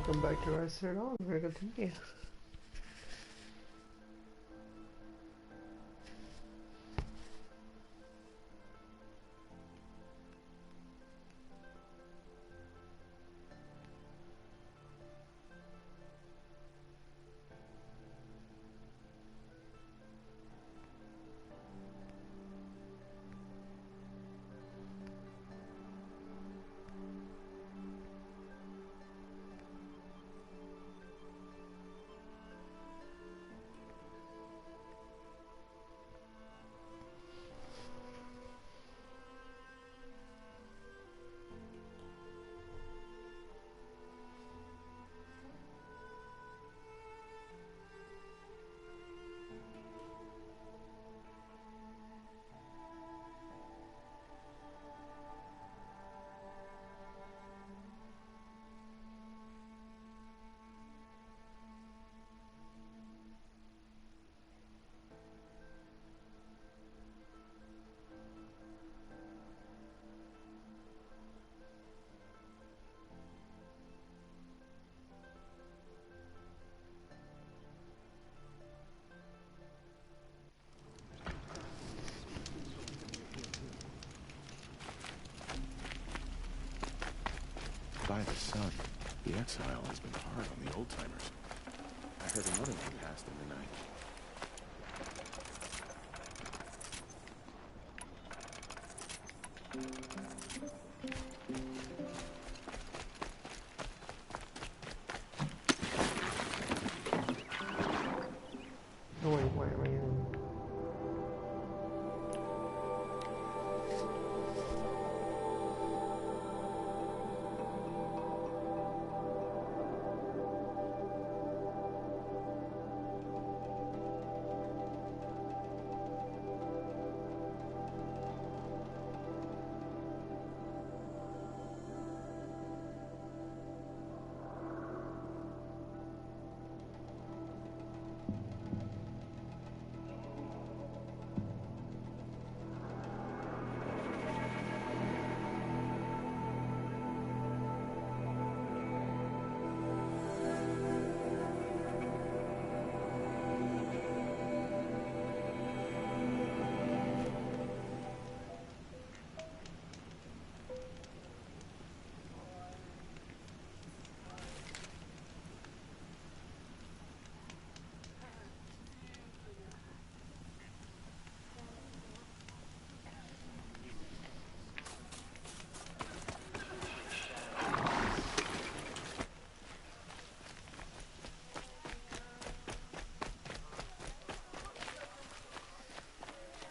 welcome back to Resident On. We're gonna continue. By the sun, the exile has been hard on the old-timers. I heard another one passed in the night. Oh, wait.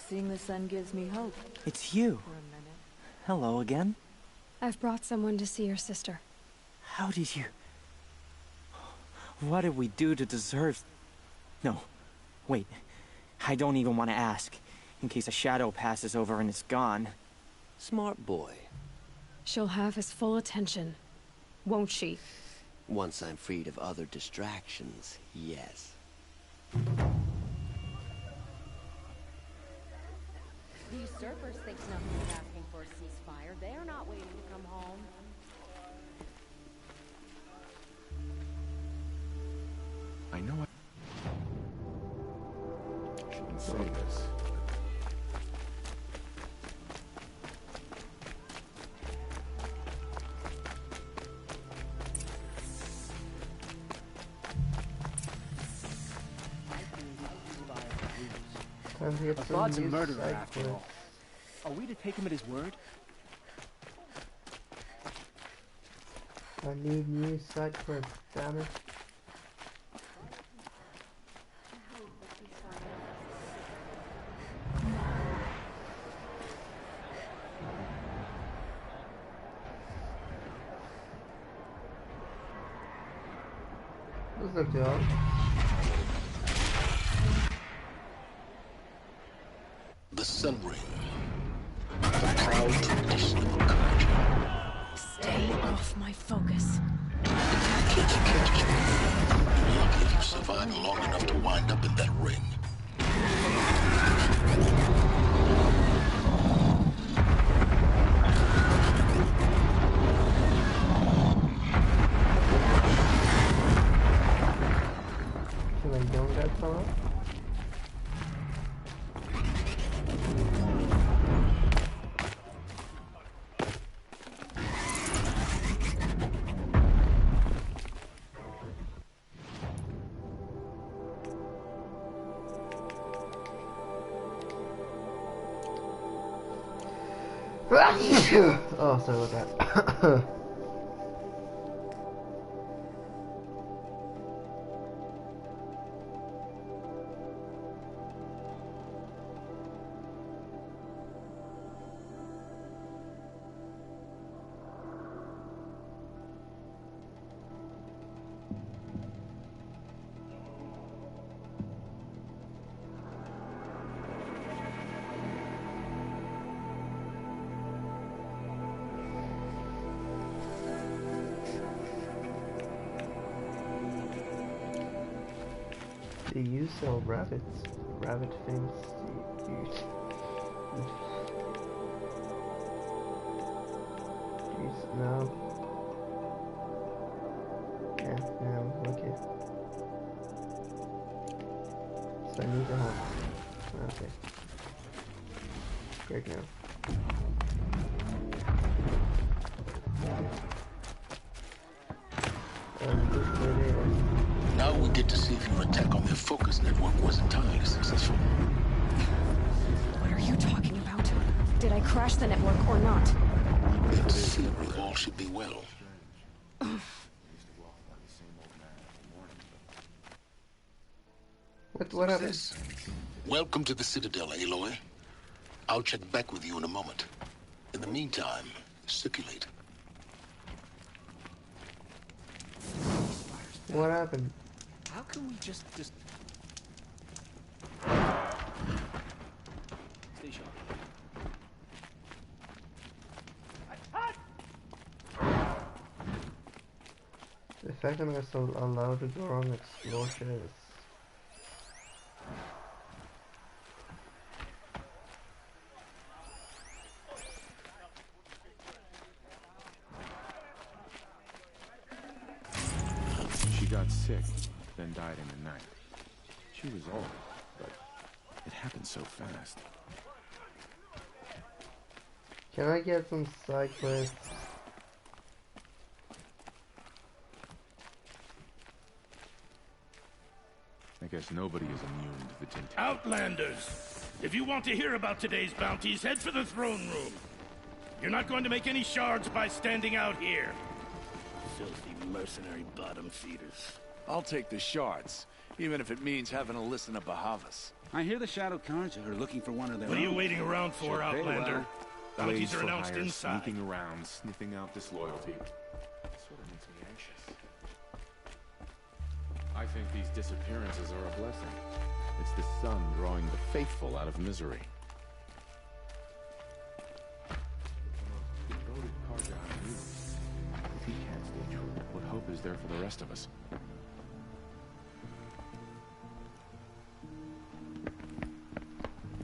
Seeing the sun gives me hope. It's you. For a minute. Hello again. I've brought someone to see your sister. How did you... What did we do to deserve... No. Wait. I don't even want to ask. In case a shadow passes over and it's gone. Smart boy. She'll have his full attention, won't she? Once I'm freed of other distractions, yes. The usurpers think nothing of asking for a ceasefire. They're not waiting to come home. I know I shouldn't say this. Time to get some Claude's a new murderer side after quests. all. Are we to take him at his word? I need new side quests, damn it. What's up, y'all? The Sun Ring. The proud tradition of Encourager. Stay off my focus. If you catch you, you're lucky if you survive long enough to wind up in that ring. Oh, sorry about that. Do you sell rabbits? Rabbit things? Jeez, no. Yeah, no, okay. So I need to help. Okay. Great now. This way there. Now we get to see if your attack on their focus network was entirely successful. What are you talking about? Did I crash the network or not? In theory, all should be well. What happened? This. Welcome to the Citadel, Aloy. I'll check back with you in a moment. In the meantime, circulate. What happened? How can we just... Stay sharp. The fact that I'm so allowed to go on explosions. She got sick, then died in the night. She was old, but it happened so fast. Can I get some side quests? I guess nobody is immune to the temptation. Outlanders! If you want to hear about today's bounties, head for the throne room. You're not going to make any shards by standing out here. Filthy mercenary bottom feeders. I'll take the shards, even if it means having to listen to Bahavas. I hear the Shadow Cards are looking for one of their What are you own. waiting around for, Outlander? Bounties Blades are for announced hire, inside. sneaking around, sniffing out disloyalty. Sort of makes me anxious. I think these disappearances are a blessing. It's the sun drawing the faithful out of misery. The most devoted Karja I knew. If he can't stay true, what hope is there for the rest of us?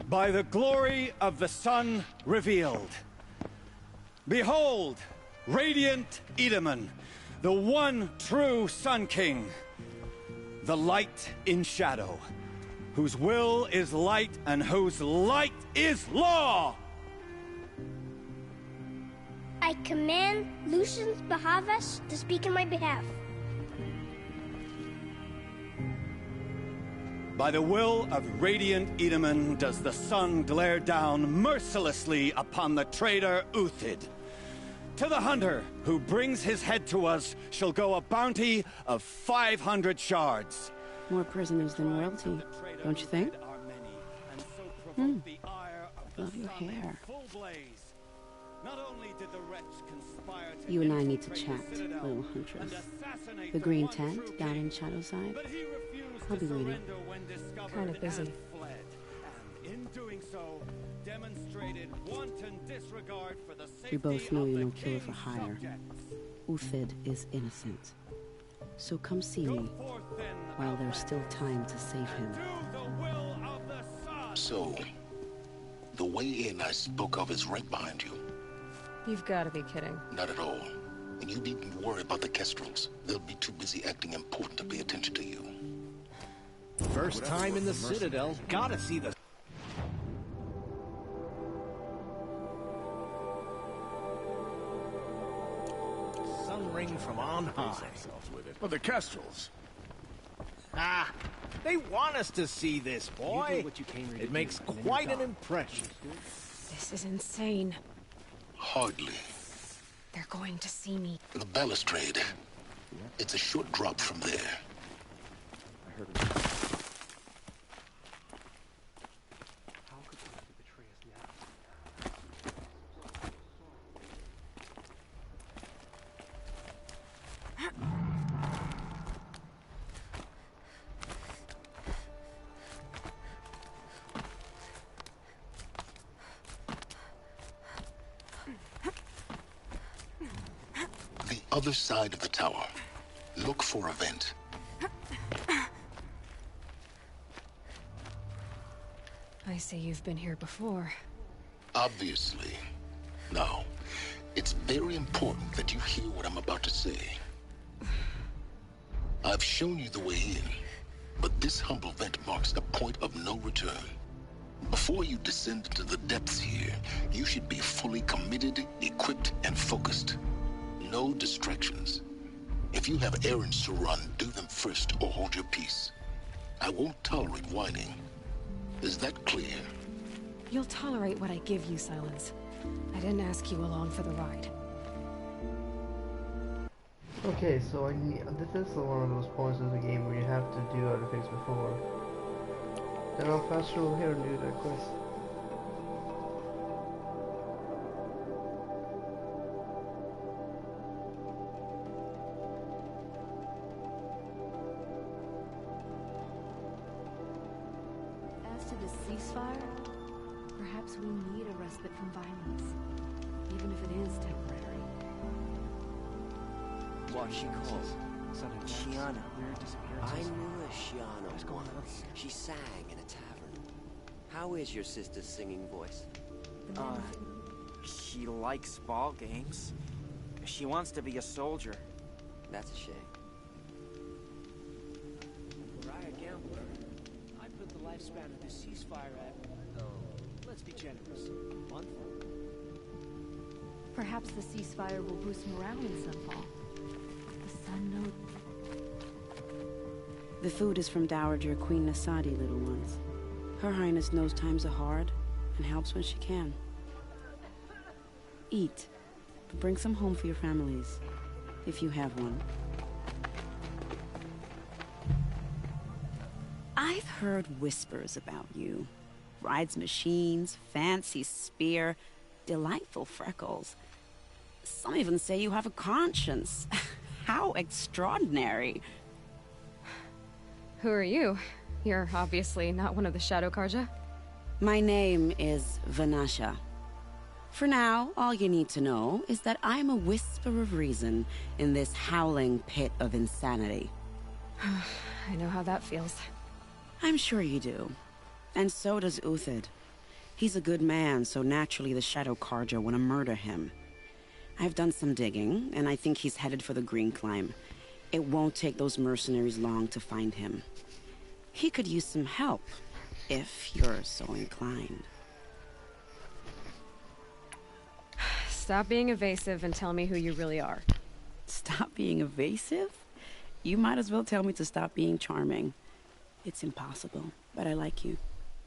By the glory of the sun revealed. Behold, radiant Edaman, the one true Sun King. The light in shadow, whose will is light and whose light is law! I command Lucius Bahavas to speak in my behalf. By the will of radiant Edaman does the sun glare down mercilessly upon the traitor Uthid. To the hunter who brings his head to us shall go a bounty of 500 shards. More prisoners than royalty, don't you think? Love your hair. You and I need to chat, little huntress. The green tent down in Shadowside. I'll be waiting. Kind of busy. We both know you're no killer for hire. Uthid is innocent. So come see me while there's still time to save him. So, the way in I spoke of is right behind you. You've got to be kidding. Not at all. And you needn't worry about the Kestrels. They'll be too busy acting important to pay attention to you. First time in the Citadel, gotta see the... Sun ring from on high. But the Kestrels. Ah, they want us to see this, boy. It makes quite an impression. This is insane. Hardly. They're going to see me. The balustrade. It's a short drop from there. I heard it. Other side of the tower. Look for a vent. I see you've been here before. Obviously. Now, it's very important that you hear what I'm about to say. I've shown you the way in, but this humble vent marks a point of no return. Before you descend into the depths here, you should be fully committed, equipped, and focused. No distractions. If you have errands to run, do them first or hold your peace. I won't tolerate whining. Is that clear? You'll tolerate what I give you, Silence. I didn't ask you along for the ride. Okay, so this is one of those points of the game where you have to do other things before. Then I'll fast roll here and do that quest. Ceasefire? Perhaps we need a respite from violence, even if it is temporary. What she called? Shiana. I knew a Shiana once. She sang in a tavern. How is your sister's singing voice? She likes ball games. She wants to be a soldier. That's a shame. Pariah Gambler. I put the lifespan of the ceasefire at, let's be generous, a month? Perhaps the ceasefire will boost morale in Sunfall. The sun knows. The food is from Dowager Queen Nasadi, little ones. Her Highness knows times are hard and helps when she can. Eat, but bring some home for your families, if you have one. I've heard whispers about you. Rides machines, fancy spear, delightful freckles. Some even say you have a conscience. How extraordinary. Who are you? You're obviously not one of the Shadow Karja. My name is Vanasha. For now, all you need to know is that I'm a whisper of reason in this howling pit of insanity. I know how that feels. I'm sure you do. And so does Uthid. He's a good man, so naturally the Shadow Karja want to murder him. I've done some digging, and I think he's headed for the Green Climb. It won't take those mercenaries long to find him. He could use some help, if you're so inclined. Stop being evasive and tell me who you really are. Stop being evasive? You might as well tell me to stop being charming. It's impossible, but I like you,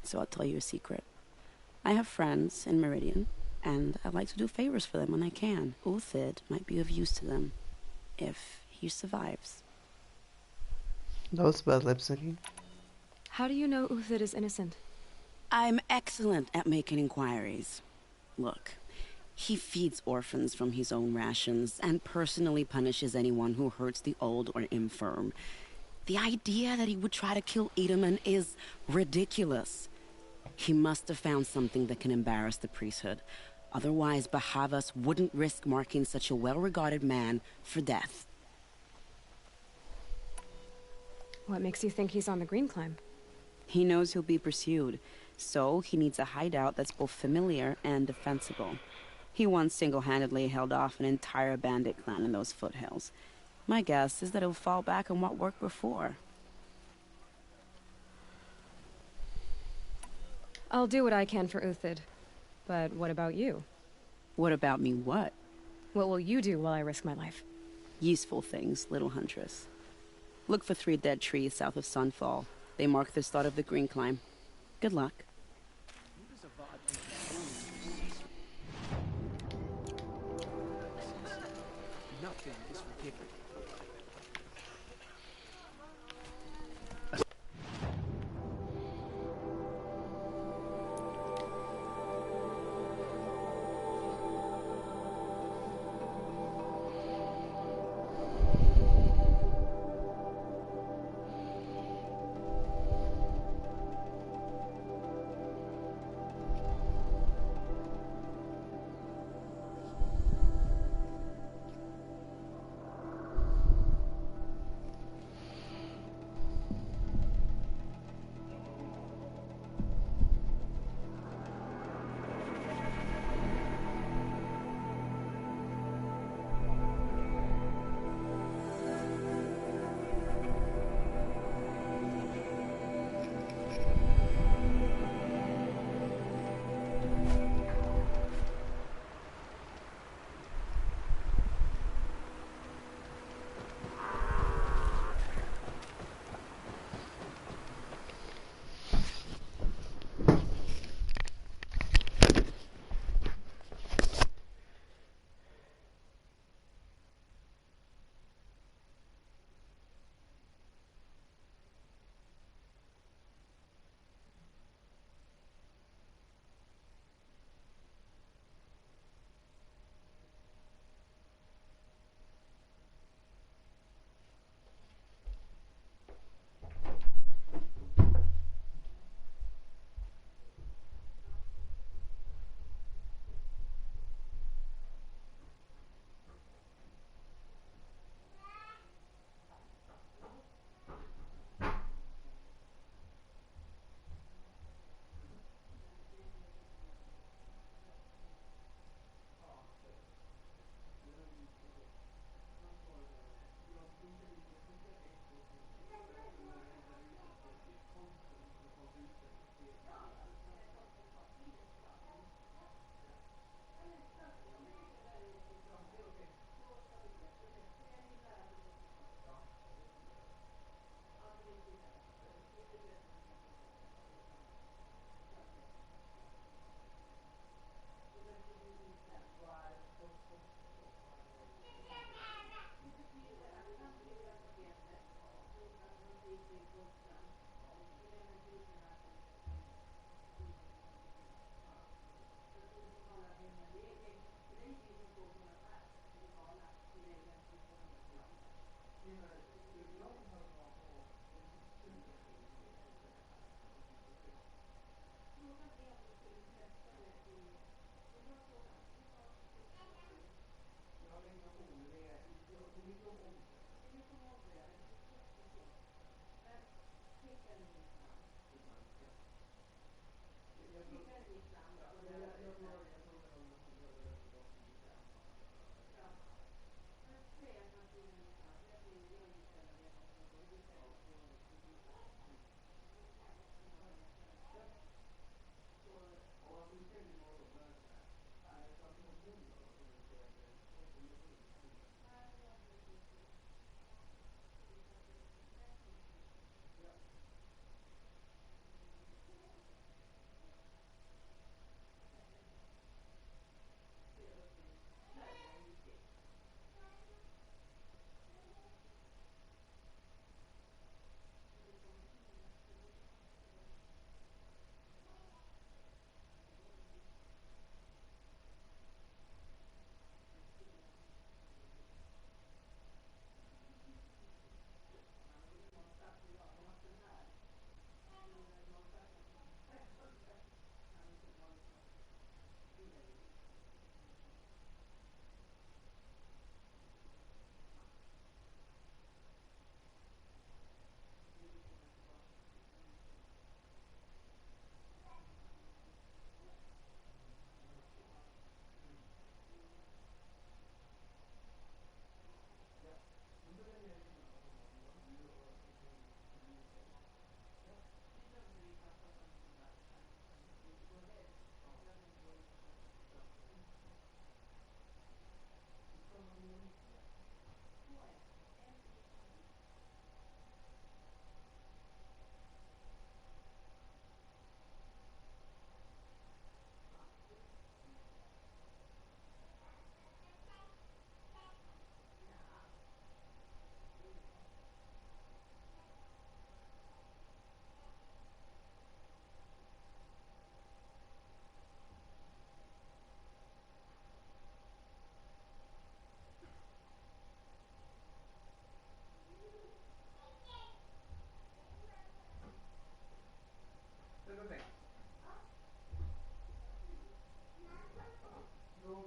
so I'll tell you a secret. I have friends in Meridian, and I like to do favors for them when I can. Uthid might be of use to them, if he survives. That was bad lip syncing. How do you know Uthid is innocent? I'm excellent at making inquiries. Look, he feeds orphans from his own rations and personally punishes anyone who hurts the old or infirm. The idea that he would try to kill Edaman is ridiculous. He must have found something that can embarrass the priesthood. Otherwise, Bahavas wouldn't risk marking such a well-regarded man for death. What makes you think he's on the Green Climb? He knows he'll be pursued, so he needs a hideout that's both familiar and defensible. He once single-handedly held off an entire bandit clan in those foothills. My guess is that he'll fall back on what worked before. I'll do what I can for Uthid. But what about you? What about me what? What will you do while I risk my life? Useful things, little huntress. Look for 3 dead trees south of Sunfall. They mark the start of the Green Climb. Good luck.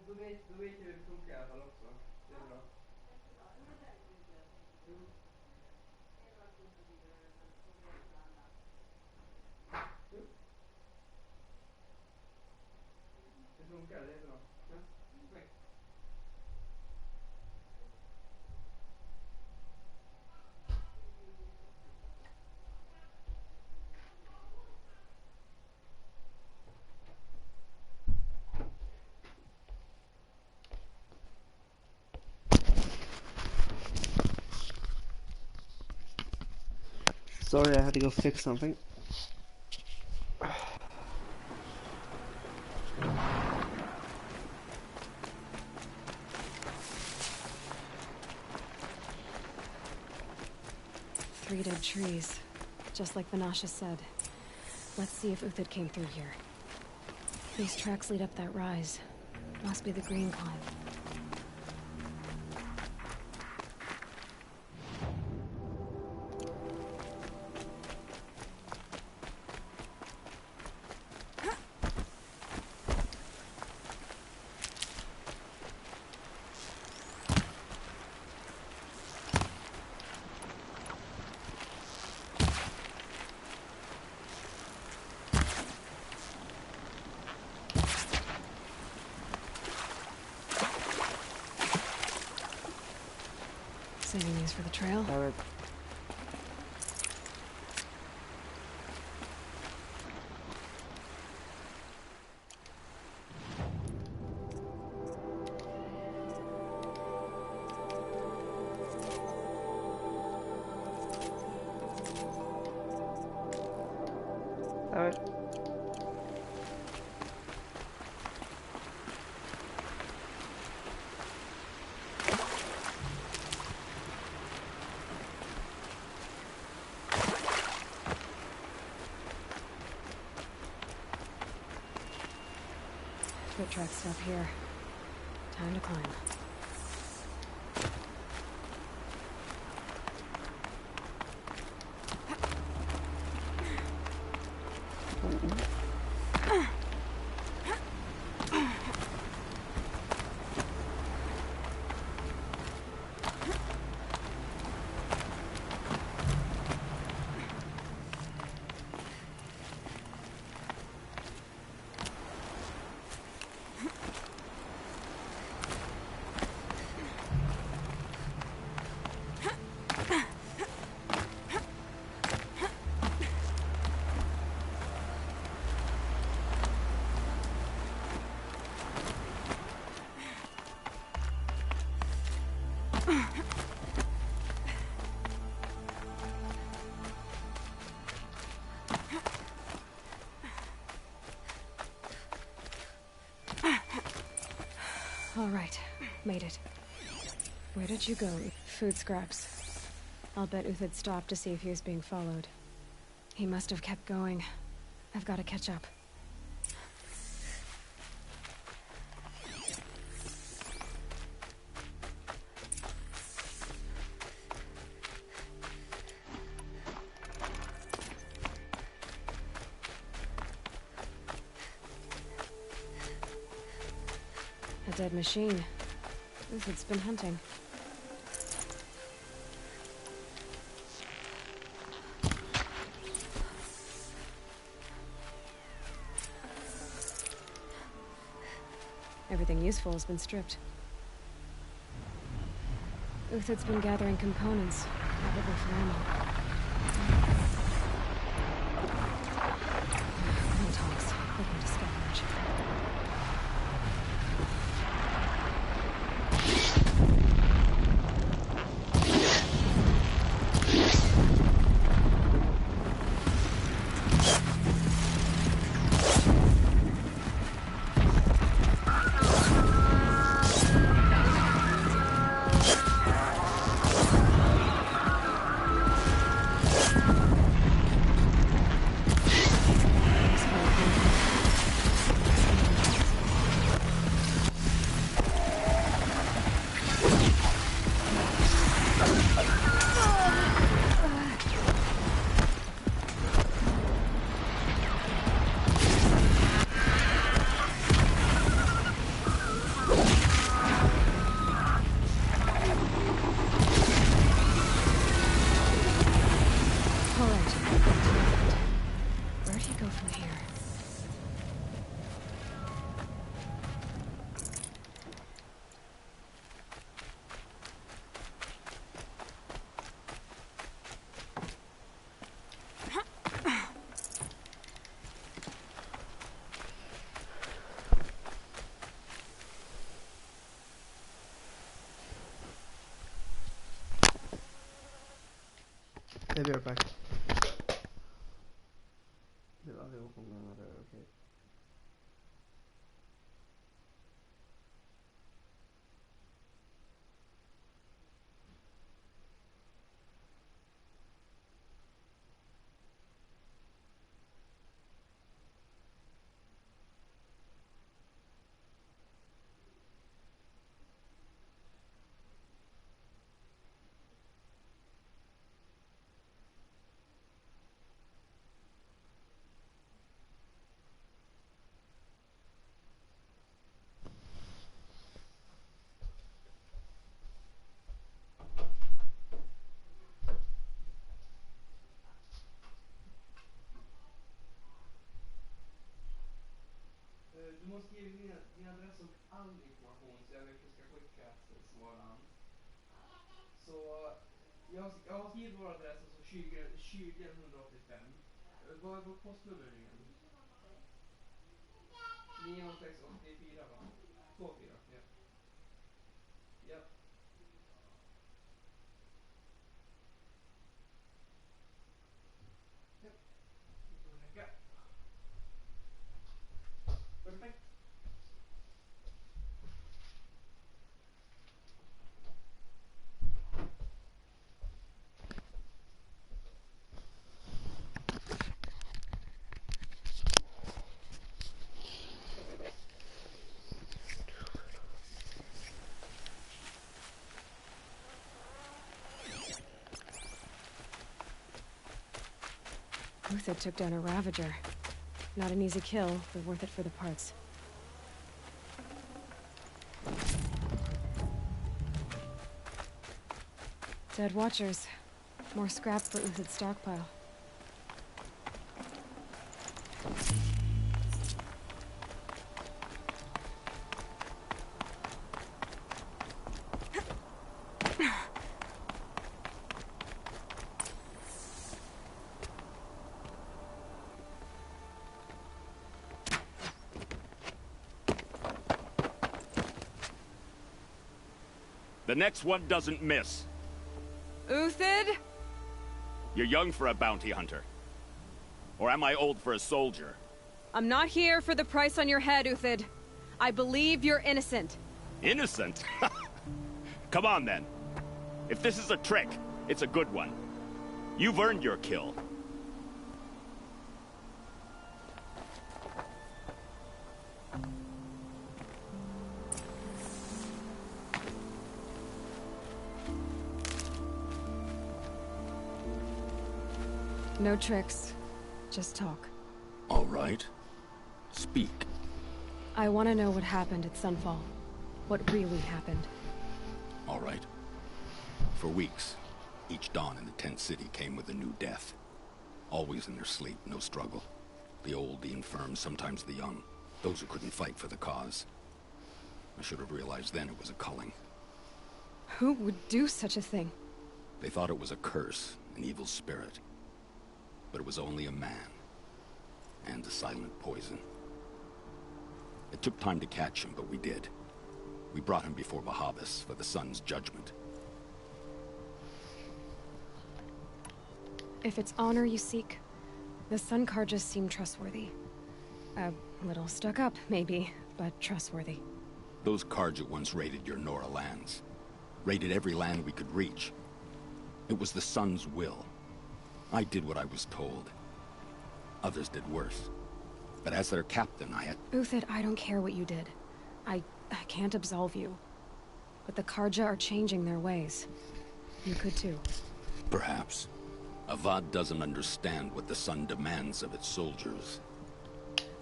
Då vet du hur det funkar i alla fall också. Det är bra. Det funkar, det är bra. Ja, perfekt. Sorry, I had to go fix something. Three dead trees, just like Vanasha said. Let's see if Uthid came through here. These tracks lead up that rise. Must be the Green Climb. Saving these for the trail. All right. All right. Foot tracks stop here. Time to climb. All right, made it. Where did you go? Food scraps. I'll bet Uthid stopped to see if he was being followed. He must have kept going. I've got to catch up. A dead machine. Uthid's been hunting. Everything useful has been stripped. Uthid's been gathering components, probably for ammo. Untogs, looking to scavenge. I'll be right back. Okay. Du måste ge din adress och all information så jag vet hur jag ska skicka svaran. Så jag har skrivit vår adress, alltså 20 185. Vad är vår postnummer igen? 98684 va? 24, ja. Ja. Ja. Det får räcka. Perfekt. Uthid took down a Ravager. Not an easy kill, but worth it for the parts. Dead Watchers. More scrap for Uthid's stockpile. The next one doesn't miss. Uthid? You're young for a bounty hunter. Or am I old for a soldier? I'm not here for the price on your head, Uthid. I believe you're innocent. Innocent? Come on, then. If this is a trick, it's a good one. You've earned your kill. No tricks. Just talk. All right. Speak. I want to know what happened at Sunfall. What really happened. All right. For weeks, each dawn in the tent city came with a new death. Always in their sleep, no struggle. The old, the infirm, sometimes the young. Those who couldn't fight for the cause. I should have realized then it was a culling. Who would do such a thing? They thought it was a curse, an evil spirit. But it was only a man. And a silent poison. It took time to catch him, but we did. We brought him before Bahavas for the sun's judgment. If it's honor you seek, the Sun Carjas seem trustworthy. A little stuck up, maybe, but trustworthy. Those Carja once raided your Nora lands. Raided every land we could reach. It was the Sun's will. I did what I was told. Others did worse. But as their captain, I had... Uthid, I don't care what you did. I can't absolve you. But the Carja are changing their ways. You could too. Perhaps. Avad doesn't understand what the Sun demands of its soldiers.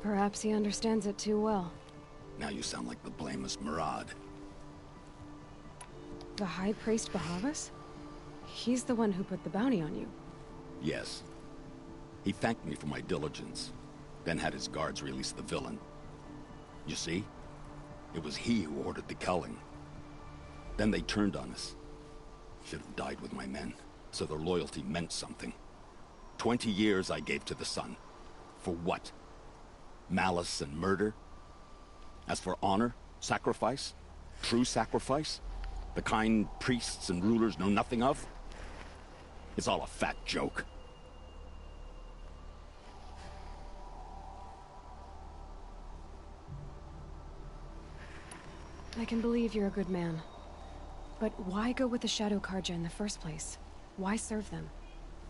Perhaps he understands it too well. Now you sound like the blameless Murad. The High Priest Bahavas? He's the one who put the bounty on you. Yes. He thanked me for my diligence, then had his guards release the villain. You see? It was he who ordered the culling. Then they turned on us. Should have died with my men, so their loyalty meant something. 20 years I gave to the Sun. For what? Malice and murder? As for honor, sacrifice, true sacrifice, the kind priests and rulers know nothing of? It's all a fat joke. I can believe you're a good man. But why go with the Shadow Carja in the first place? Why serve them?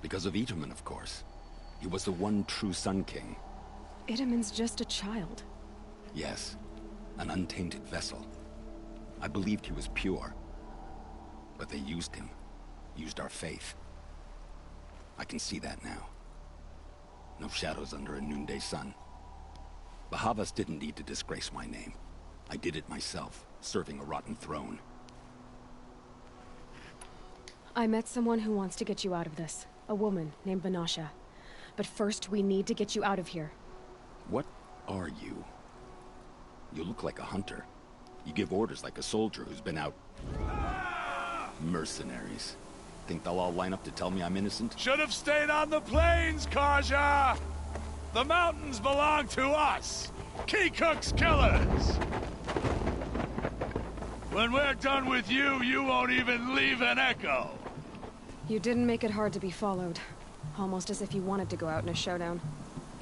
Because of Itamen, of course. He was the one true Sun King. Itamen's just a child. Yes, an untainted vessel. I believed he was pure. But they used him. Used our faith. I can see that now. No shadows under a noonday sun. Bahavas didn't need to disgrace my name. I did it myself, serving a rotten throne. I met someone who wants to get you out of this. A woman named Vanasha. But first, we need to get you out of here. What are you? You look like a hunter. You give orders like a soldier who's been out... Mercenaries. Think they'll all line up to tell me I'm innocent? Should have stayed on the plains, Carja! The mountains belong to us! Keecook's killers! When we're done with you, you won't even leave an echo! You didn't make it hard to be followed. Almost as if you wanted to go out in a showdown.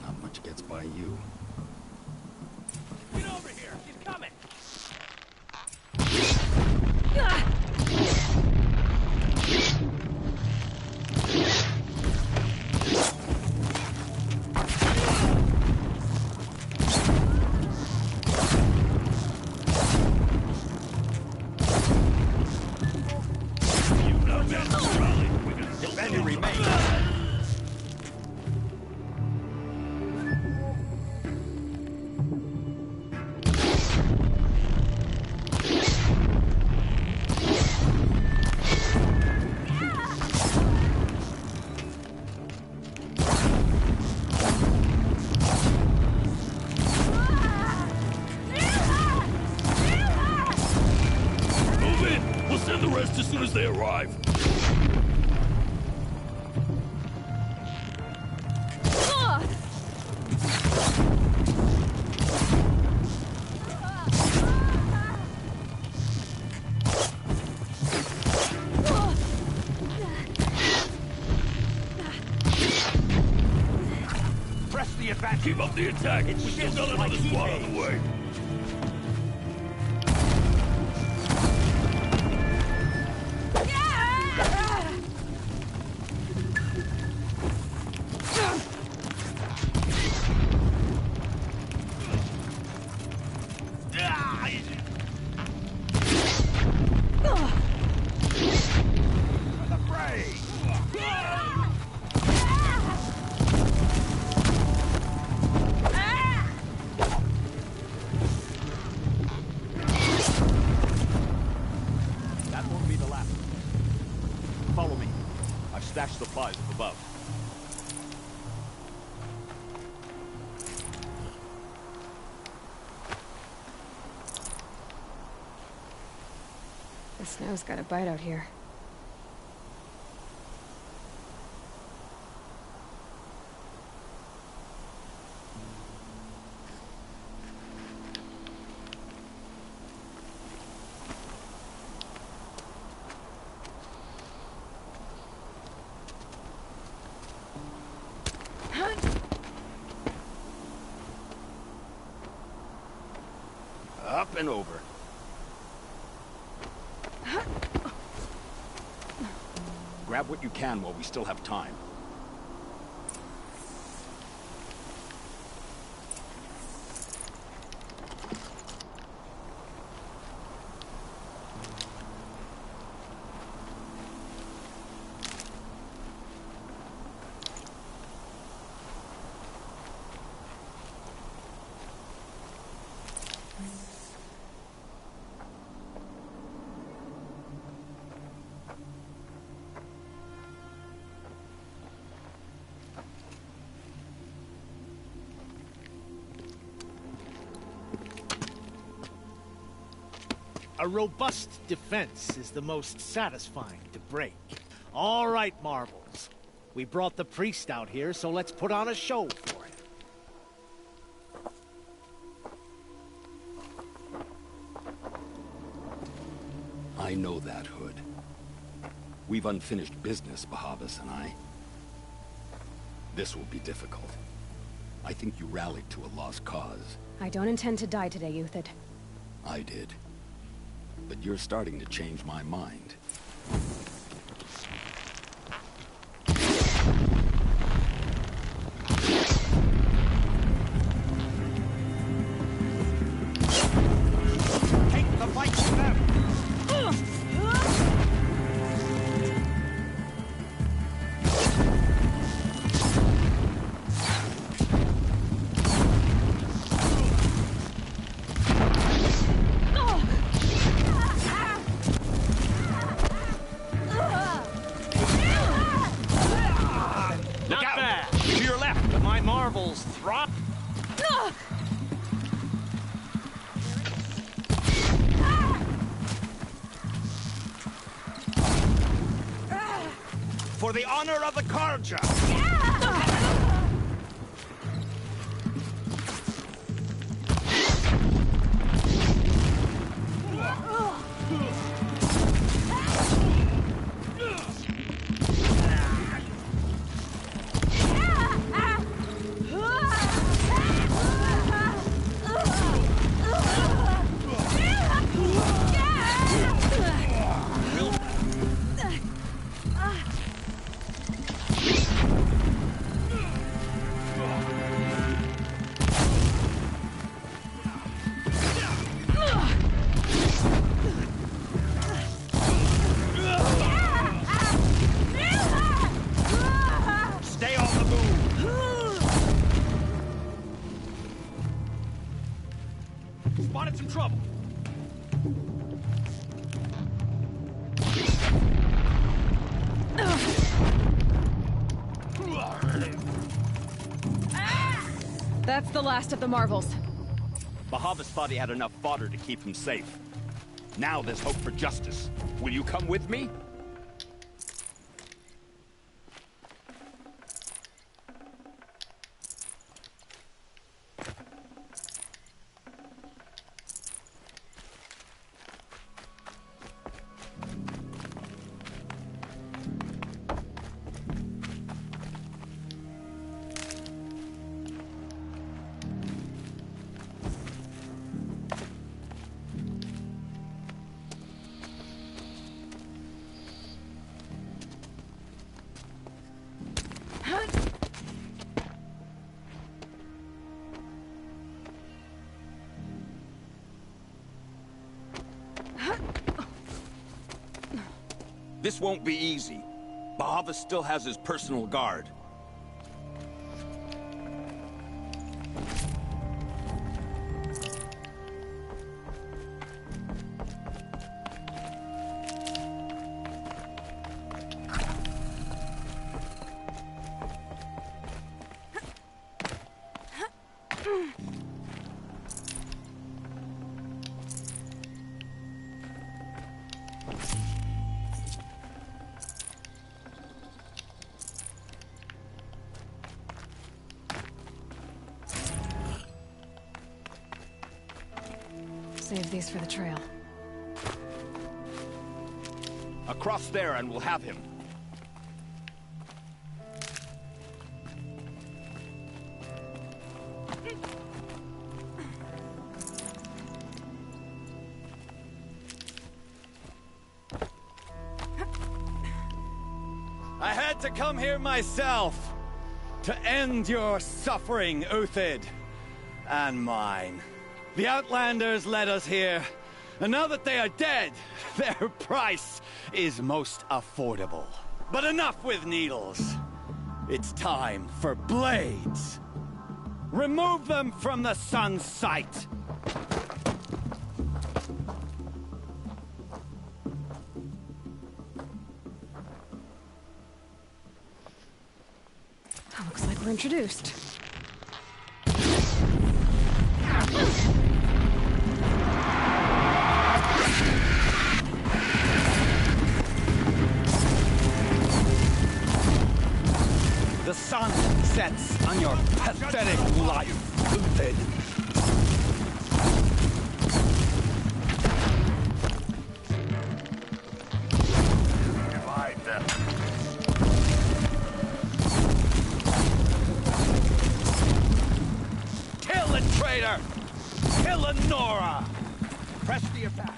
Not much gets by you. Get over here! She's coming! Defend and remain. Send the rest as soon as they arrive. Press the advance. Keep up the attack. We still got another squad on the way. The brave! That won't be the last. Follow me. I've stashed supplies up above. The snow's got a bite out here. Up and over. Grab what you can while we still have time. A robust defense is the most satisfying to break. All right, Marvels. We brought the priest out here, so let's put on a show for him. I know that, Hood. We've unfinished business, Bahavas and I. This will be difficult. I think you rallied to a lost cause. I don't intend to die today, Uthid. I did. But you're starting to change my mind. Take the fight to them! Marvels throt. For the honor of the Karja! Spotted some trouble. That's the last of the Marvels. Bahavas thought he had enough fodder to keep him safe. Now there's hope for justice. Will you come with me? This won't be easy. Bahavas still has his personal guard. Save these for the trail. Across there and we'll have him. I had to come here myself to end your suffering, Uthid, and mine. The Outlanders led us here, and now that they are dead, their price is most affordable. But enough with needles. It's time for blades. Remove them from the sun's sight. Looks like we're introduced. The sun sets on your pathetic life, Uthid. Divide them. Kill the traitor! Kill Lenora! Press the attack.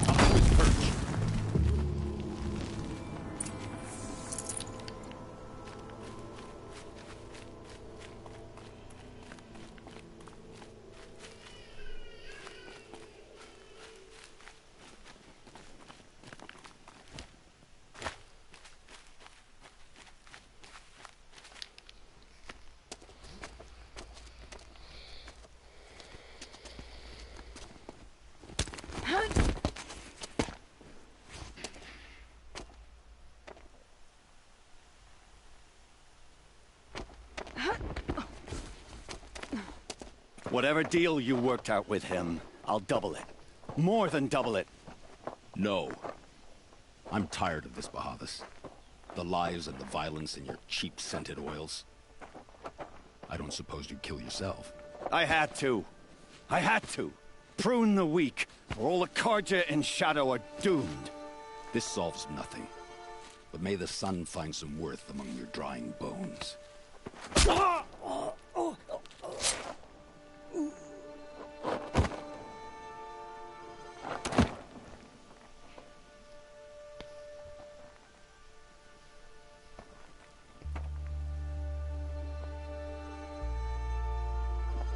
Up to his perch. Whatever deal you worked out with him, I'll double it. More than double it. No. I'm tired of this, Bahavas. The lies and the violence and your cheap-scented oils. I don't suppose you'd kill yourself. I had to. I had to. Prune the weak, or all the Carja in Shadow are doomed. This solves nothing. But may the sun find some worth among your drying bones.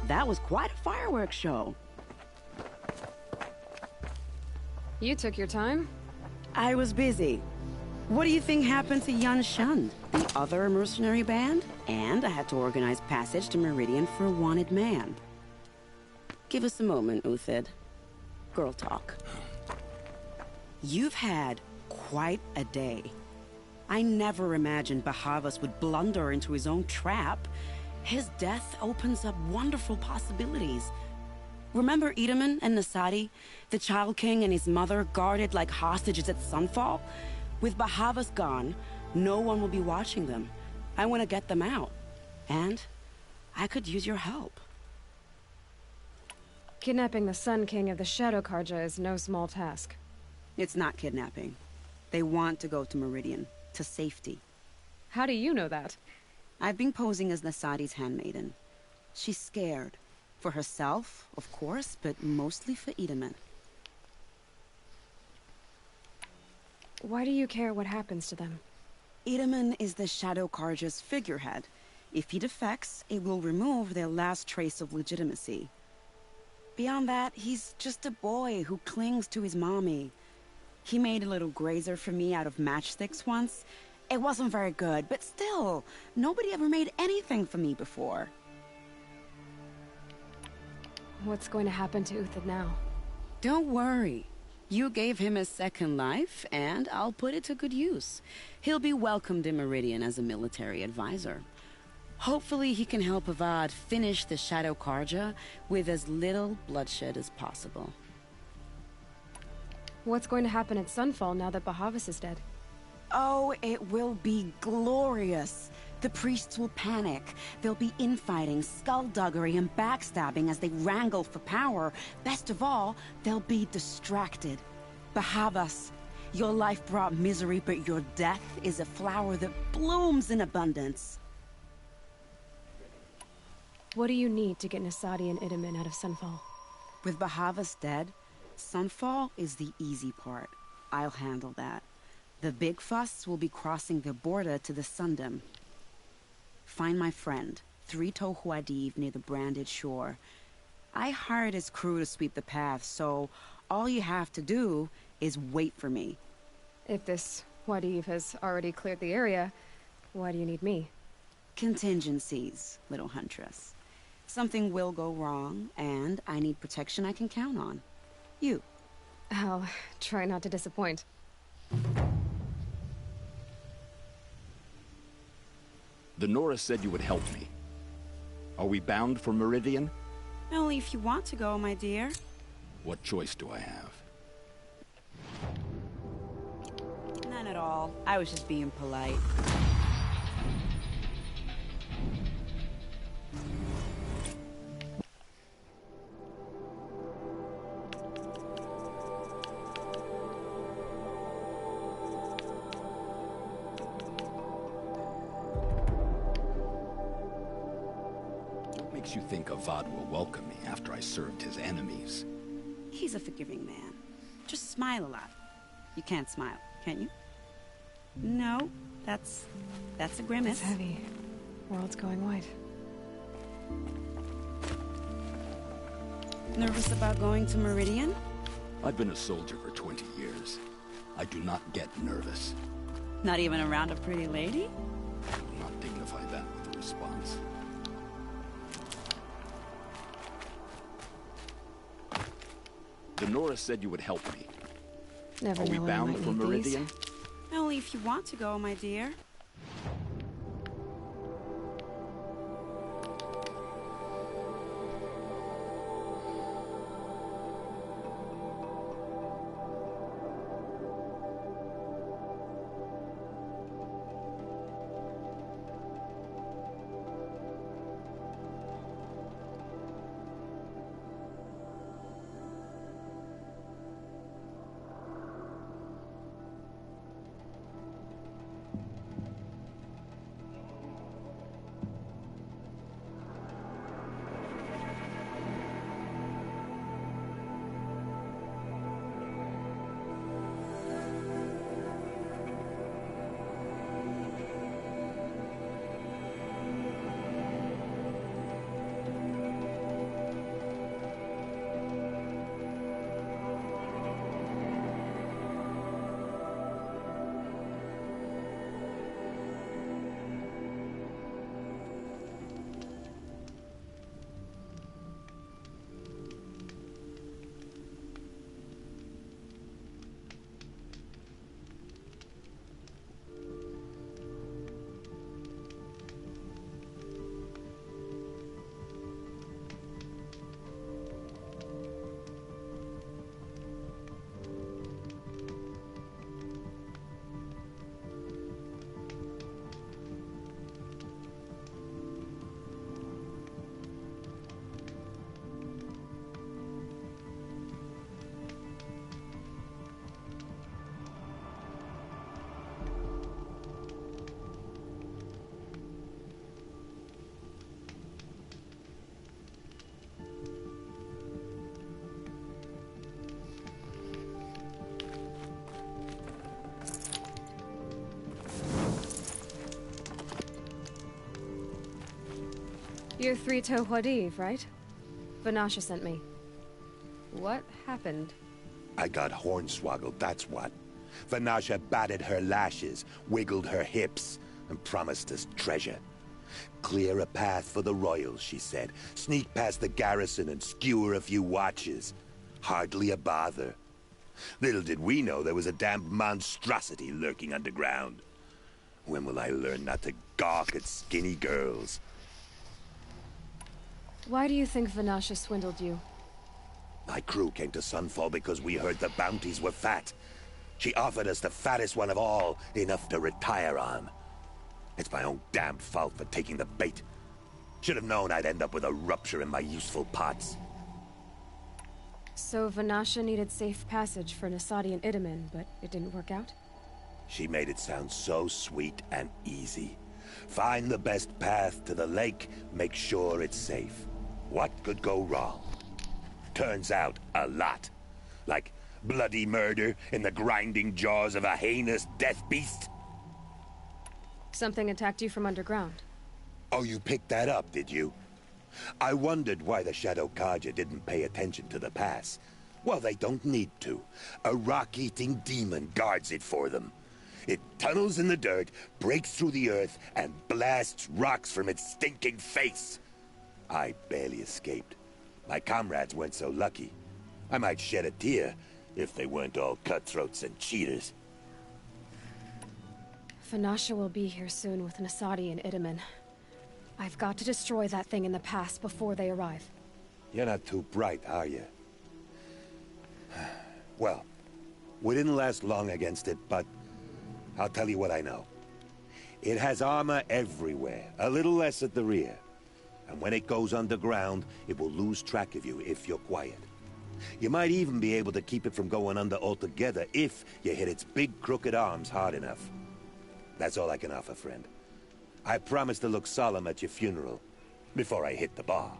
That was quite a fireworks show. You took your time? I was busy. What do you think happened to Yan Shund, the other mercenary band? And I had to organize passage to Meridian for a wanted man. Give us a moment, Uthid. Girl talk. You've had quite a day. I never imagined Bahavas would blunder into his own trap. His death opens up wonderful possibilities. Remember Itamen and Nasadi? The Child King and his mother guarded like hostages at sunfall? With Bahavas gone, no one will be watching them. I want to get them out. And I could use your help. Kidnapping the Sun King of the Shadow Carja is no small task. It's not kidnapping. They want to go to Meridian, to safety. How do you know that? I've been posing as Nasadi's handmaiden. She's scared. For herself, of course, but mostly for Itamen. Why do you care what happens to them? Itamen is the Shadow Carja's figurehead. If he defects, it will remove their last trace of legitimacy. Beyond that, he's just a boy who clings to his mommy. He made a little grazer for me out of matchsticks once. It wasn't very good, but still, nobody ever made anything for me before. What's going to happen to Uthid now? Don't worry. You gave him a second life, and I'll put it to good use. He'll be welcomed in Meridian as a military advisor. Hopefully he can help Avad finish the Shadow Carja with as little bloodshed as possible. What's going to happen at Sunfall now that Bahavas is dead? Oh, it will be glorious. The priests will panic. There'll be infighting, skullduggery, and backstabbing as they wrangle for power. Best of all, they'll be distracted. Bahavas, your life brought misery, but your death is a flower that blooms in abundance. What do you need to get Nasadi and Idaman out of Sunfall? With Bahavas dead, Sunfall is the easy part. I'll handle that. The big fuss will be crossing the border to the Sundom. Find my friend, 3 Tohuadiv near the Branded Shore. I hired his crew to sweep the path, so all you have to do is wait for me. If this Wadiv has already cleared the area, why do you need me? Contingencies, little huntress. Something will go wrong, and I need protection I can count on. You. I'll try not to disappoint. The Nora said you would help me. Are we bound for Meridian? Only if you want to go, my dear. What choice do I have? None at all. I was just being polite. Makes you think Avad will welcome me after I served his enemies? He's a forgiving man. Just smile a lot. You can't smile, can you? No, that's a grimace. It's heavy. World's going white. Nervous about going to Meridian? I've been a soldier for 20 years. I do not get nervous. Not even around a pretty lady? I will not dignify that with a response. The Nora said you would help me. Never Are we know bound for Meridian? Only if you want to go, my dear. You're 3 Tohuadiv, right? Vanasha sent me. What happened? I got hornswoggled, that's what. Vanasha batted her lashes, wiggled her hips, and promised us treasure. Clear a path for the royals, she said. Sneak past the garrison and skewer a few watches. Hardly a bother. Little did we know there was a damned monstrosity lurking underground. When will I learn not to gawk at skinny girls? Why do you think Vanasha swindled you? My crew came to Sunfall because we heard the bounties were fat. She offered us the fattest one of all, enough to retire on. It's my own damned fault for taking the bait. Should have known I'd end up with a rupture in my useful pots. So Vanasha needed safe passage for Nasadi and Itamen, but it didn't work out? She made it sound so sweet and easy. Find the best path to the lake, make sure it's safe. What could go wrong? Turns out, a lot. Like bloody murder in the grinding jaws of a heinous death beast. Something attacked you from underground. Oh, you picked that up, did you? I wondered why the Shadow Kaja didn't pay attention to the pass. Well, they don't need to. A rock-eating demon guards it for them. It tunnels in the dirt, breaks through the earth, and blasts rocks from its stinking face. I barely escaped. My comrades weren't so lucky. I might shed a tear if they weren't all cutthroats and cheaters. Vanasha will be here soon with Nasadi and Itamen. I've got to destroy that thing in the pass before they arrive. You're not too bright, are you? Well, we didn't last long against it, but I'll tell you what I know. It has armor everywhere, a little less at the rear. And when it goes underground, it will lose track of you if you're quiet. You might even be able to keep it from going under altogether if you hit its big crooked arms hard enough. That's all I can offer, friend. I promise to look solemn at your funeral before I hit the bar.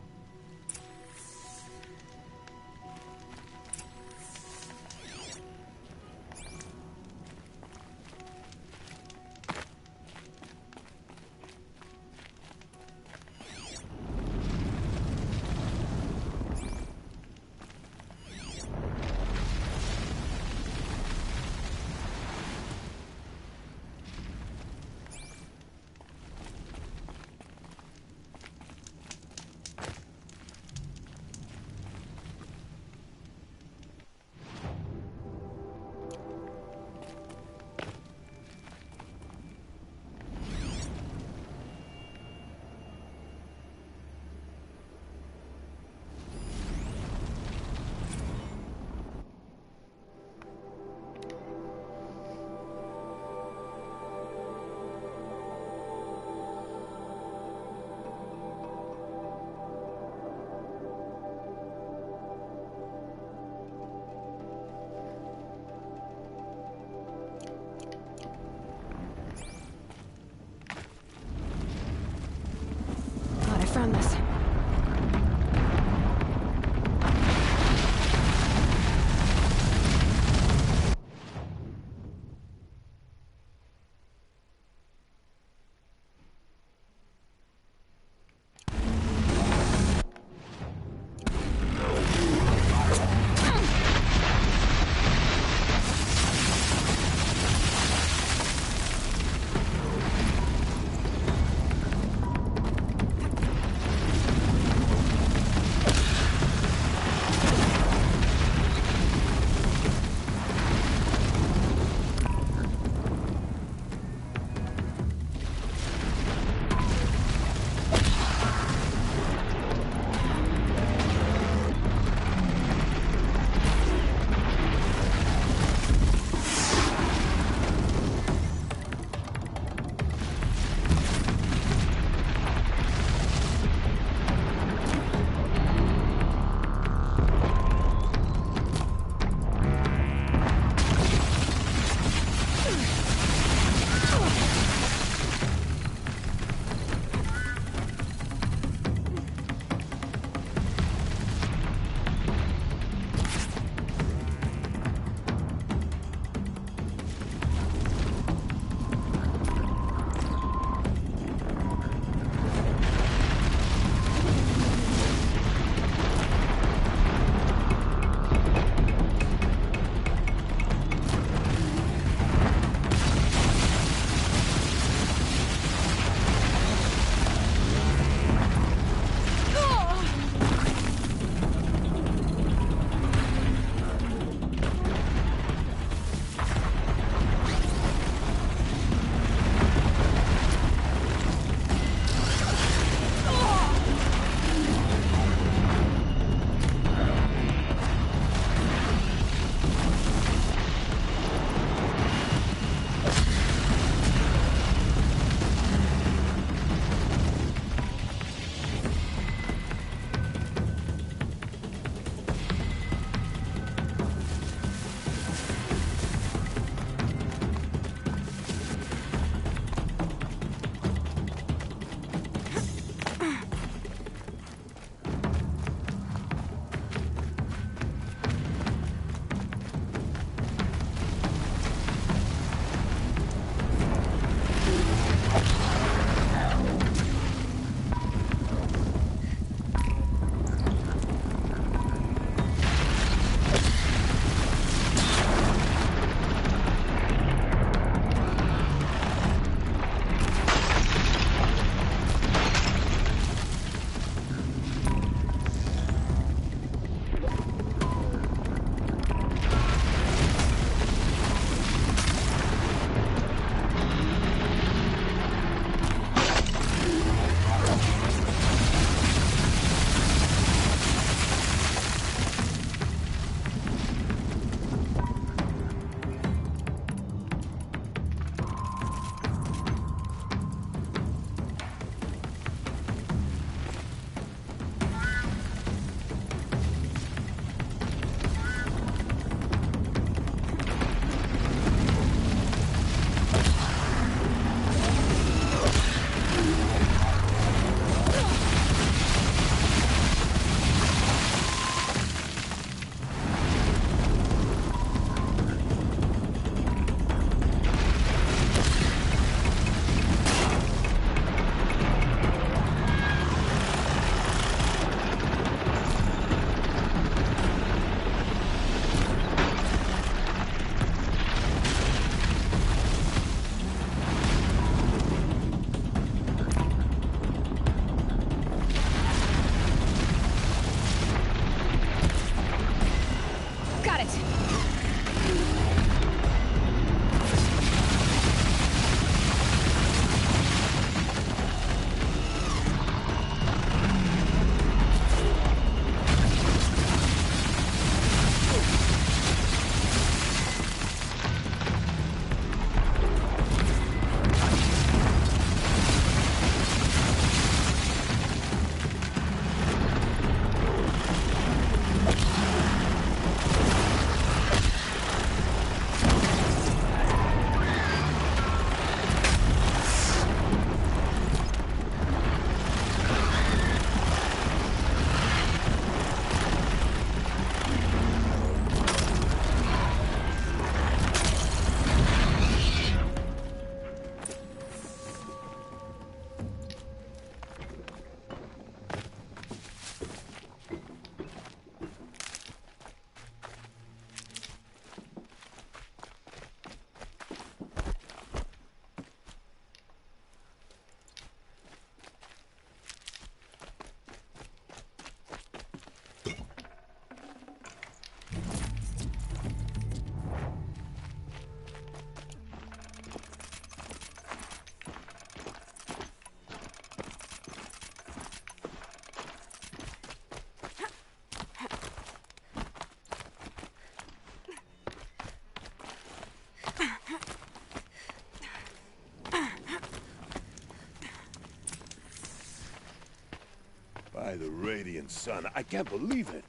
the Radiant Sun. I can't believe it.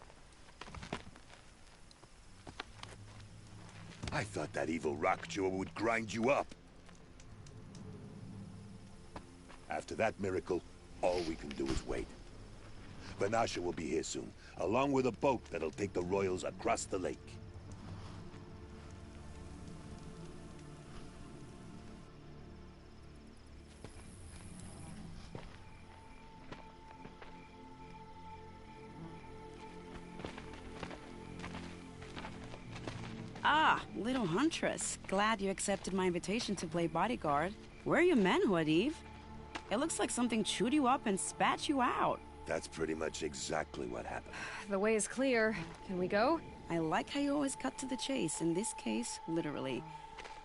I thought that evil rockjaw would grind you up. After that miracle, all we can do is wait. Vanasha will be here soon, along with a boat that'll take the royals across the lake. Ah, little Huntress. Glad you accepted my invitation to play bodyguard. Where are your men, Huadiv? It looks like something chewed you up and spat you out. That's pretty much exactly what happened. The way is clear. Can we go? I like how you always cut to the chase. In this case, literally.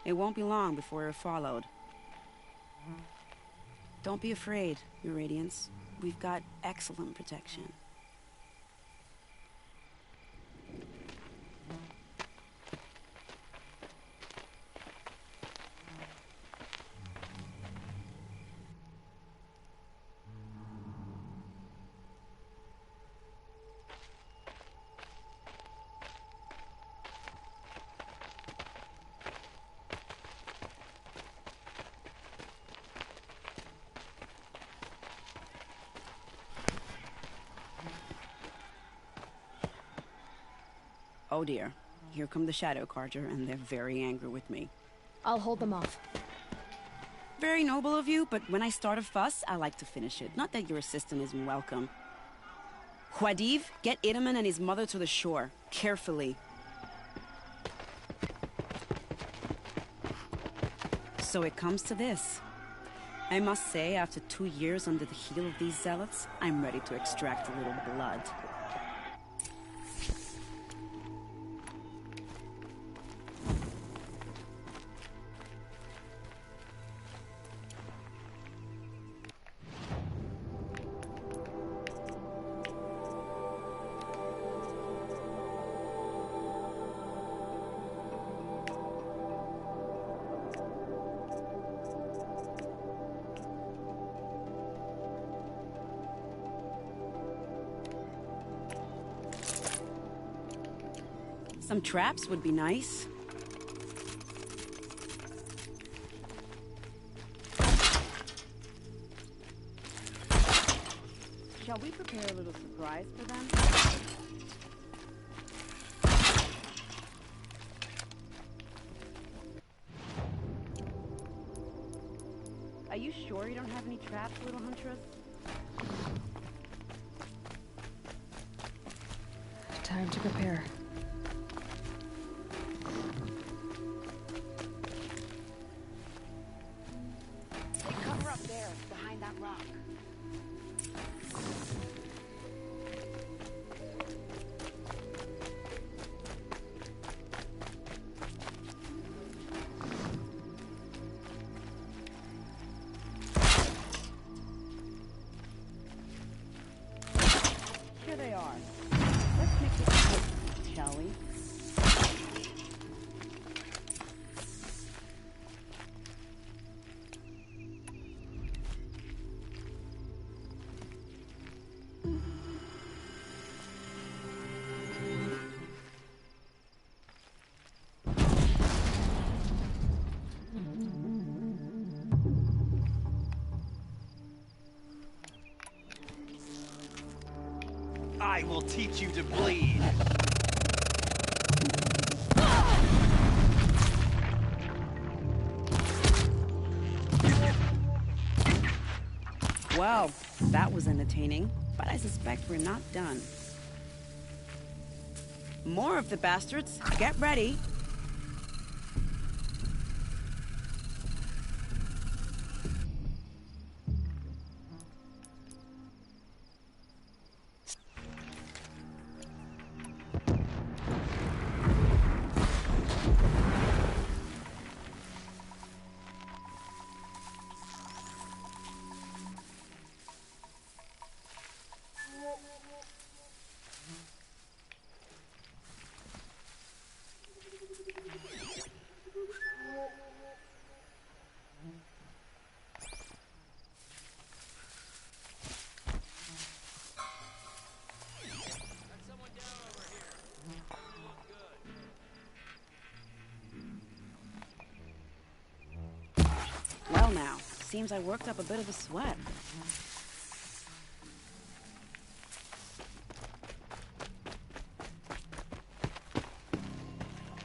It won't be long before we're followed. Don't be afraid, Your Radiance. We've got excellent protection. Oh dear. Here come the Shadow Carja, and they're very angry with me. I'll hold them off. Very noble of you, but when I start a fuss, I like to finish it. Not that your assistant isn't welcome. Huadiv, get Itaman and his mother to the shore. Carefully. So it comes to this. I must say, after 2 years under the heel of these zealots, I'm ready to extract a little blood. Some traps would be nice. Shall we prepare a little surprise for them? Are you sure you don't have any traps, little Huntress? Time to prepare. Cover up there, behind that rock. Here they are. Let's make this quick, shall we? I will teach you to bleed. Well, that was entertaining, but I suspect we're not done. More of the bastards. Get ready. seems I worked up a bit of a sweat.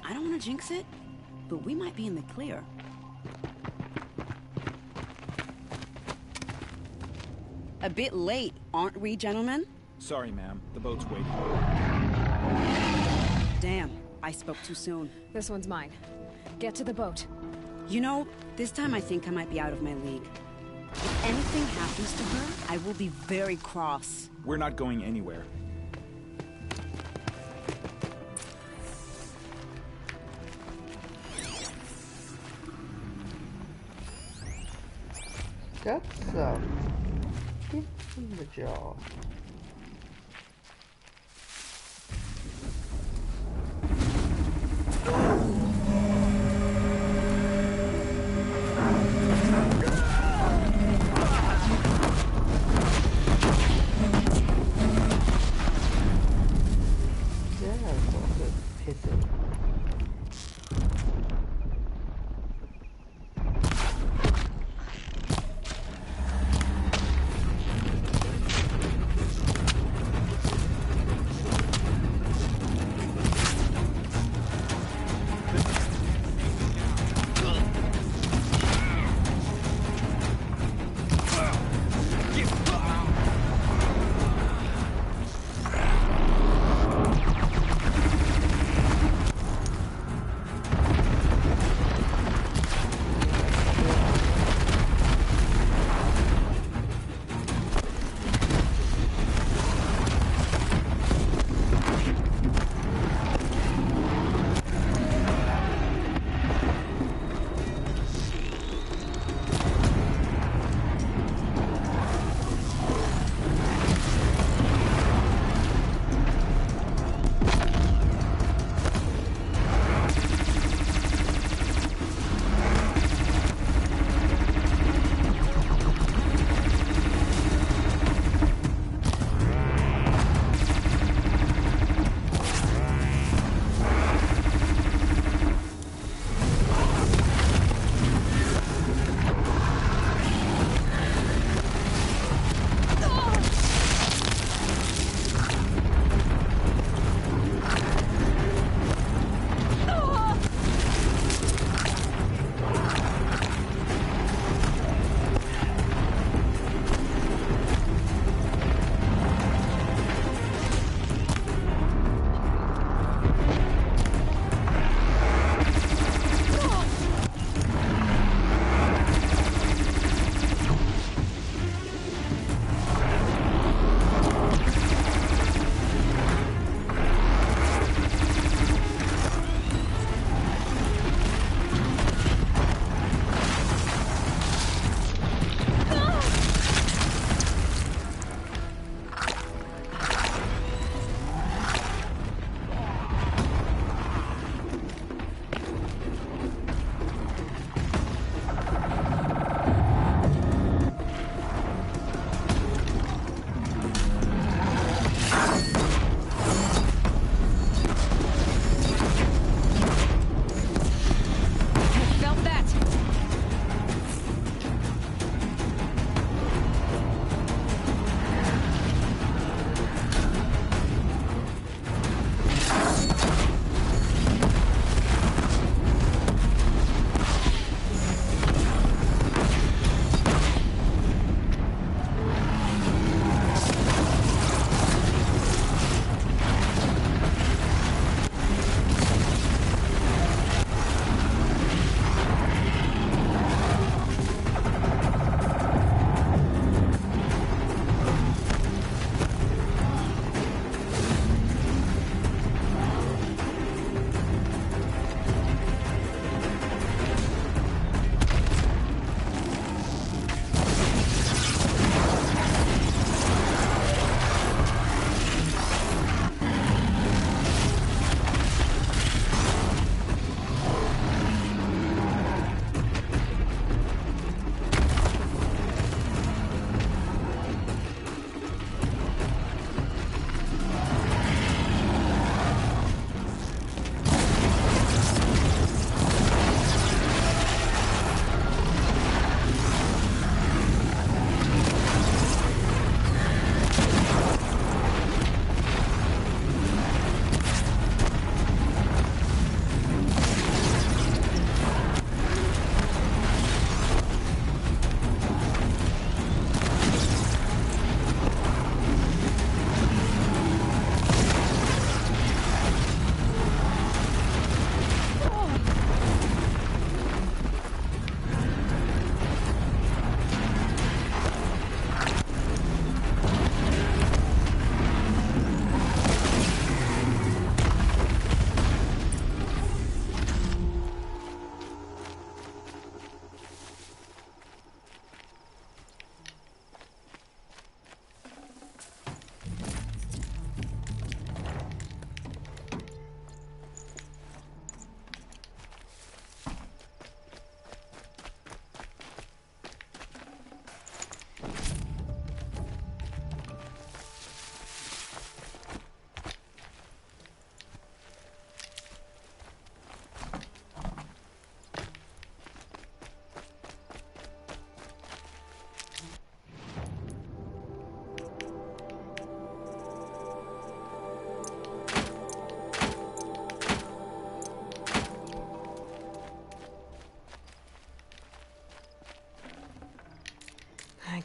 I don't want to jinx it, but we might be in the clear. A bit late, aren't we, gentlemen? Sorry, ma'am. The boat's waiting. Damn, I spoke too soon. This one's mine. Get to the boat. You know, this time I think I might be out of my league. If anything happens to her, I will be very cross. We're not going anywhere. That's give him the job.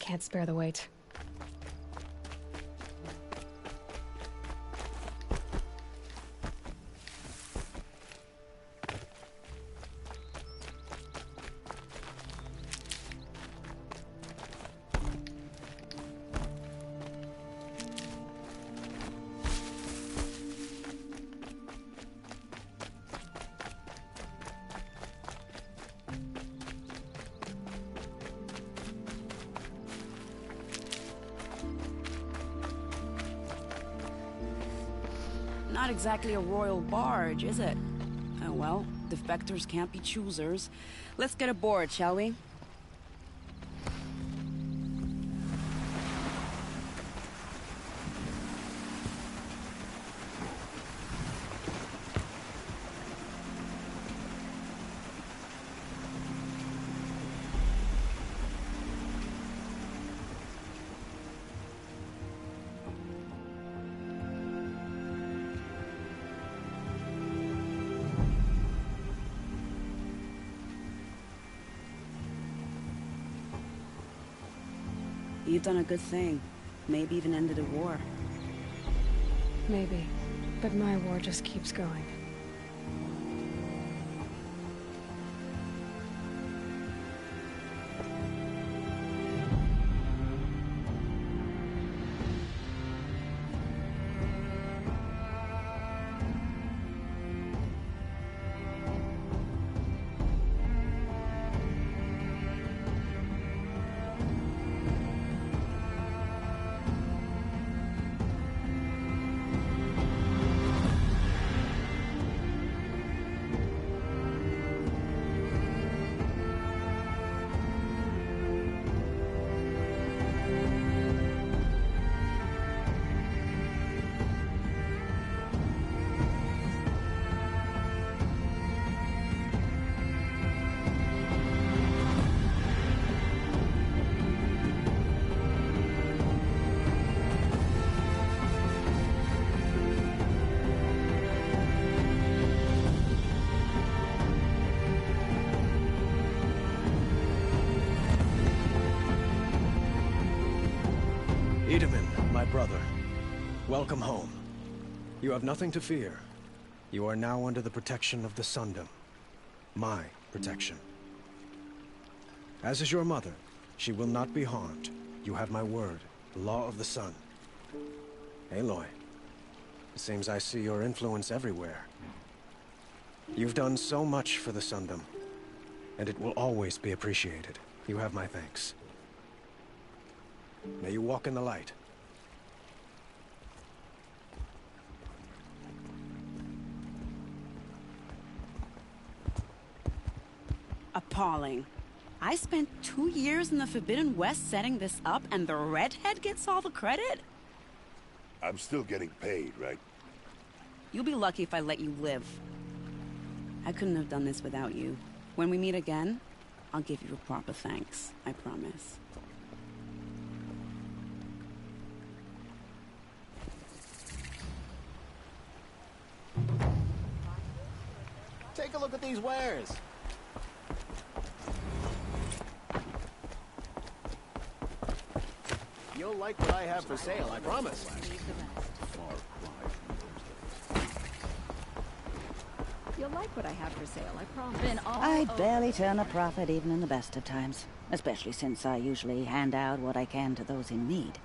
can't spare the weight. Not exactly a royal barge, is it? Oh well, defectors can't be choosers. Let's get aboard, shall we? You've done a good thing. Maybe even ended a war. Maybe. But my war just keeps going. Itamen, my brother, welcome home. You have nothing to fear. You are now under the protection of the Sundom. My protection. As is your mother, she will not be harmed. You have my word, the law of the sun. Aloy, it seems I see your influence everywhere. You've done so much for the Sundom, and it will always be appreciated. You have my thanks. May you walk in the light. Appalling. I spent 2 years in the Forbidden West setting this up, and the redhead gets all the credit? I'm still getting paid, right? You'll be lucky if I let you live. I couldn't have done this without you. When we meet again, I'll give you a proper thanks. I promise. Take a look at these wares. You'll like what I have for sale, I promise. You'll like what I have for sale, I promise. I barely turn a profit even in the best of times, especially since I usually hand out what I can to those in need.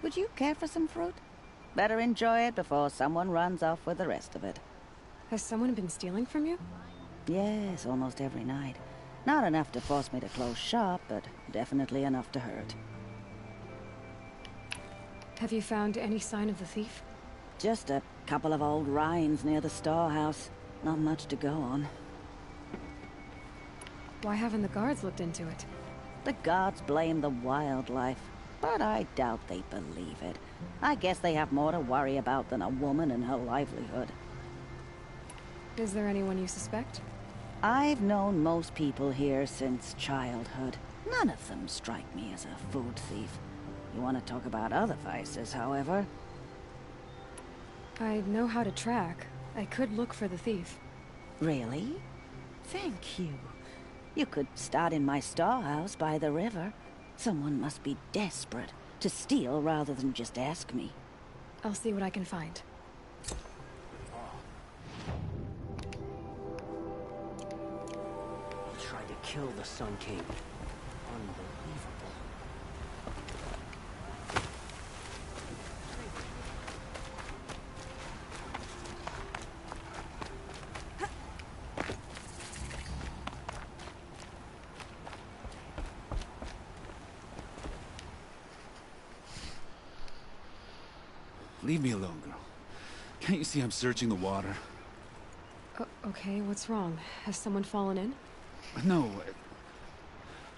Would you care for some fruit? Better enjoy it before someone runs off with the rest of it. Has someone been stealing from you? Yes, almost every night. Not enough to force me to close shop, but definitely enough to hurt. Have you found any sign of the thief? Just a couple of old rinds near the storehouse. Not much to go on. Why haven't the guards looked into it? The guards blame the wildlife, but I doubt they believe it. I guess they have more to worry about than a woman and her livelihood. Is there anyone you suspect? I've known most people here since childhood. None of them strike me as a food thief. You want to talk about other vices, however? I know how to track. I could look for the thief. Really? Thank you. You could start in my storehouse by the river. Someone must be desperate to steal rather than just ask me. I'll see what I can find. Tried to kill the Sun King. Unbelievable. Leave me alone, girl. Can't you see I'm searching the water? Okay, what's wrong? Has someone fallen in? No.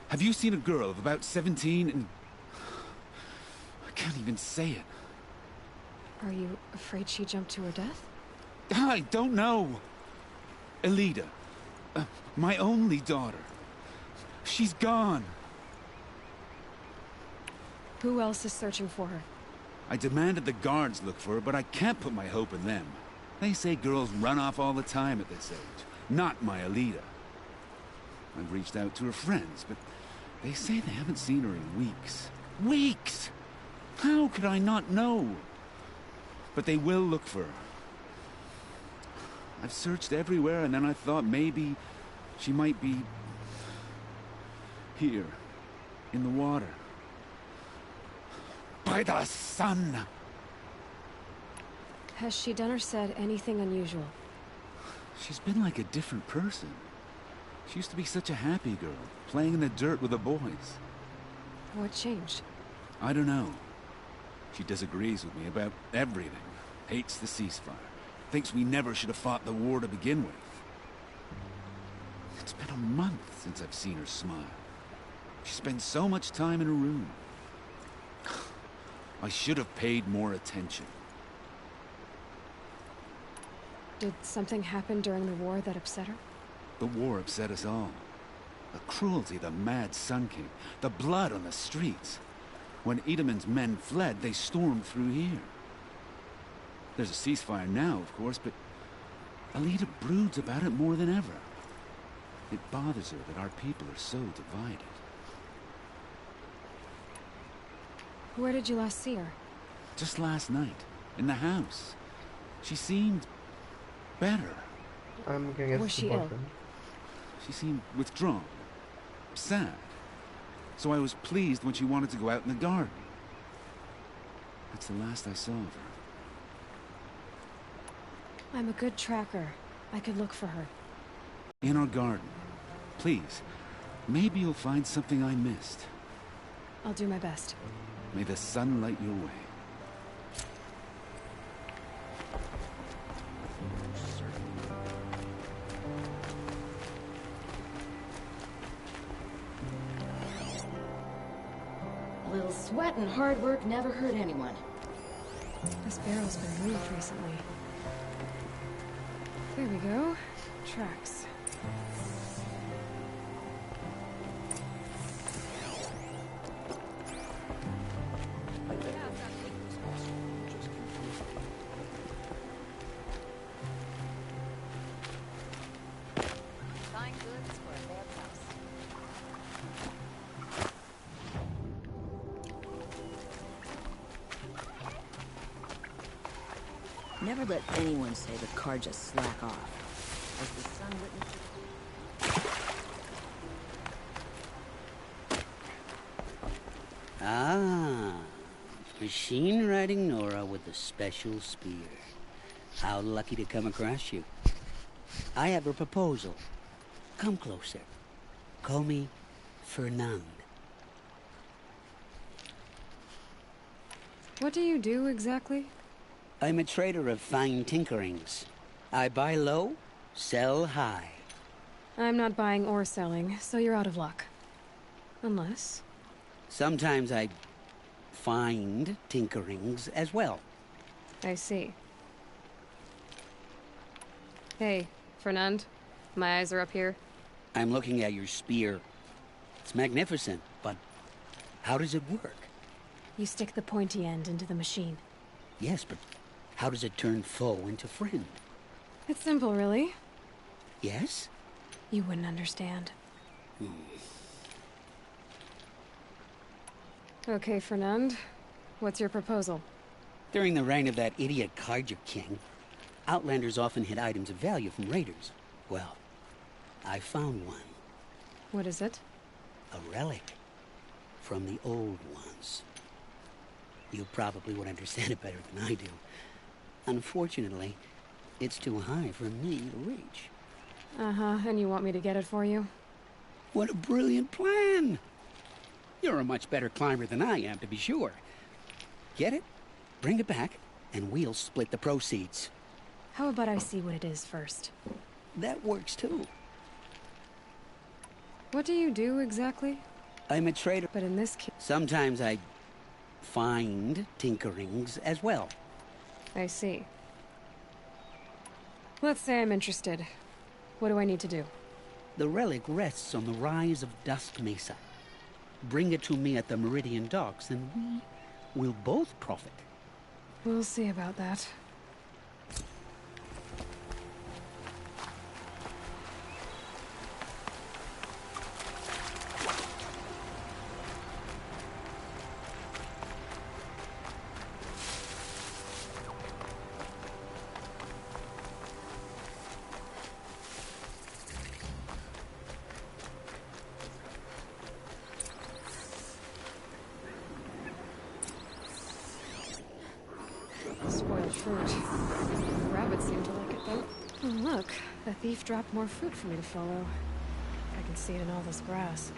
Have you seen a girl of about 17 and... I can't even say it. Are you afraid she jumped to her death? I don't know. Elida. My only daughter. She's gone. Who else is searching for her? I demanded the guards look for her, but I can't put my hope in them. They say girls run off all the time at this age. Not my Elida. I've reached out to her friends, but they say they haven't seen her in weeks. Weeks! How could I not know? But they will look for her. I've searched everywhere, and then I thought maybe she might be... here, in the water. By the sun! Has she done or said anything unusual? She's been like a different person. She used to be such a happy girl, playing in the dirt with the boys. What changed? I don't know. She disagrees with me about everything. Hates the ceasefire. Thinks we never should have fought the war to begin with. It's been a month since I've seen her smile. She spends so much time in her room. I should have paid more attention. Did something happen during the war that upset her? The war upset us all. The cruelty of the mad Sun King. The blood on the streets. When Idaman's men fled, they stormed through here. There's a ceasefire now, of course, but Elida broods about it more than ever. It bothers her that our people are so divided. Where did you last see her? Just last night, in the house. She seemed... better. I'm gonna get Was she ill? She seemed withdrawn. Sad. So I was pleased when she wanted to go out in the garden. That's the last I saw of her. I'm a good tracker. I could look for her. In our garden. Please. Maybe you'll find something I missed. I'll do my best. May the sun light your way. A little sweat and hard work never hurt anyone. This barrel's been moved recently. There we go. Tracks. Never let anyone say the Carja slack off. As the sun witnesses... Ah, machine riding Nora with a special spear. How lucky to come across you. I have a proposal. Come closer. Call me Fernand. What do you do exactly? I'm a trader of fine tinkerings. I buy low, sell high. I'm not buying or selling, so you're out of luck. Unless... Sometimes I find tinkerings as well. I see. Hey, Fernand. My eyes are up here. I'm looking at your spear. It's magnificent, but how does it work? You stick the pointy end into the machine. Yes, but how does it turn foe into friend? It's simple, really. Yes? You wouldn't understand. Okay, Fernand. What's your proposal? During the reign of that idiot Carja King, Outlanders often hid items of value from raiders. Well, I found one. What is it? A relic. From the old ones. You probably would understand it better than I do. Unfortunately, it's too high for me to reach. Uh-huh, and you want me to get it for you? What a brilliant plan! You're a much better climber than I am, to be sure. Get it, bring it back, and we'll split the proceeds. How about I see what it is first? That works too. What do you do exactly? I'm a trader. But in this case... Sometimes I find tinkerings as well. I see. Let's say I'm interested. What do I need to do? The relic rests on the rise of Dusk Mesa. Bring it to me at the Meridian Docks, and we will both profit. We'll see about that. Spoiled fruit. The rabbits seem to like it, though. Oh, look. The thief dropped more fruit for me to follow. I can see it in all this grass.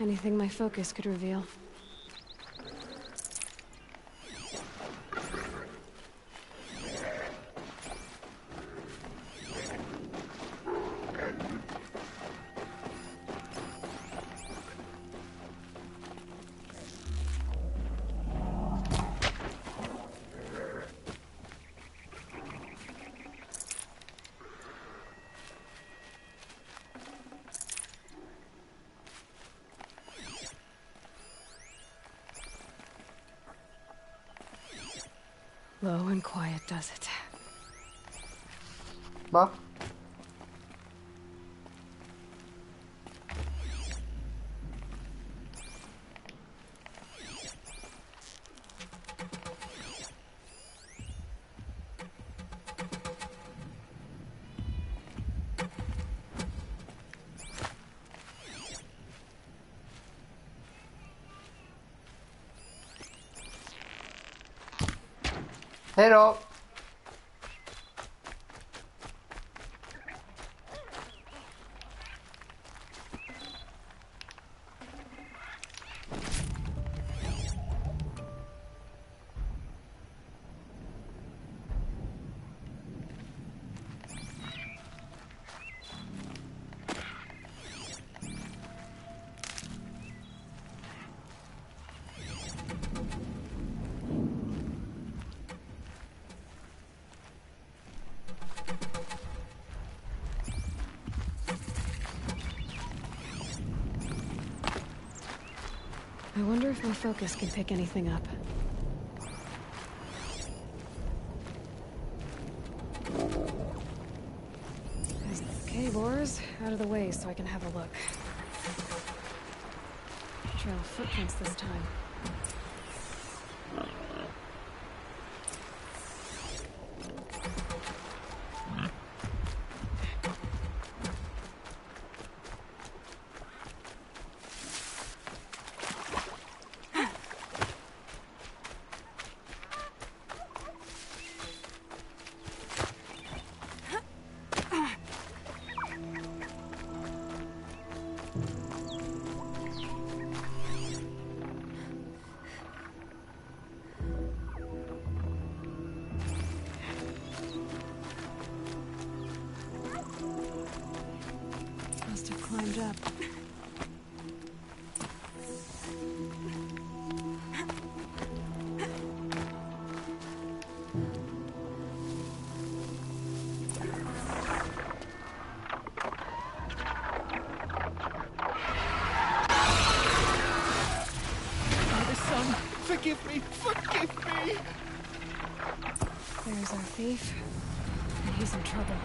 Anything my focus could reveal. Low and quiet does it. Bah. Hello. I wonder if my focus can pick anything up. Okay, Boars, out of the way so I can have a look. Trail of footprints this time. Forgive me! Forgive me! There's our thief, and he's in trouble.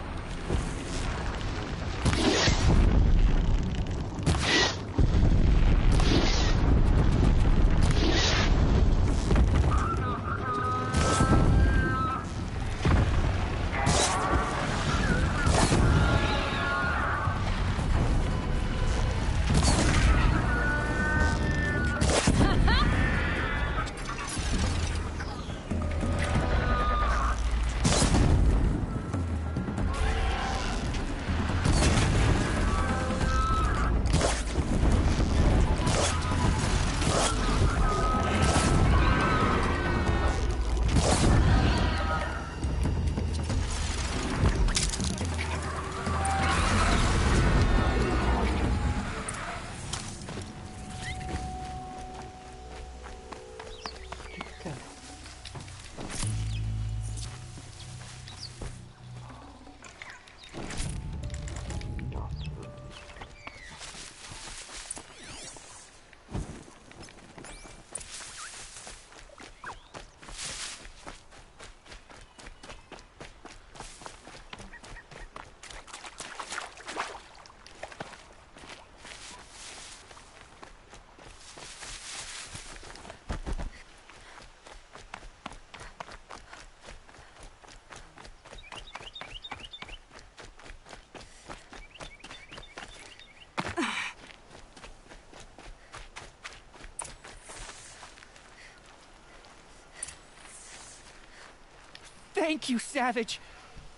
Thank you, Savage!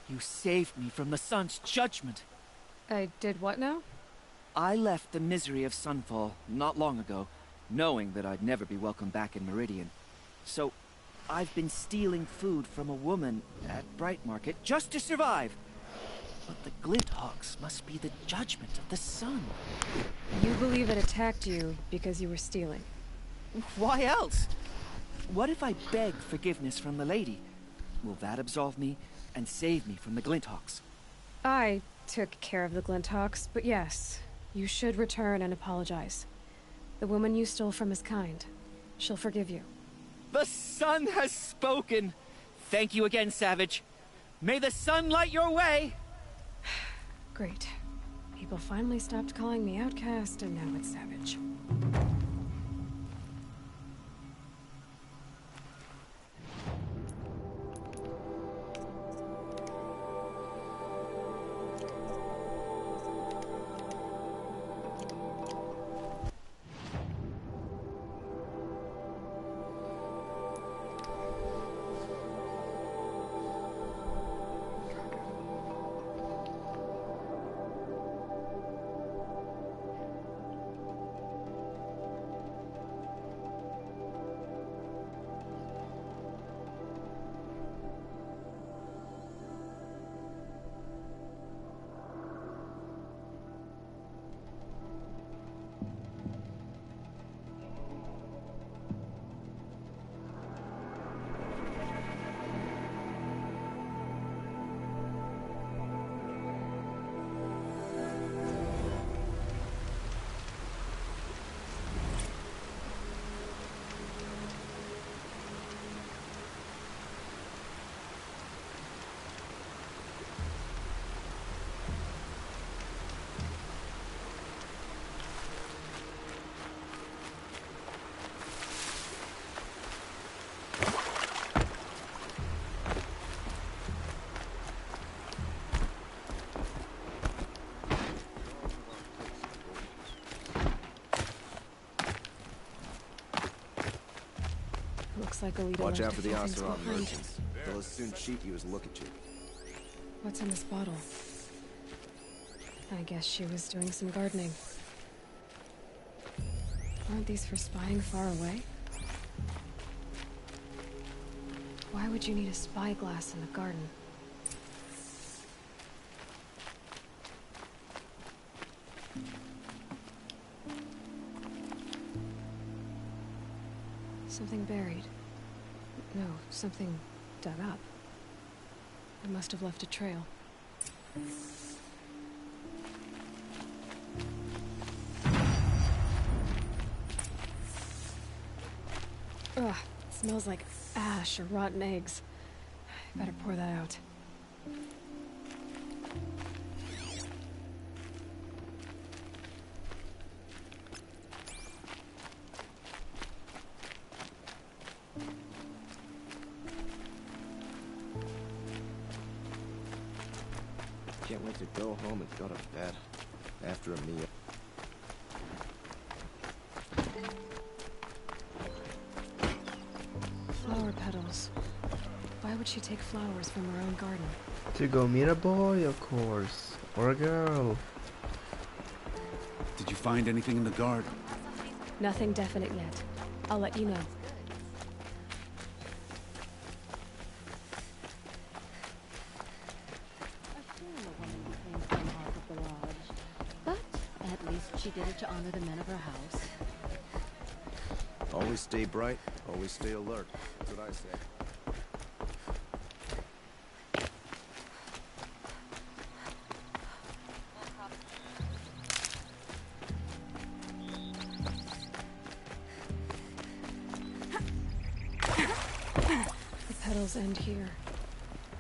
You saved me from the sun's judgment. I did what now? I left the misery of Sunfall not long ago, knowing that I'd never be welcome back in Meridian. So, I've been stealing food from a woman at Bright Market just to survive. But the Glinthawks must be the judgment of the sun. You believe it attacked you because you were stealing? Why else? What if I beg forgiveness from the lady? Will that absolve me and save me from the Glinthawks? I took care of the Glinthawks, but yes, you should return and apologize. The woman you stole from is kind. She'll forgive you. The sun has spoken! Thank you again, Savage. May the sun light your way! Great. People finally stopped calling me outcast, and now it's Savage. Looks like Alita Watch out left for a the few things Oseram behind. merchants. They'll as soon cheat you as look at you. What's in this bottle? I guess she was doing some gardening. Aren't these for spying far away? Why would you need a spyglass in the garden? Something buried. No, something dug up. It must have left a trail. Ugh, it smells like ash or rotten eggs. I better pour that out. Can't wait to go home and go to bed. After a meal. Flower petals. Why would she take flowers from her own garden? To go meet a boy, of course. Or a girl. Did you find anything in the garden? Nothing definite yet. I'll let you know. But at least she did it to honor the men of her house. Always stay bright, always stay alert. That's what I say. The petals end here,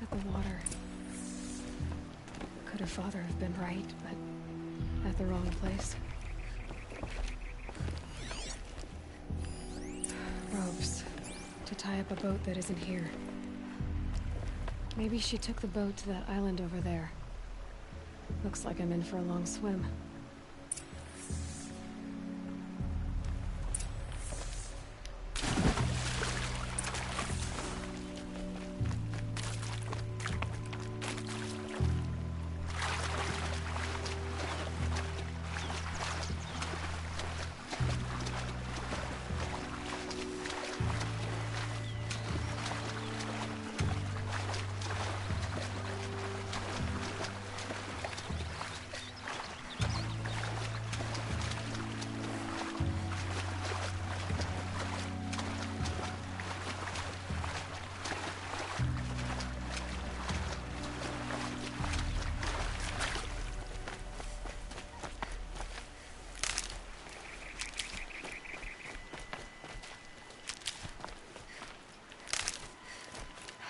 at the water. Could her father have been right, but at the wrong place? Ropes. To tie up a boat that isn't here. Maybe she took the boat to that island over there. Looks like I'm in for a long swim.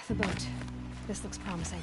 The boat. This looks promising.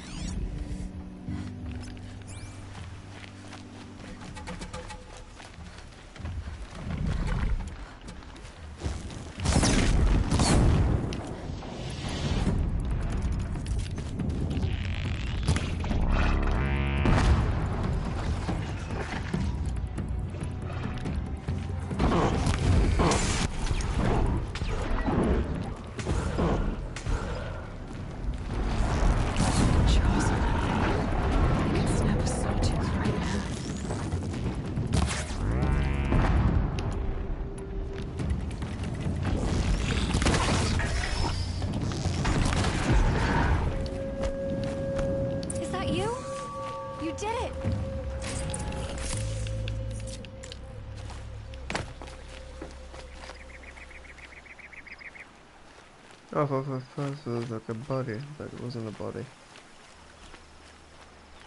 Oh, for first it was like a body, but it wasn't a body.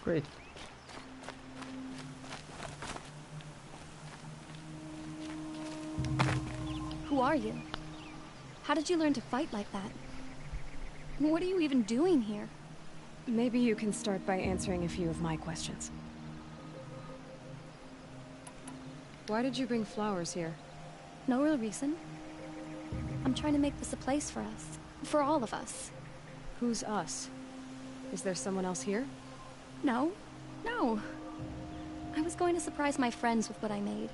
Great. Who are you? How did you learn to fight like that? What are you even doing here? Maybe you can start by answering a few of my questions. Why did you bring flowers here? No real reason. I'm trying to make this a place for us. For all of us. Who's us? Is there someone else here? No. No. I was going to surprise my friends with what I made.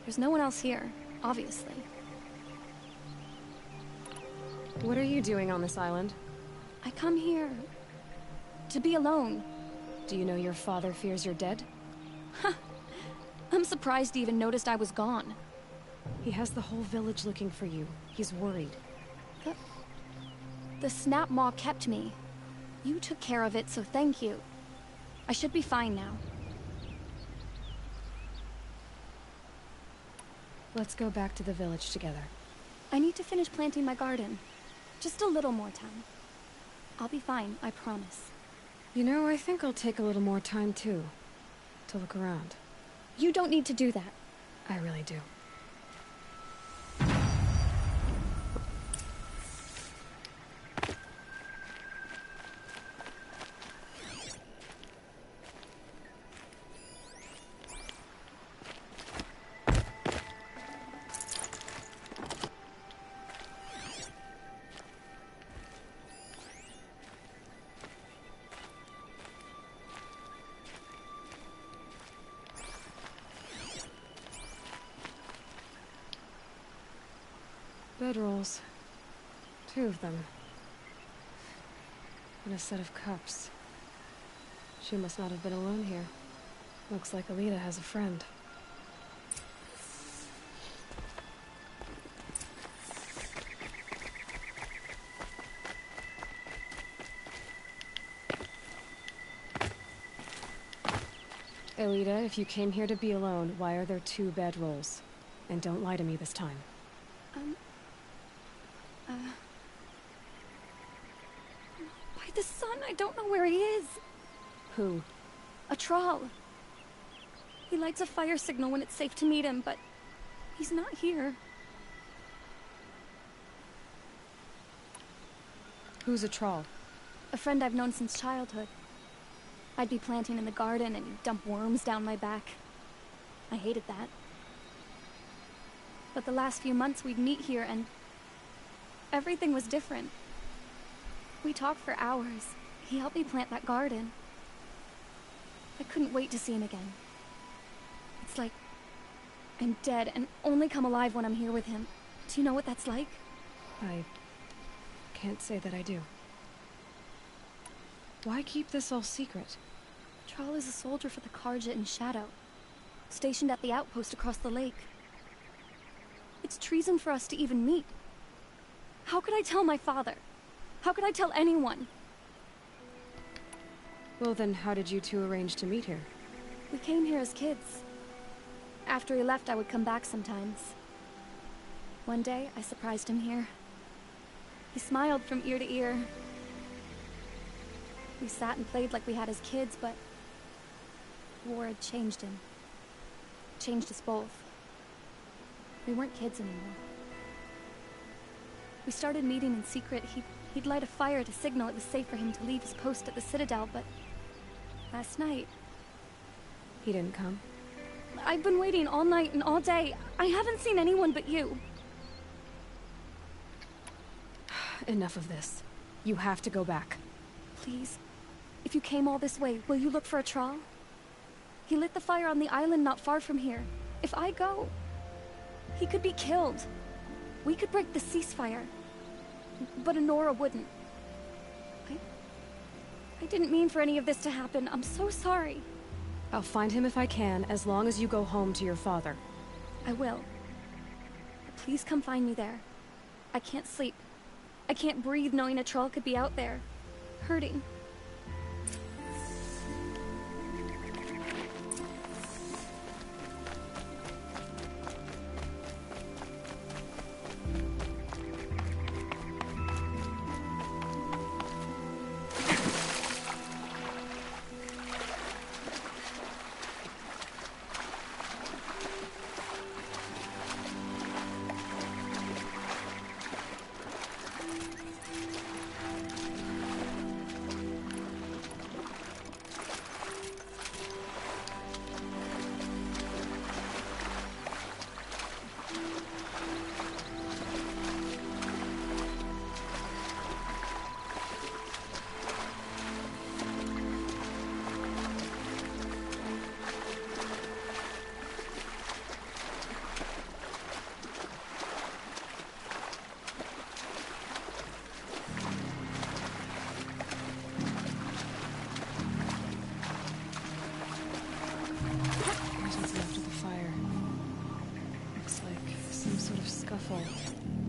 There's no one else here, obviously. What are you doing on this island? I come here to be alone. Do you know your father fears you're dead? Huh. I'm surprised he even noticed I was gone. He has the whole village looking for you. He's worried. The snap maw kept me. You took care of it, so thank you. I should be fine now. Let's go back to the village together. I need to finish planting my garden. Just a little more time. I'll be fine, I promise. You know, I think I'll take a little more time too. To look around. You don't need to do that. I really do. Bedrolls. 2 of them. And a set of cups. She must not have been alone here. Looks like Alita has a friend. Alita, if you came here to be alone, why are there 2 bedrolls? And don't lie to me this time. By the sun, I don't know where he is. Who? A Troll. He lights a fire signal when it's safe to meet him, but he's not here. Who's a Troll? A friend I've known since childhood. I'd be planting in the garden and he'd dump worms down my back. I hated that. But the last few months we'd meet here and everything was different. We talked for hours. He helped me plant that garden. I couldn't wait to see him again. It's like I'm dead and only come alive when I'm here with him. Do you know what that's like? I can't say that I do. Why keep this all secret? Troll is a soldier for the Carja in Shadow, stationed at the outpost across the lake. It's treason for us to even meet. How could I tell my father? How could I tell anyone? Well then, how did you 2 arrange to meet here? We came here as kids. After he left, I would come back sometimes. One day, I surprised him here. He smiled from ear to ear. We sat and played like we had as kids, but war had changed him. Changed us both. We weren't kids anymore. We started meeting in secret. He'd light a fire to signal it was safe for him to leave his post at the Citadel, but last night... He didn't come? I've been waiting all night and all day. I haven't seen anyone but you. Enough of this. You have to go back. Please. If you came all this way, will you look for a Troll? He lit the fire on the island not far from here. If I go, he could be killed. We could break the ceasefire. But Anora wouldn't. I didn't mean for any of this to happen. I'm so sorry. I'll find him if I can, as long as you go home to your father. I will. But please come find me there. I can't sleep. I can't breathe knowing a Troll could be out there, hurting.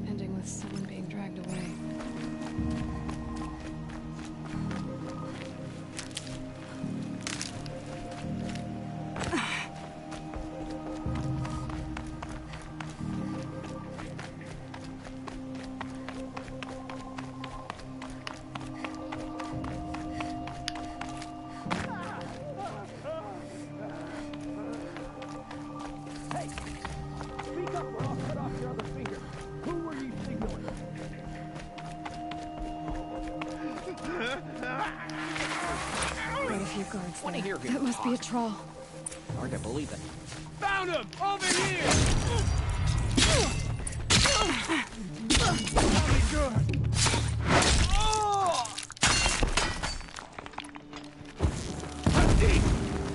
Ending with someone being dragged away. That must be a Troll. Hard to believe it. Found him! Over here! Probably good.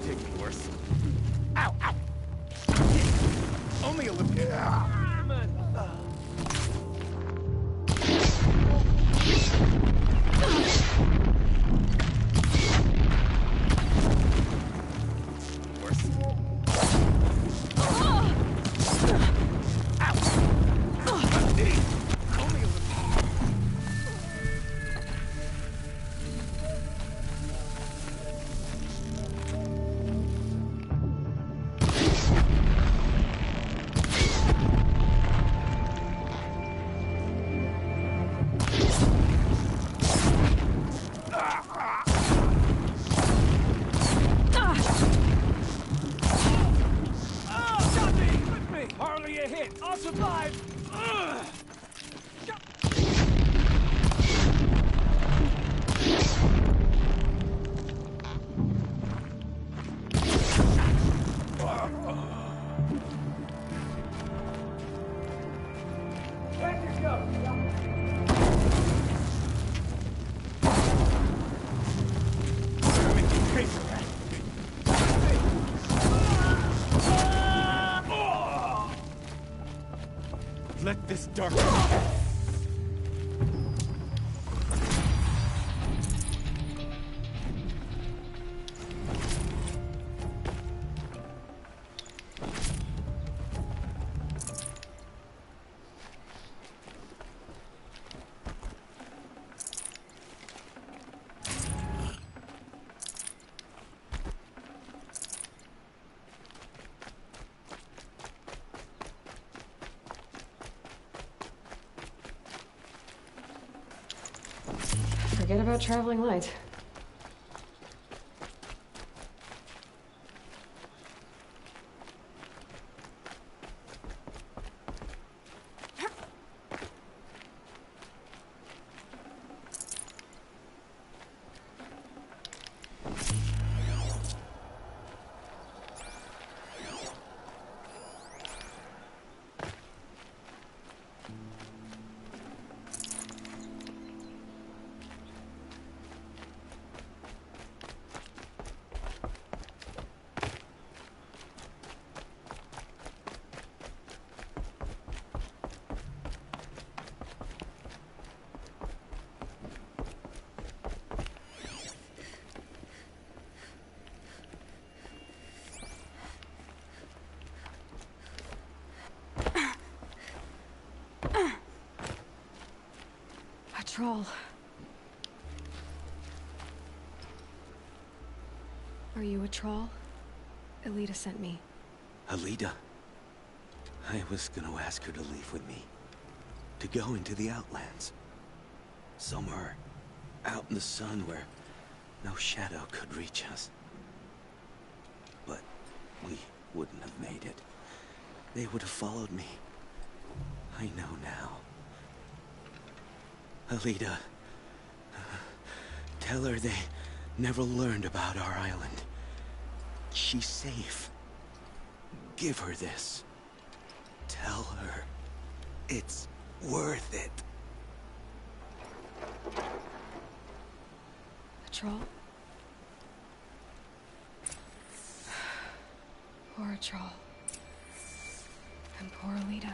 Take me worse. Ow, ow! Only a little. me! Hardly a hit! I'll survive! Ugh! Let this dark... Forget about traveling light. Troll. Are you a troll? Elita sent me. Alita? I was gonna ask her to leave with me. To go into the Outlands. Somewhere out in the sun where no shadow could reach us. But we wouldn't have made it. They would have followed me. I know now. Alita, tell her they never learned about our island. She's safe. Give her this. Tell her it's worth it. A troll? Poor troll. And poor Alita.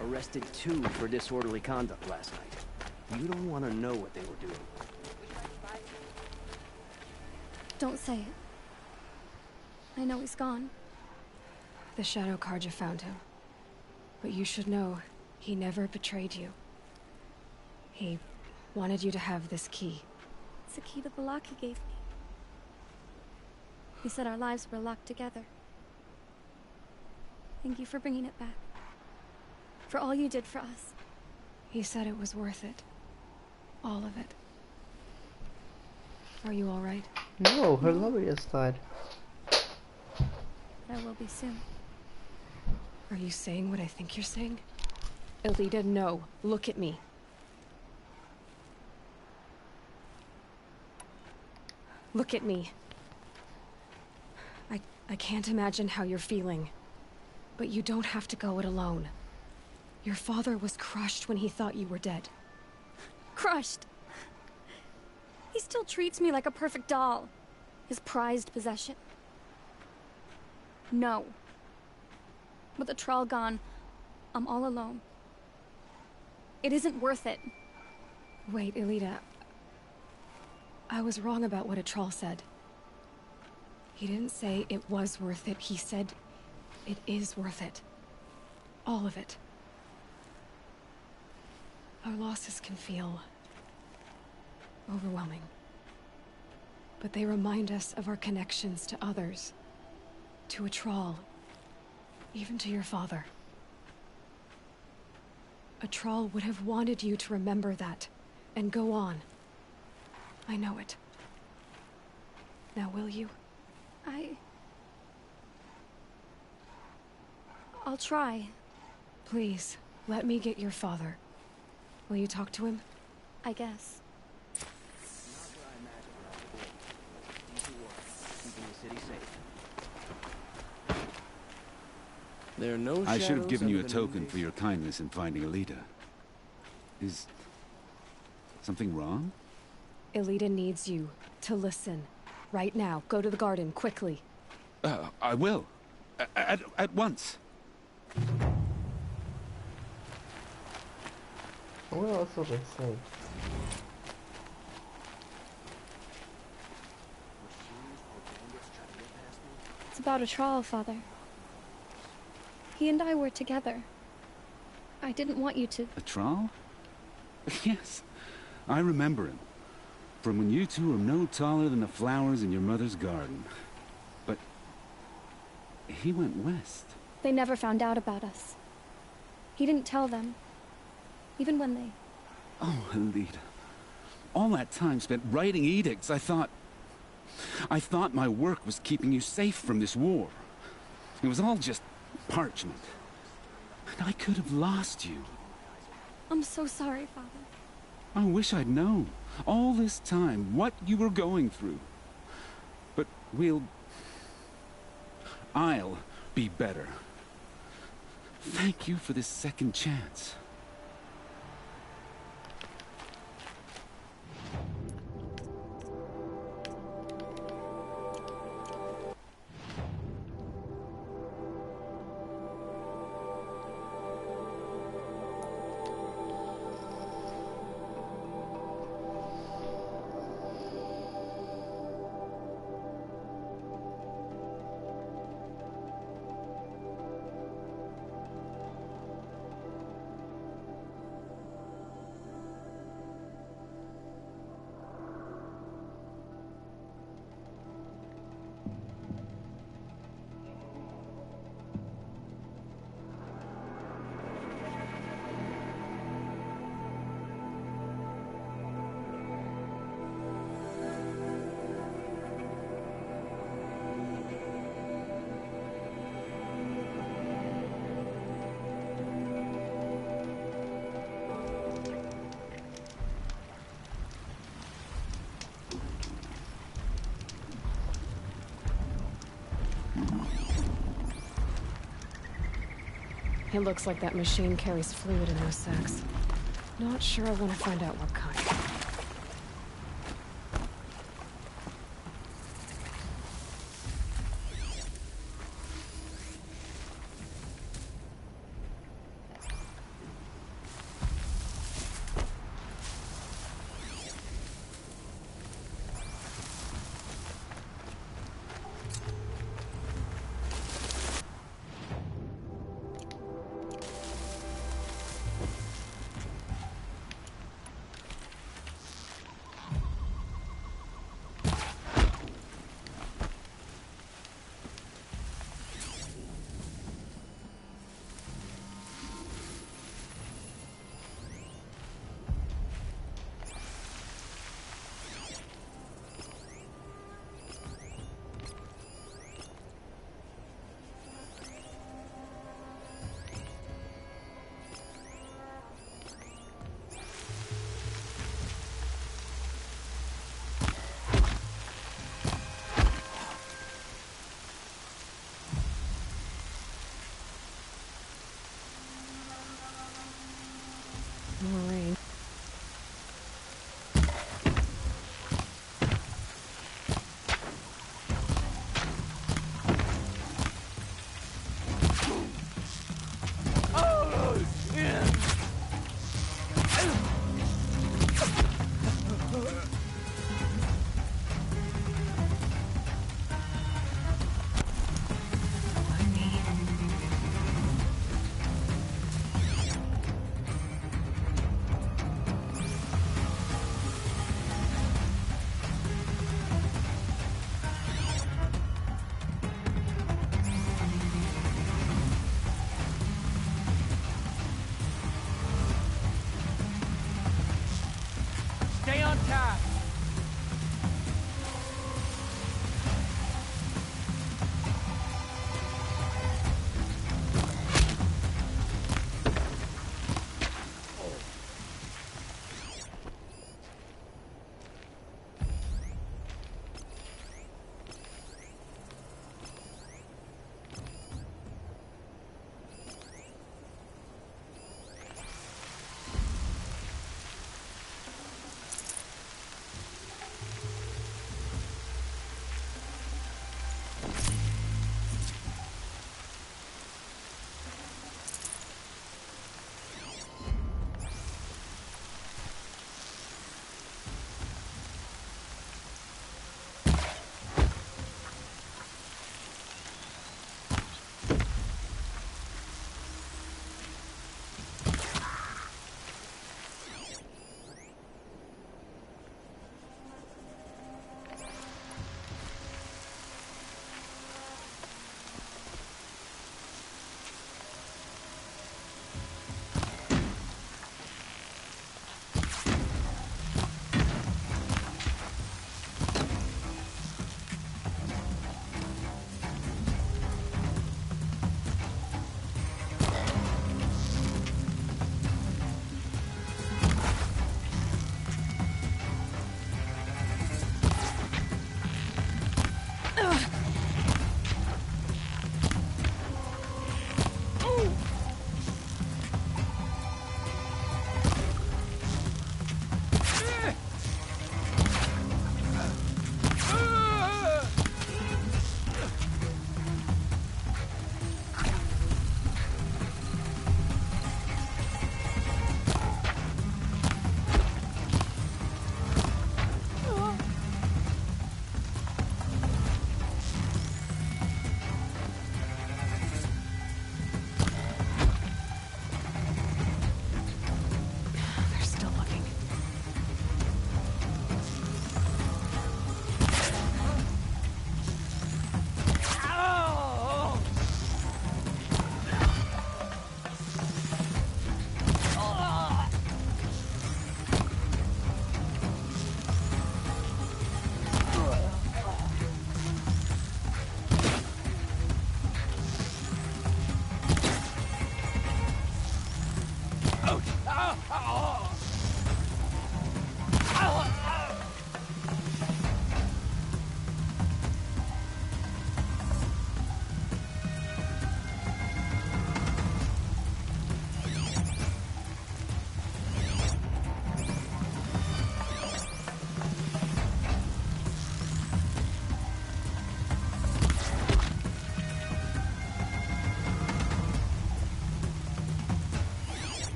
Arrested 2 for disorderly conduct last night. You don't want to know what they were doing. Don't say it. I know he's gone. The Shadow Carja found him. But you should know, he never betrayed you. He wanted you to have this key. It's a key the Vallaki gave me. He said our lives were locked together. Thank you for bringing it back. For all you did for us. He said it was worth it. All of it. Are you all right? No, her lover just died. I will be soon. Are you saying what I think you're saying? Elita, no. Look at me. Look at me. I can't imagine how you're feeling. But you don't have to go it alone. Your father was crushed when he thought you were dead. Crushed! He still treats me like a perfect doll. His prized possession. No. With the Thrall gone, I'm all alone. It isn't worth it. Wait, Elita. I was wrong about what a Thrall said. He didn't say it was worth it. He said it is worth it. All of it. Our losses can feel overwhelming. But they remind us of our connections to others. To a Thrall. Even to your father. A Thrall would have wanted you to remember that, and go on. I know it. Now will you? I'll try. Please, let me get your father. Will you talk to him? I guess. There are no I should have given you a shadows token for your kindness in finding Elita. Is something wrong? Elita needs you to listen. Right now. Go to the garden, quickly. I will. At once. What else will they say? It's about a Thrall, Father. He and I were together. I didn't want you to... A Thrall? Yes, I remember him. From when you two were no taller than the flowers in your mother's garden. But he went west. They never found out about us. He didn't tell them. Even when they... Oh, Elita. All that time spent writing edicts, I thought my work was keeping you safe from this war. It was all just parchment. And I could have lost you. I'm so sorry, Father. I wish I'd known, all this time, what you were going through. But I'll be better. Thank you for this second chance. It looks like that machine carries fluid in those sacks. Not sure I want to find out what kind.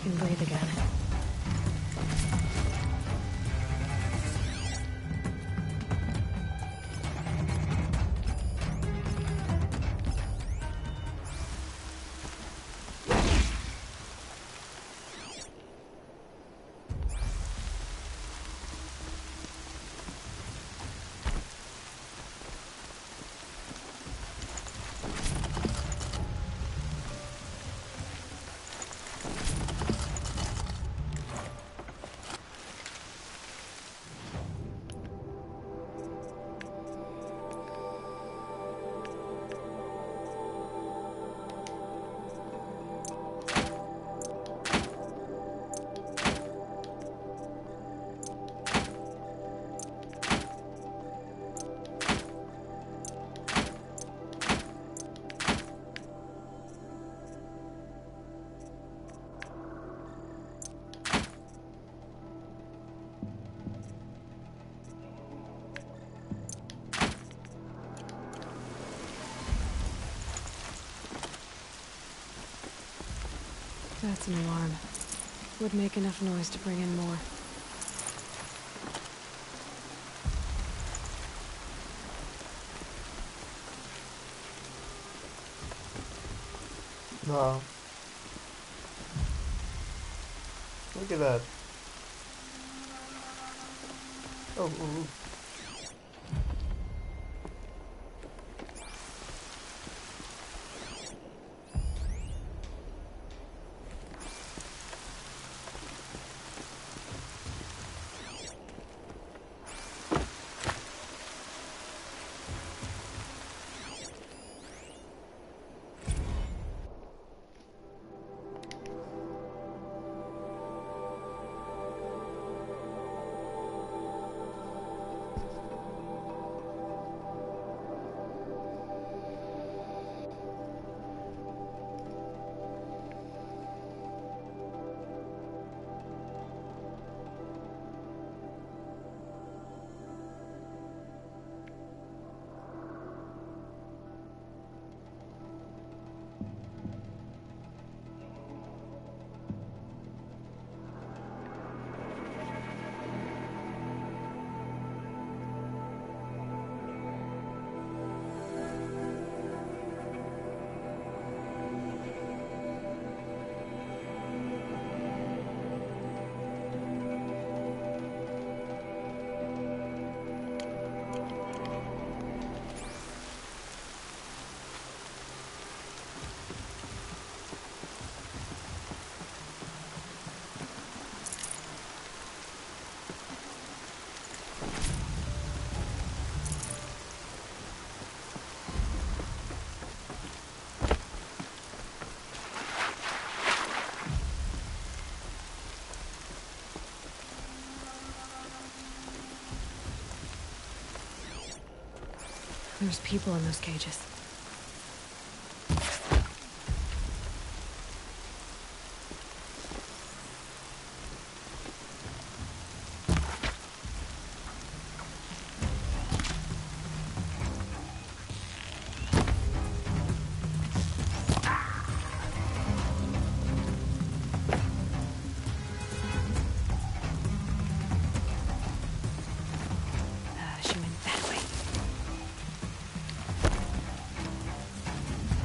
Can breathe again. That's an alarm. Would make enough noise to bring in more. No. Look at that. Oh, ooh. There's people in those cages.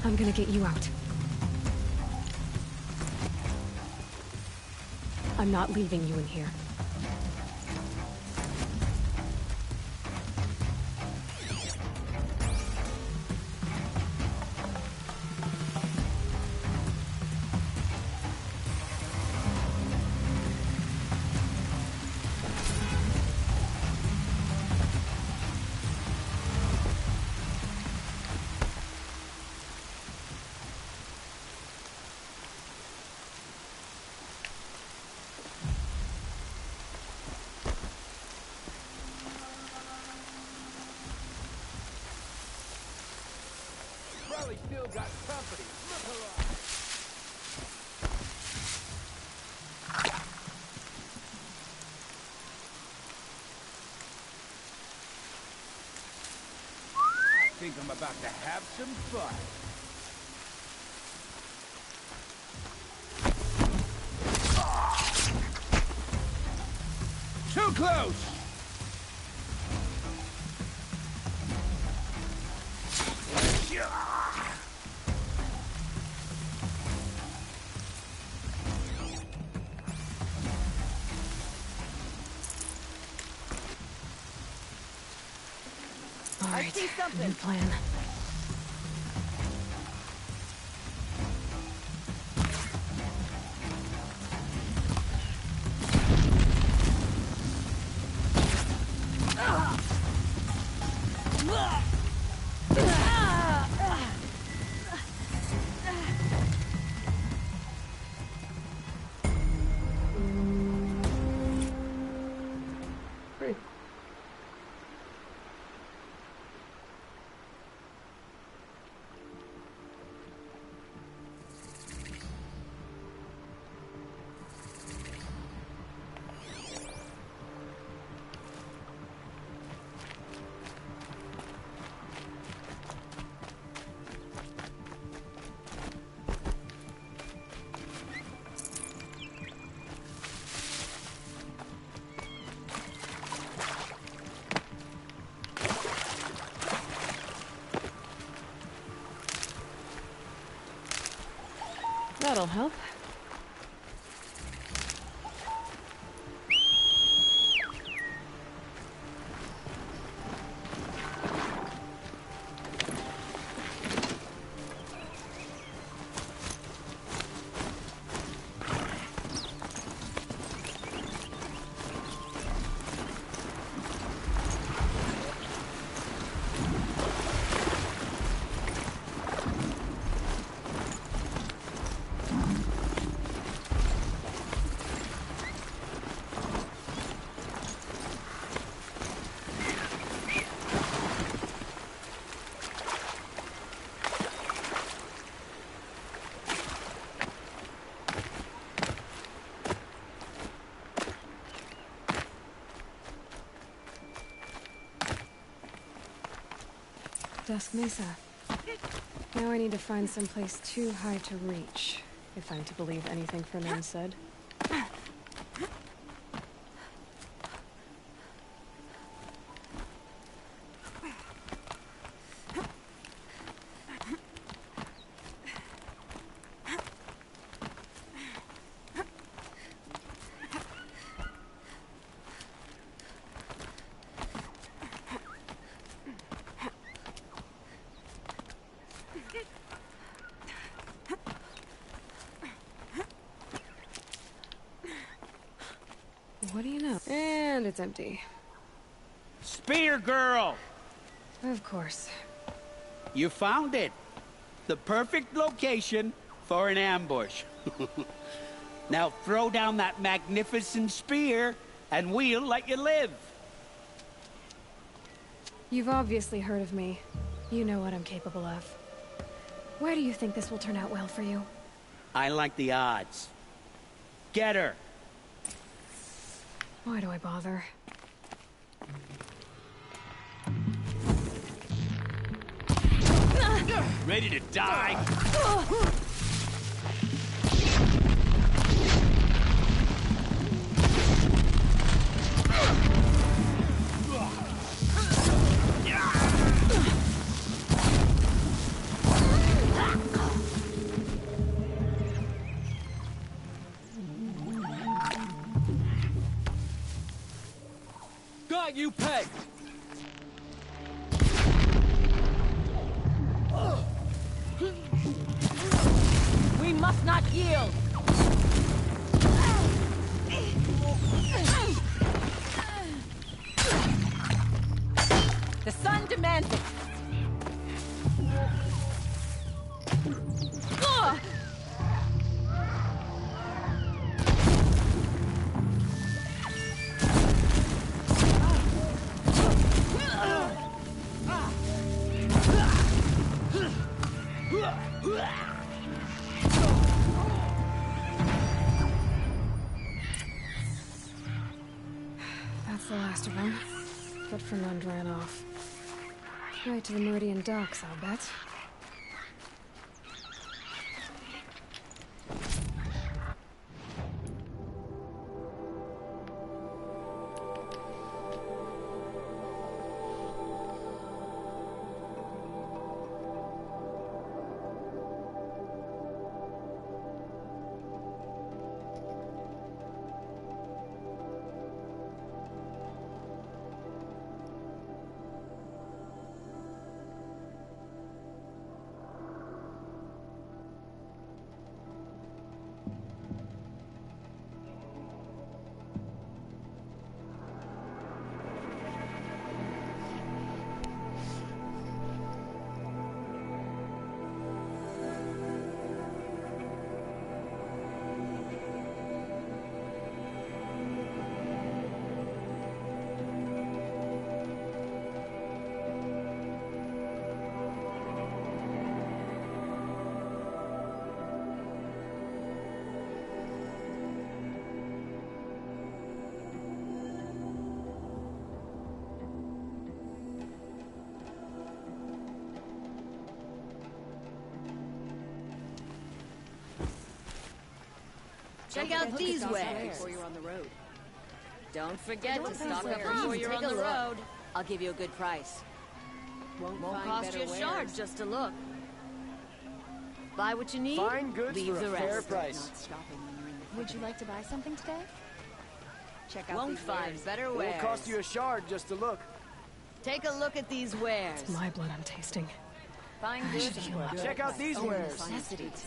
I'm gonna get you out. I'm not leaving you in here. Charlie still got company. Look alive. I think I'm about to have some fun. Too close! All right, new plan. That'll help. Dusk Mesa. Now I need to find someplace too high to reach, if I'm to believe anything Fernand said. What do you know? And it's empty. Spear girl! Of course. You found it. The perfect location for an ambush. Now throw down that magnificent spear, and we'll let you live. You've obviously heard of me. You know what I'm capable of. Where do you think this will turn out well for you? I like the odds. Get her. Why do I bother? Ready to die? Got you pegged! We must not yield! The sun demands it! That's the last of them. But Fernand ran off. Right to the Meridian docks, I'll bet. Check out these wares before you're on the road. Don't forget to stock up before you're on the road. I'll give you a good price. Won't cost you a shard just to look. Buy what you need, Fine goods leave for the a rest. fair price. Would you like to buy something today? Check out Won't find better wares. Won't cost you a shard just to look. Take a look at these wares. It's my blood I'm tasting. Fine I goods should heal up. Check out these wares. Necessities.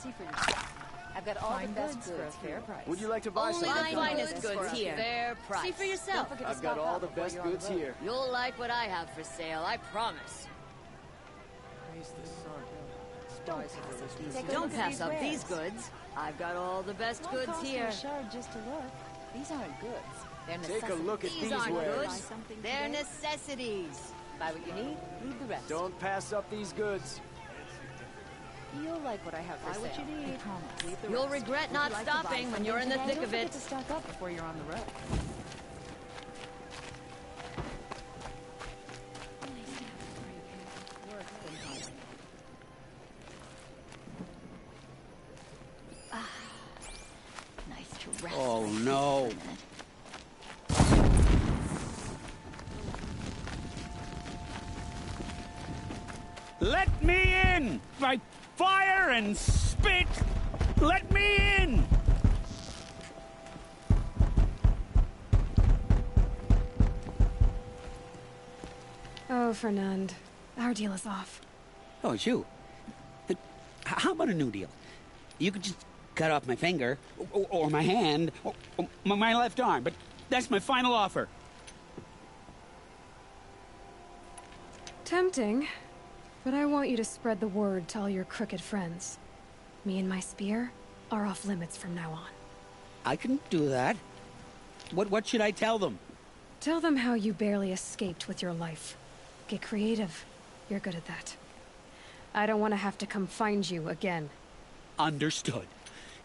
See for yourself. I've got all the best goods for a fair price. Would you like to buy Only something? the finest goods here. Fair price. See for yourself. I've got all the best goods here. You'll like what I have for sale, I promise. Don't pass up these goods. I've got all the best goods here. Just to look. These aren't goods. They're Take a look at These these aren't wares. goods. They're necessities. Buy what you need, leave the rest. Don't pass up these goods. You'll like what I have for sale. What you need. You'll regret not stopping when you're in the thick of it. To stock up before you're on the road. Nice to rest. Oh, no. Let me in! By fire and spit! Let me in! Oh, Fernand. Our deal is off. Oh, it's you. How about a new deal? You could just cut off my finger, or my hand, or my left arm, but that's my final offer. Tempting, but I want you to spread the word to all your crooked friends. Me and my spear are off limits from now on. I can do that. What should I tell them? Tell them how you barely escaped with your life. Get creative. You're good at that. I don't want to have to come find you again. Understood.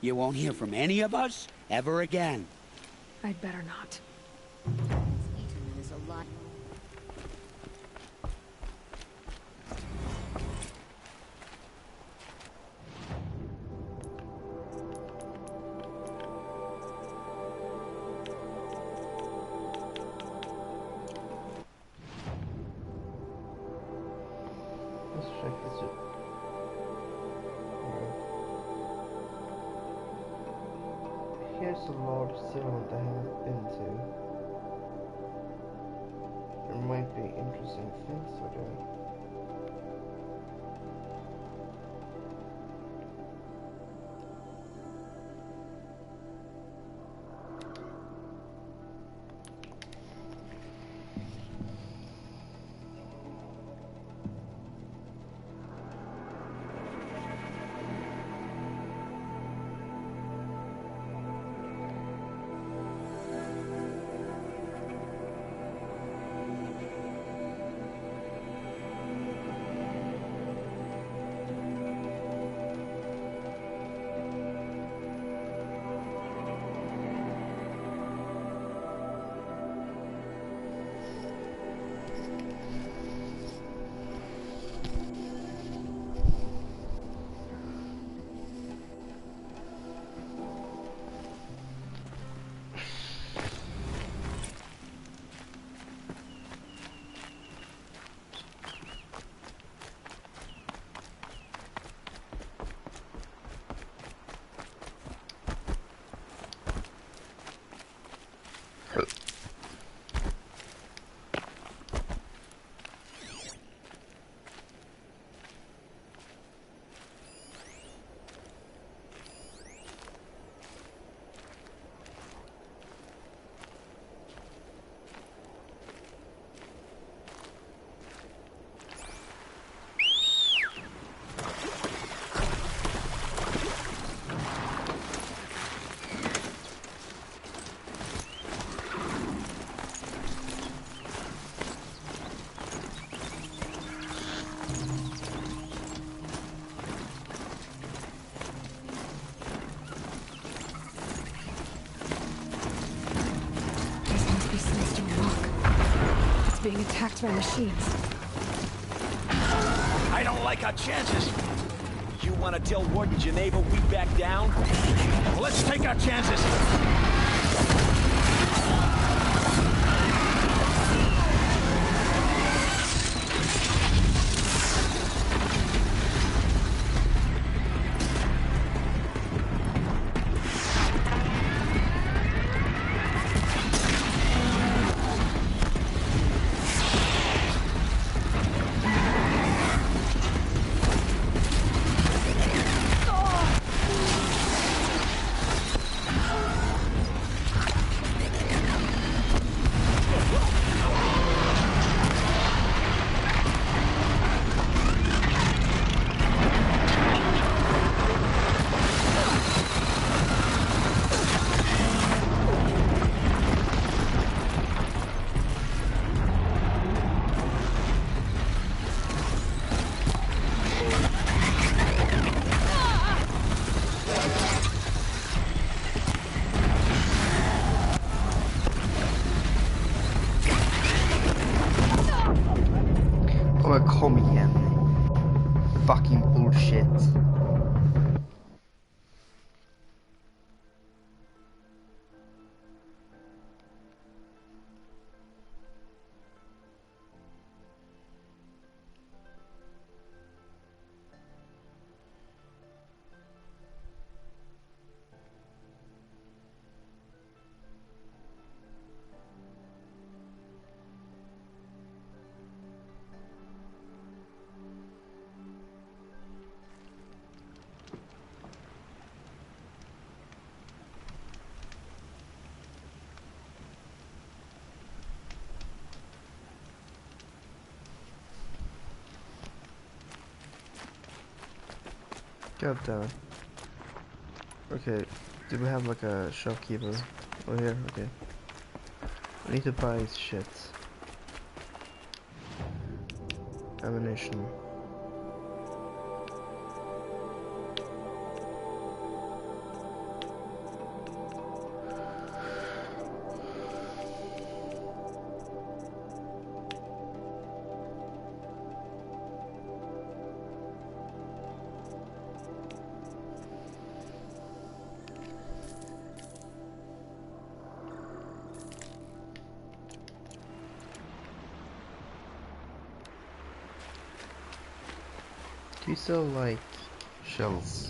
You won't hear from any of us ever again. I'd better not. Is a lot. Let's check this out. Here's a large settlement I haven't been to. There might be interesting things to do. attacked by machines. I don't like our chances. You want to tell Warden Geneva we back down? Well, let's take our chances. Kom igen. Fucking bullshit. God damn it. Okay, do we have like a shopkeeper over here? Okay. I need to buy shit. Ammunition. Do you sell like shells?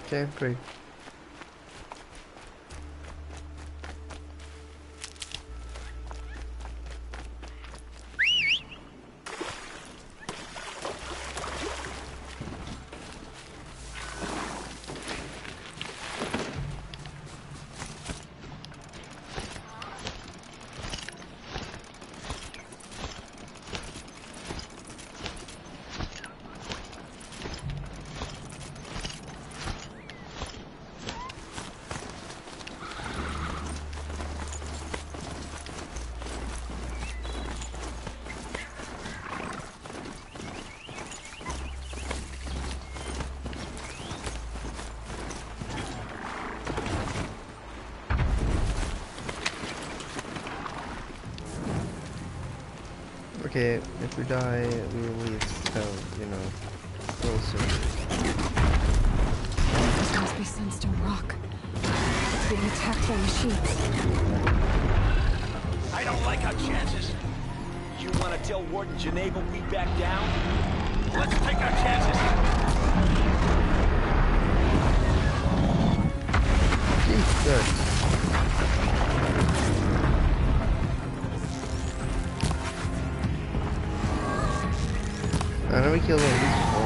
Okay, great. Okay, if we die, we will leave town, you know, real soon. This must be Sunstone Rock. It's being attacked by machines. I don't like our chances. You want to tell Warden Geneva we back down? Let's take our chances. Jesus. How do we kill all these people?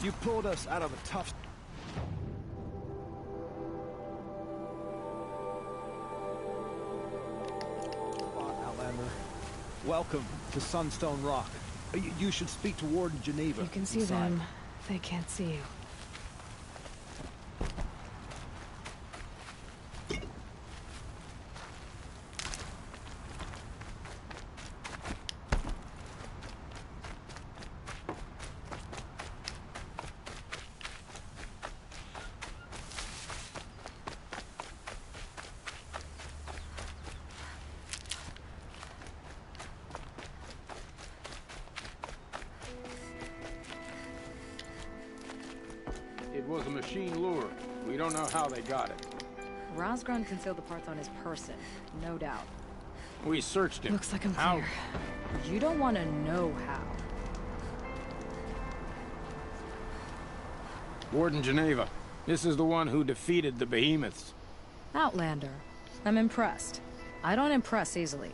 You pulled us out of a tough... Outlander. Welcome to Sunstone Rock. You should speak to Warden Geneva. You can see inside. them. They can't see you. It was a machine lure. We don't know how they got it. Rosgrund concealed the parts on his person, no doubt. We searched him. Looks like I'm How? clear. You don't want to know how. Warden Geneva. This is the one who defeated the behemoths. Outlander. I'm impressed. I don't impress easily.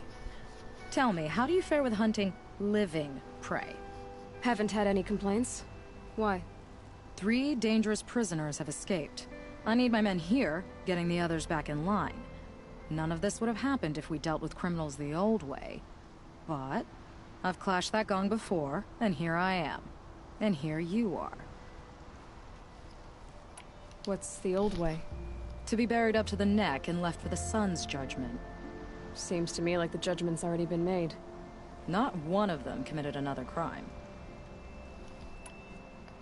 Tell me, how do you fare with hunting living prey? Haven't had any complaints. Why? 3 dangerous prisoners have escaped. I need my men here, getting the others back in line. None of this would have happened if we dealt with criminals the old way. But I've clashed that gong before, and here I am. And here you are. What's the old way? To be buried up to the neck and left for the sun's judgment. Seems to me like the judgment's already been made. Not one of them committed another crime.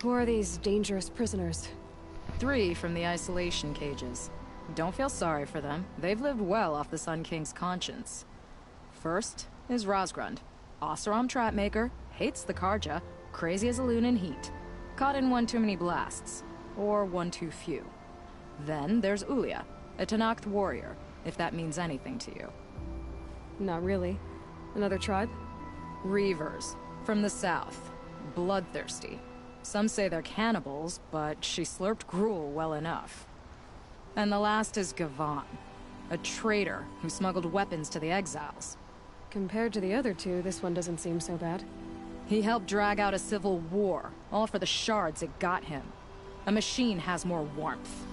Who are these dangerous prisoners? 3 from the isolation cages. Don't feel sorry for them. They've lived well off the Sun King's conscience. First is Rosgrund. Oseram trapmaker, hates the Karja, crazy as a loon in heat. Caught in one too many blasts. Or one too few. Then there's Ulia, a Tenakth warrior, if that means anything to you. Not really. Another tribe? Reavers, from the south. Bloodthirsty. Some say they're cannibals, but she slurped gruel well enough. And the last is Gavan, a traitor who smuggled weapons to the exiles. Compared to the other 2, this one doesn't seem so bad. He helped drag out a civil war, all for the shards it got him. A machine has more warmth.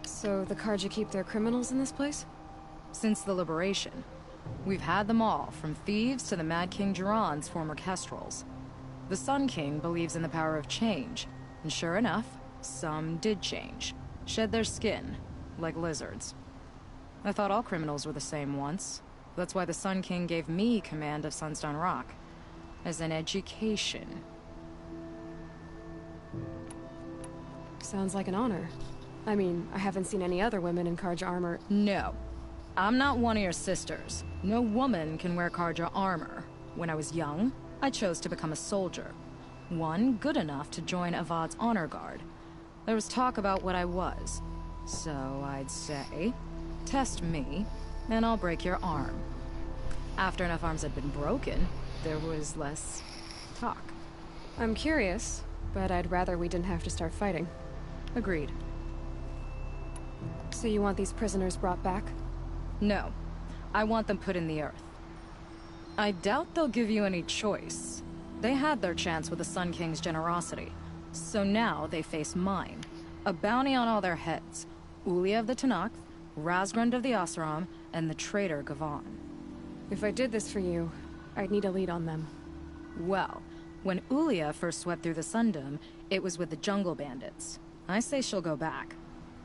So the Karja keep their criminals in this place? Since the liberation. We've had them all, from thieves to the Mad King Jiran's former kestrels. The Sun King believes in the power of change, and sure enough, some did change. Shed their skin, like lizards. I thought all criminals were the same once. That's why the Sun King gave me command of Sunstone Rock. As an education. Sounds like an honor. I mean, I haven't seen any other women in Karja armor. No. I'm not one of your sisters. No woman can wear Karja armor. When I was young, I chose to become a soldier. One good enough to join Avad's honor guard. There was talk about what I was. So I'd say, test me, and I'll break your arm. After enough arms had been broken, there was less talk. I'm curious, but I'd rather we didn't have to start fighting. Agreed. So you want these prisoners brought back? No. I want them put in the earth. I doubt they'll give you any choice. They had their chance with the Sun King's generosity. So now they face mine. A bounty on all their heads. Ulia of the Tenakth, Razgrund of the Oseram, and the traitor Gavan. If I did this for you, I'd need a lead on them. Well, when Ulia first swept through the Sundom, it was with the jungle bandits. I say she'll go back.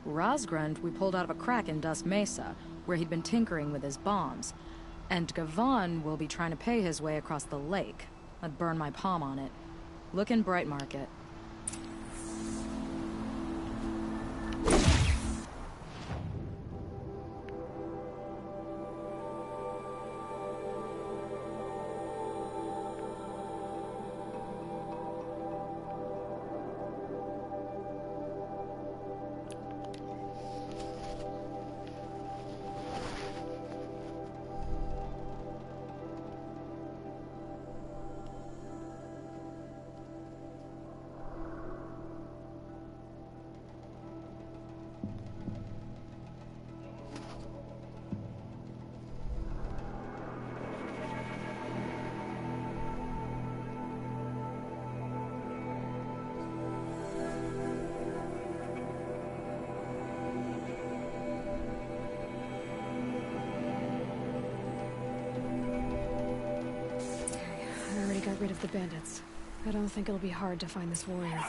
Razgrund we pulled out of a crack in Dust Mesa, where he'd been tinkering with his bombs. And Gavan will be trying to pay his way across the lake. I'd burn my palm on it. Look in Bright Market. Got rid of the bandits. I don't think it'll be hard to find this warrior.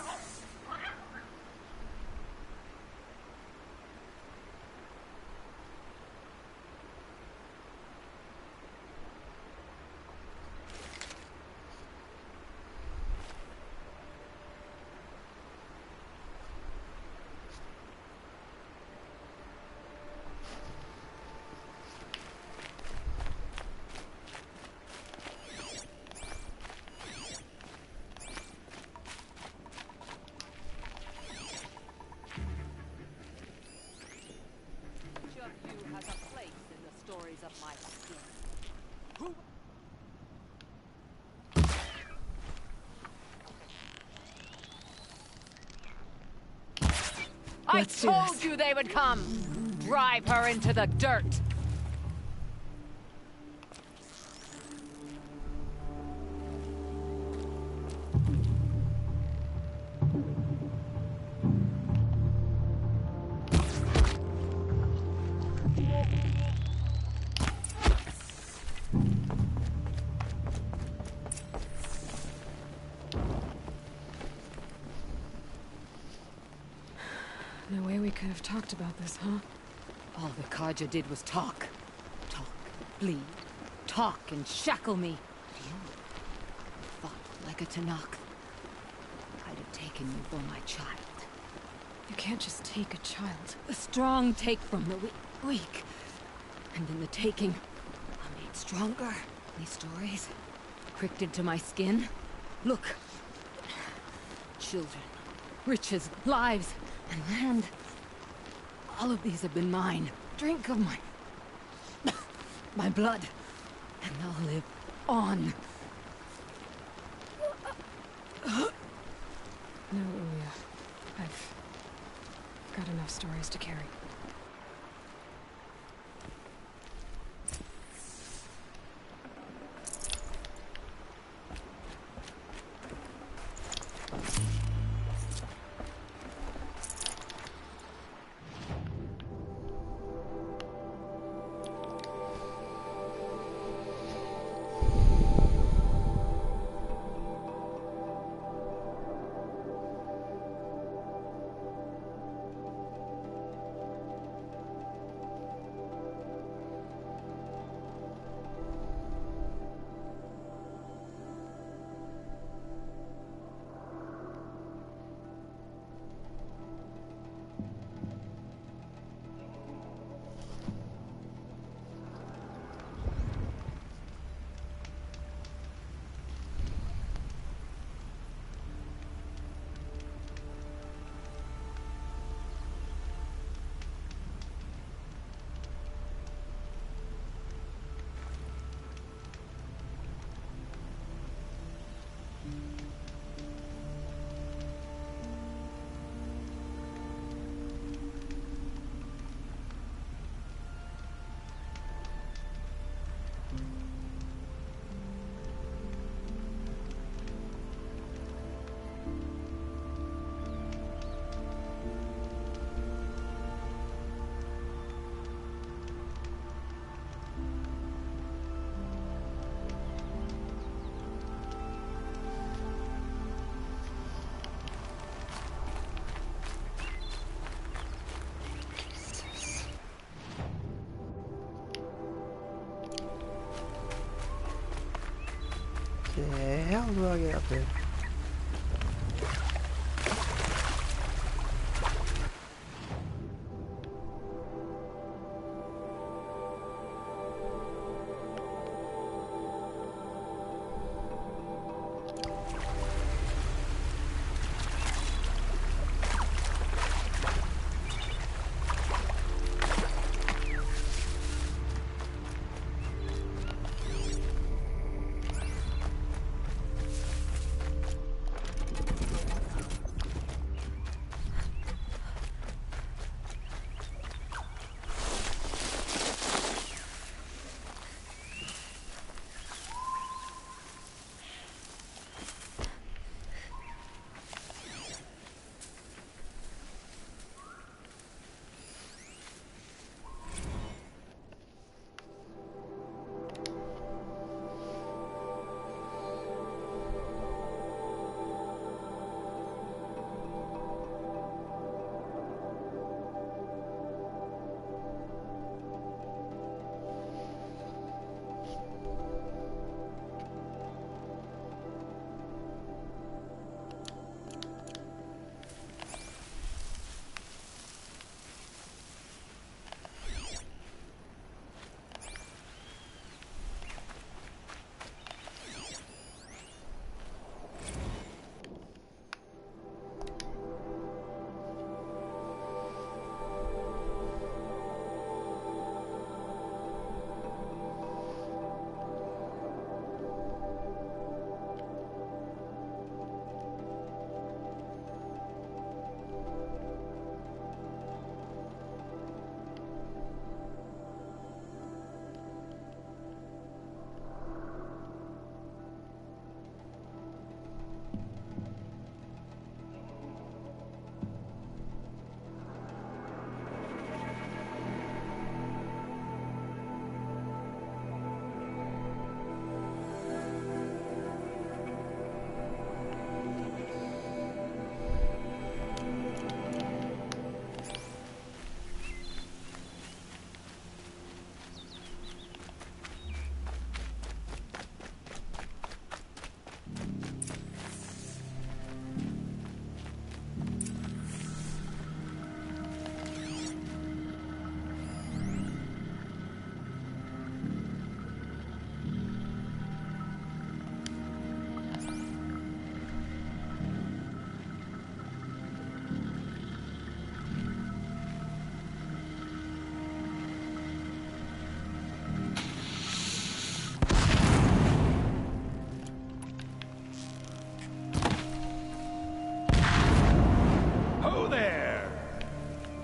I told you they would come! Drive her into the dirt! No way we could have talked about this, huh? All the Carja did was talk. Talk, bleed, talk and shackle me. You fought like a Tanakh. I'd have taken you for my child. You can't just take a child. The strong take from the weak. And in the taking, I'm made stronger. These stories, pricked into my skin. Look. Children, riches, lives, and land. All of these have been mine. Drink of my blood, and I'll live on. No, Ulia. I've got enough stories to carry. The hell do I get up there?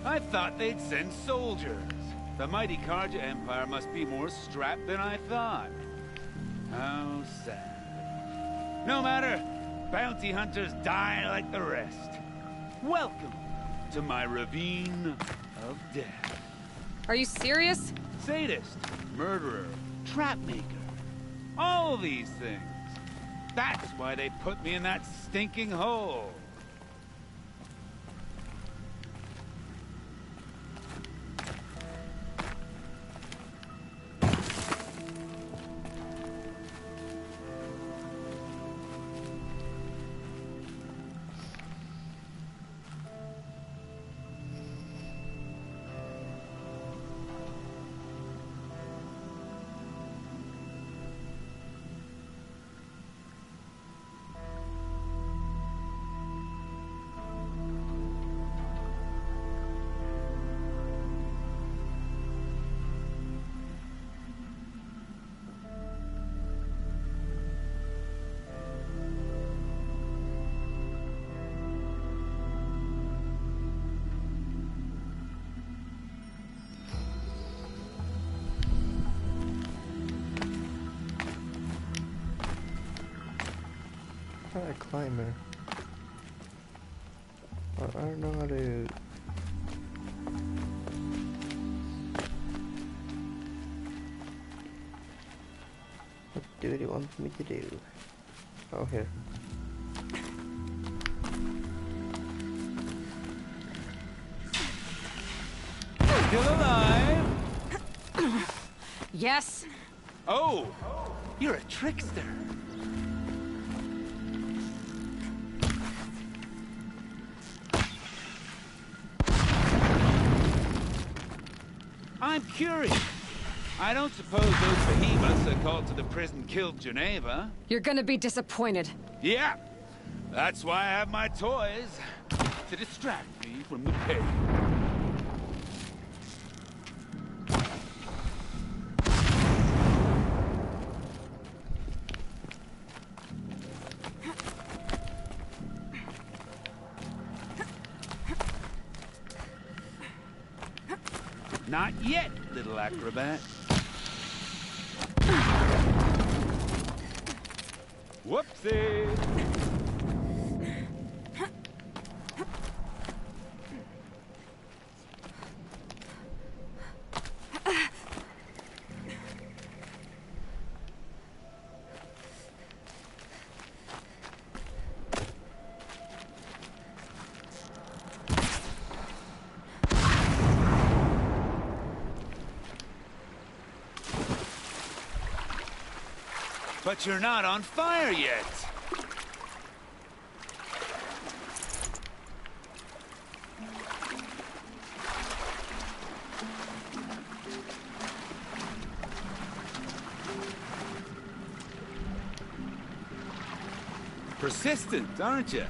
I thought they'd send soldiers. The mighty Carja Empire must be more strapped than I thought. How sad. No matter, bounty hunters die like the rest. Welcome to my ravine of death. Are you serious? Sadist, murderer, trapmaker. All these things. That's why they put me in that stinking hole. A climber. I don't know how to. What do they want me to do? Oh, here. Still alive? Yes. Oh, you're a trickster. I'm curious. I don't suppose those behemoths that called to the prison killed Geneva. You're gonna be disappointed. Yeah, that's why I have my toys. To distract me from the pain. Not yet, little acrobat. Whoopsie! But you're not on fire yet. Persistent, aren't you?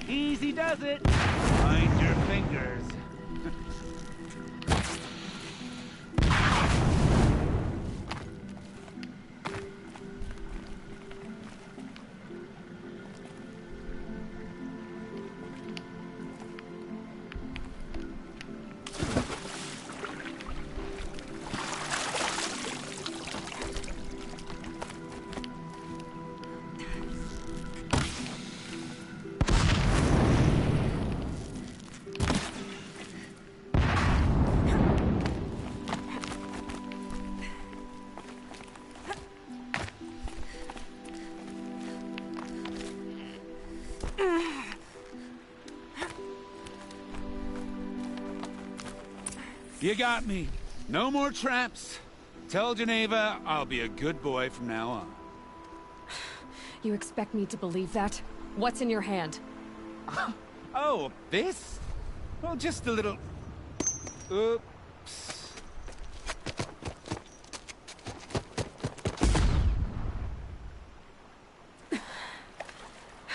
Easy does it. Mind your fingers. You got me. No more traps. Tell Geneva I'll be a good boy from now on. You expect me to believe that? What's in your hand? Oh, this? Well, just a little... Oops.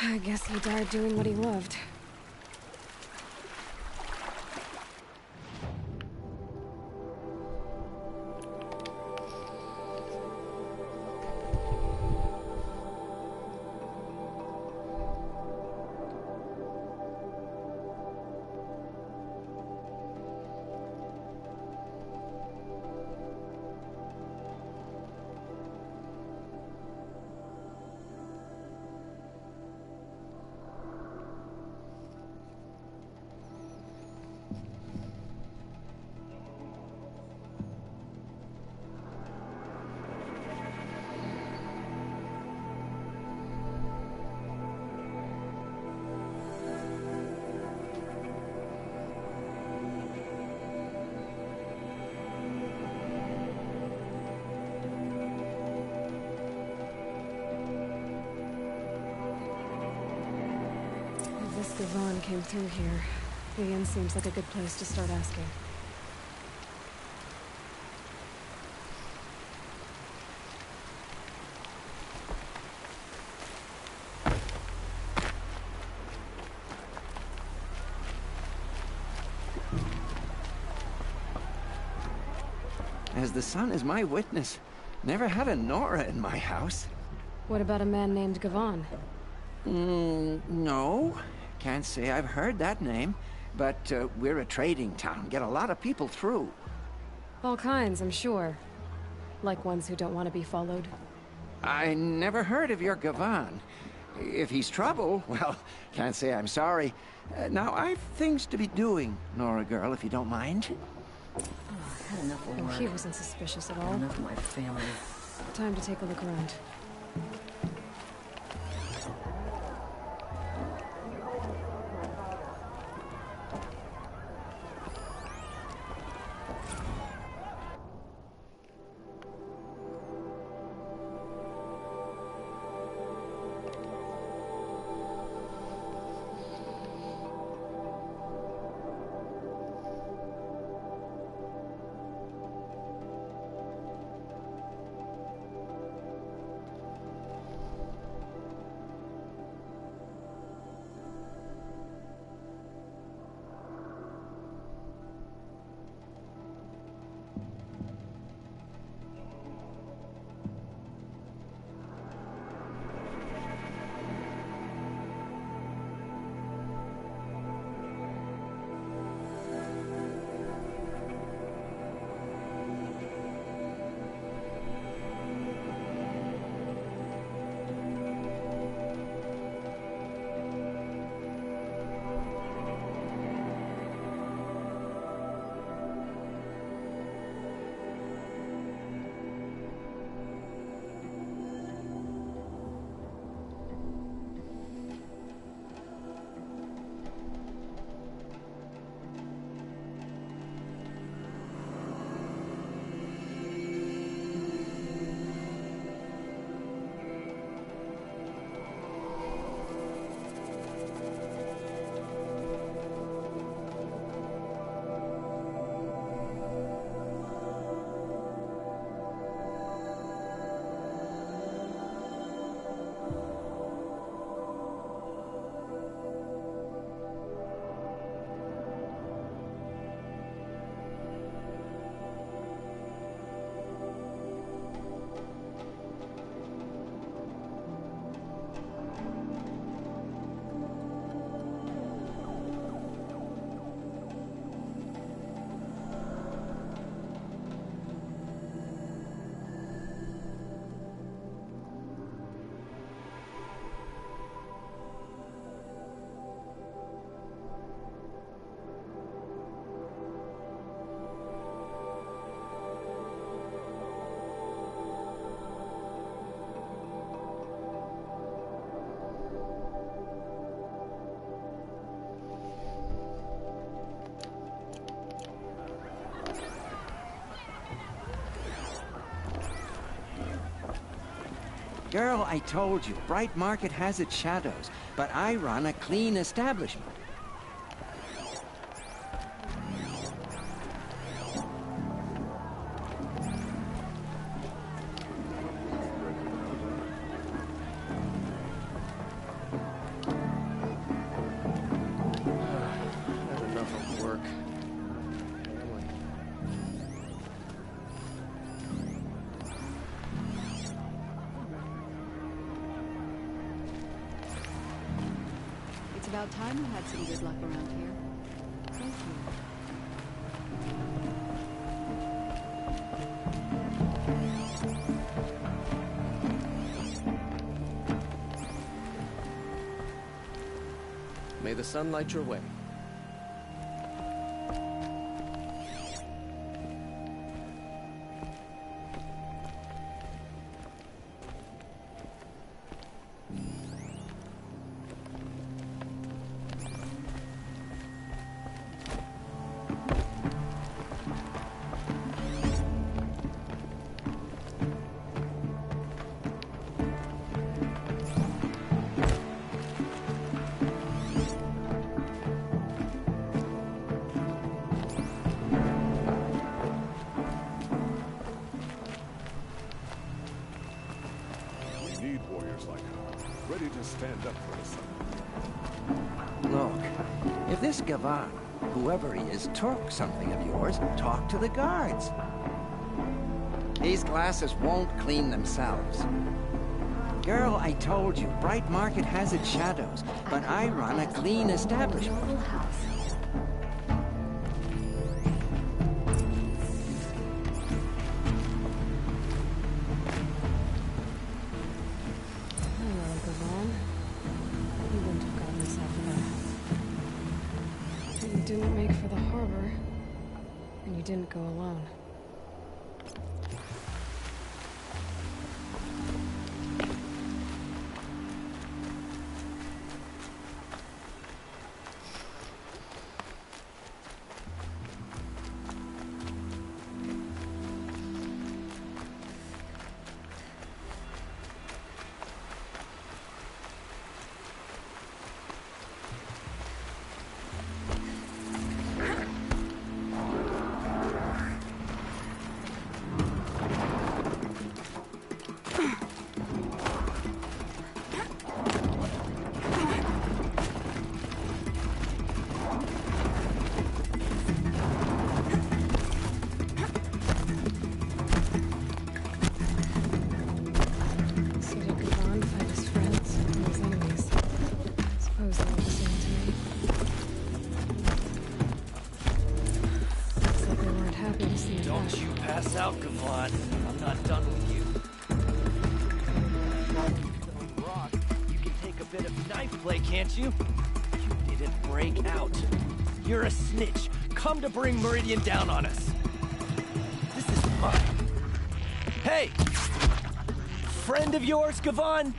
I guess he died doing what he loved. Gavon came through here. The inn seems like a good place to start asking. As the sun is my witness, never had a Nora in my house. What about a man named Gavon? No. Can't say I've heard that name, but we're a trading town. Get a lot of people through. All kinds, I'm sure. Like ones who don't want to be followed. I never heard of your Gavan. If he's trouble, well, can't say I'm sorry. Now, I've things to be doing, Nora girl, if you don't mind. Oh, I had enough of work. He wasn't suspicious at all. Enough of my family. Time to take a look around. Girl, I told you, Bright Market has its shadows, but I run a clean establishment. Had enough of work. It's about time you had some good luck around here. Thank you. May the sun light your way. Ready to stand up for the sun. Look, if this Gavan, whoever he is, took something of yours, talk to the guards. These glasses won't clean themselves. Girl, I told you, Bright Market has its shadows, but I run a clean establishment. Little house. Hello, Gavon. You wouldn't have gotten this after that. But you didn't make for the harbor, and you didn't go alone. Don't you pass out, Gavon. I'm not done with you. Rock, you can take a bit of knife play, can't you? You didn't break out. You're a snitch. Come to bring Meridian down on us. This is mine. Hey! Friend of yours, Gavon?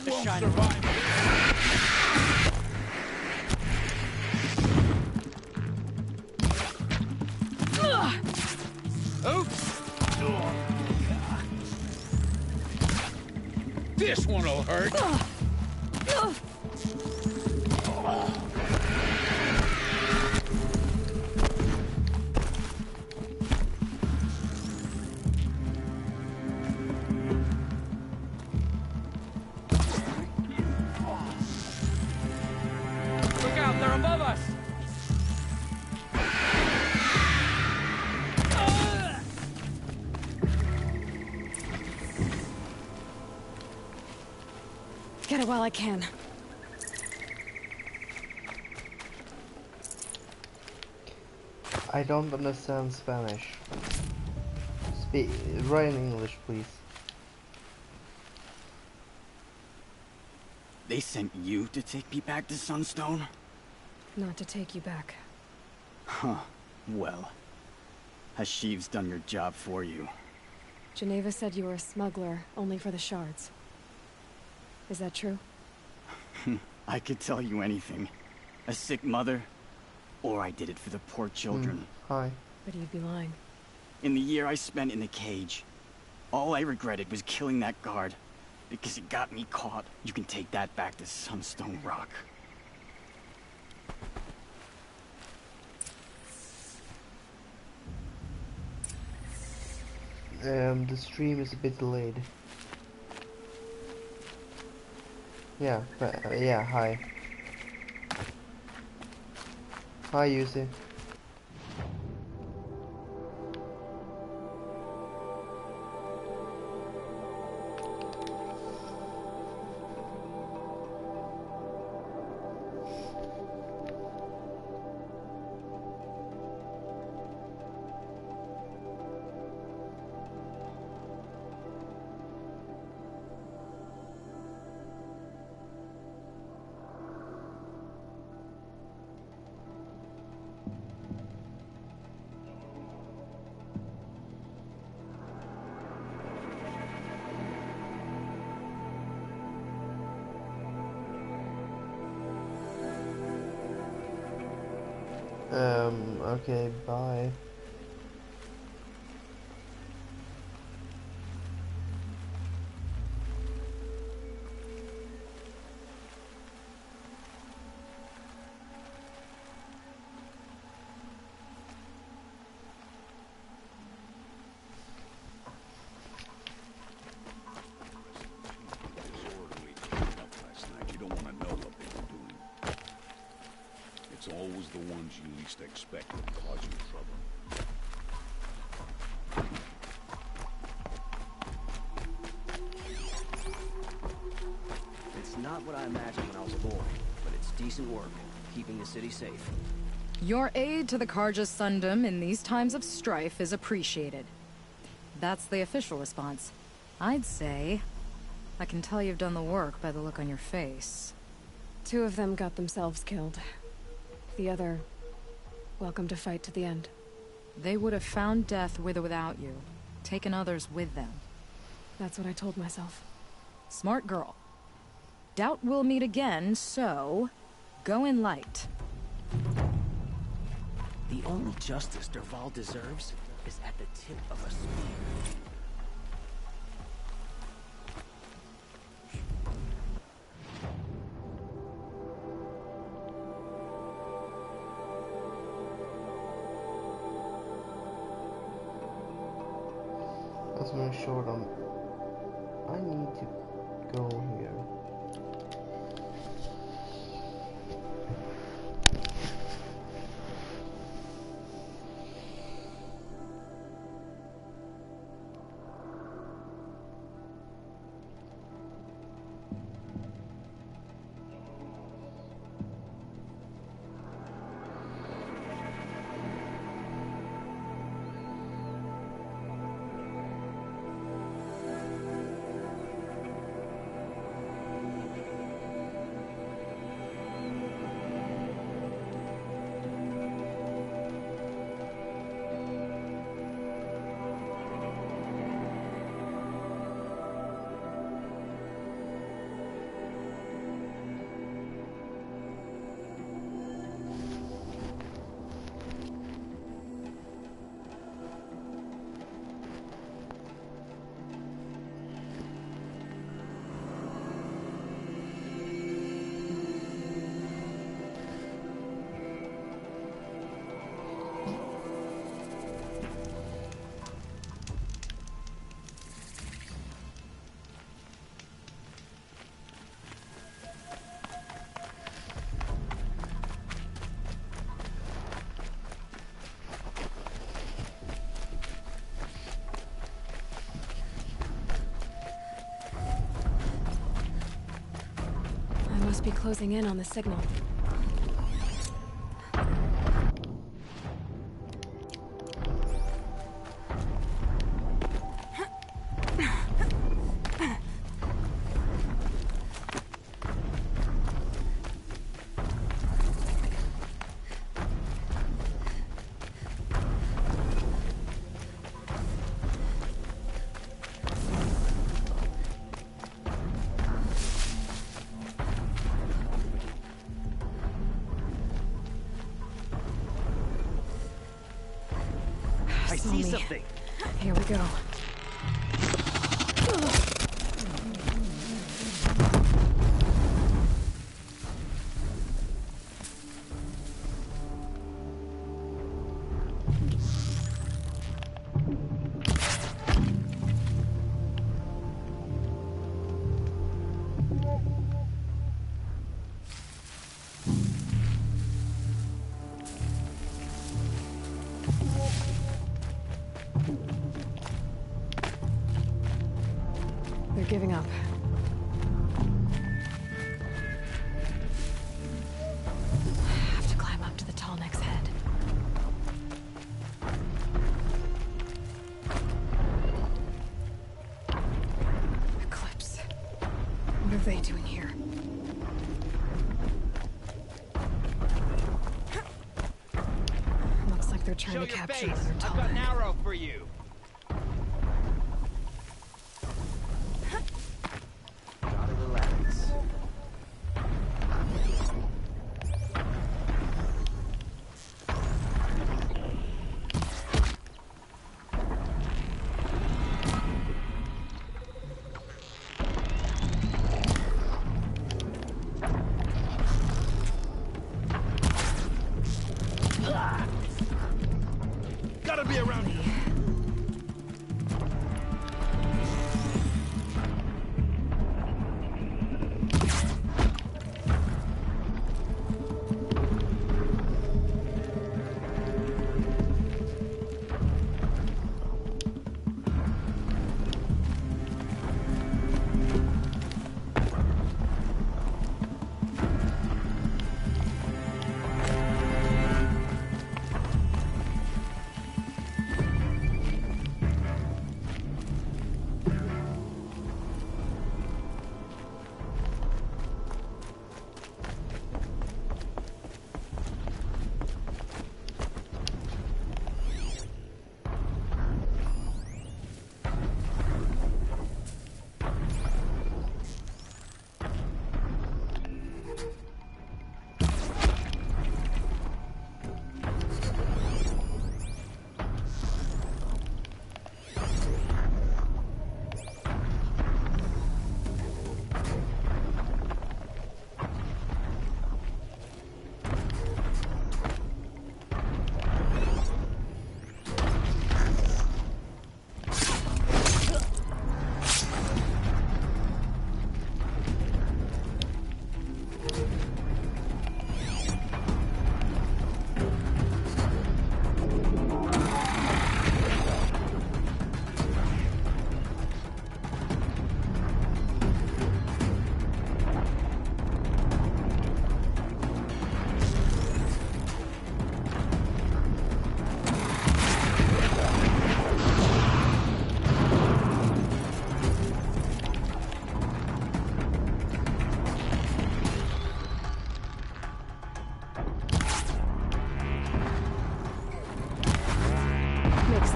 Won't survive. Oops! This one'll hurt. Look out, they're above us! Get it while I can. I don't understand Spanish. Write in English, please. They sent you to take me back to Sunstone? Not to take you back. Huh. Well, Hashiv's done your job for you. Geneva said you were a smuggler, only for the shards. Is that true? I could tell you anything. A sick mother, or I did it for the poor children. Hi. But you'd be lying. In the year I spent in the cage, all I regretted was killing that guard. Because it got me caught. You can take that back to Sunstone Rock. The stream is a bit delayed. Yeah, but, yeah, hi. Hi, Yuzi. Okay, bye. It's always the ones you least expect that cause you trouble. It's not what I imagined when I was a boy, but it's decent work, keeping the city safe. Your aid to the Carja Sundom in these times of strife is appreciated. That's the official response. I'd say I can tell you've done the work by the look on your face. 2 of them got themselves killed. The other, welcome to fight to the end. They would have found death with or without you, taken others with them. That's what I told myself. Smart girl. Doubt we'll meet again, so go in light. The only justice Dervahl deserves is at the tip of a spear. That's very short on. I need to go here. Must be closing in on the signal. See something. Here we go. They're giving up. I have to climb up to the Tallneck's head. Eclipse. What are they doing here? Looks like they're trying to capture another Tallneck. I've got an arrow for you. Gotta be around here.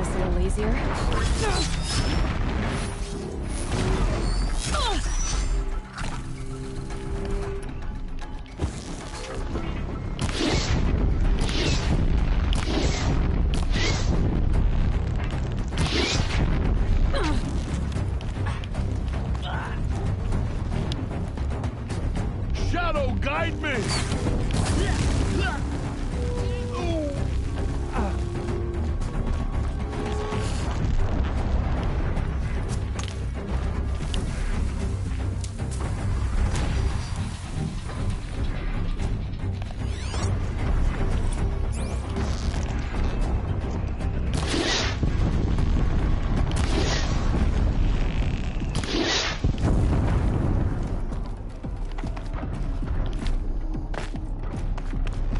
this a little easier? Shadow, guide me!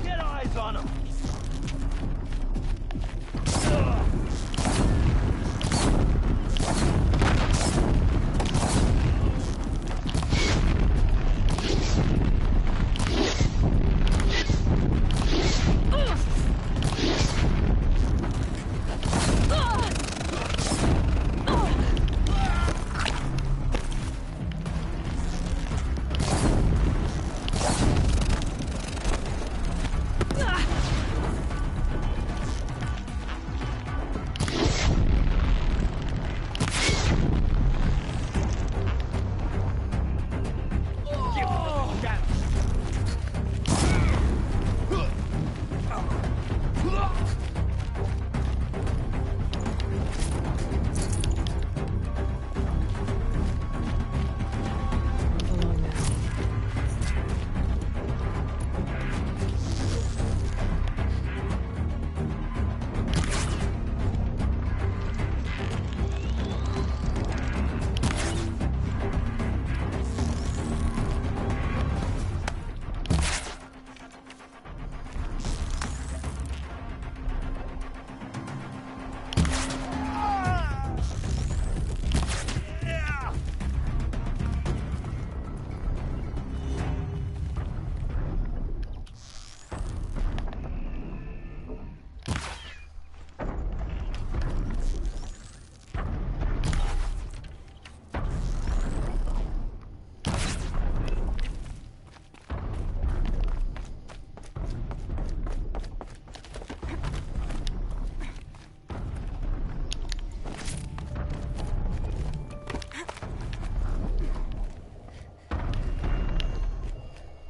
Get eyes on him!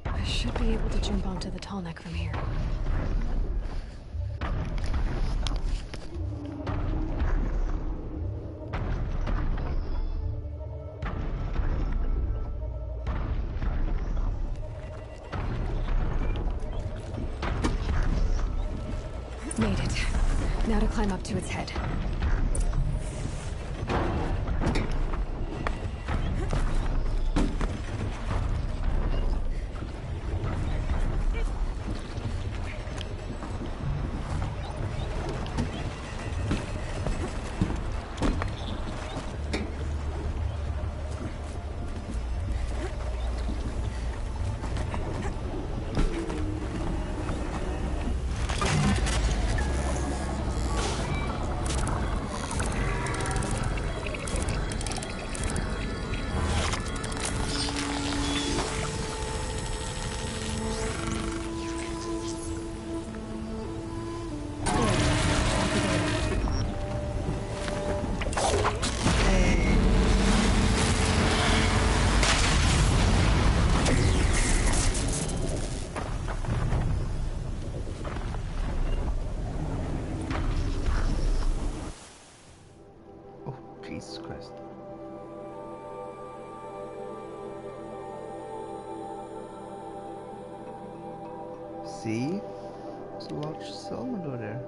I should be able to jump onto the tall neck from here. Made it. Now to climb up to its head. Jesus Christ. See? There's a large salmon over there.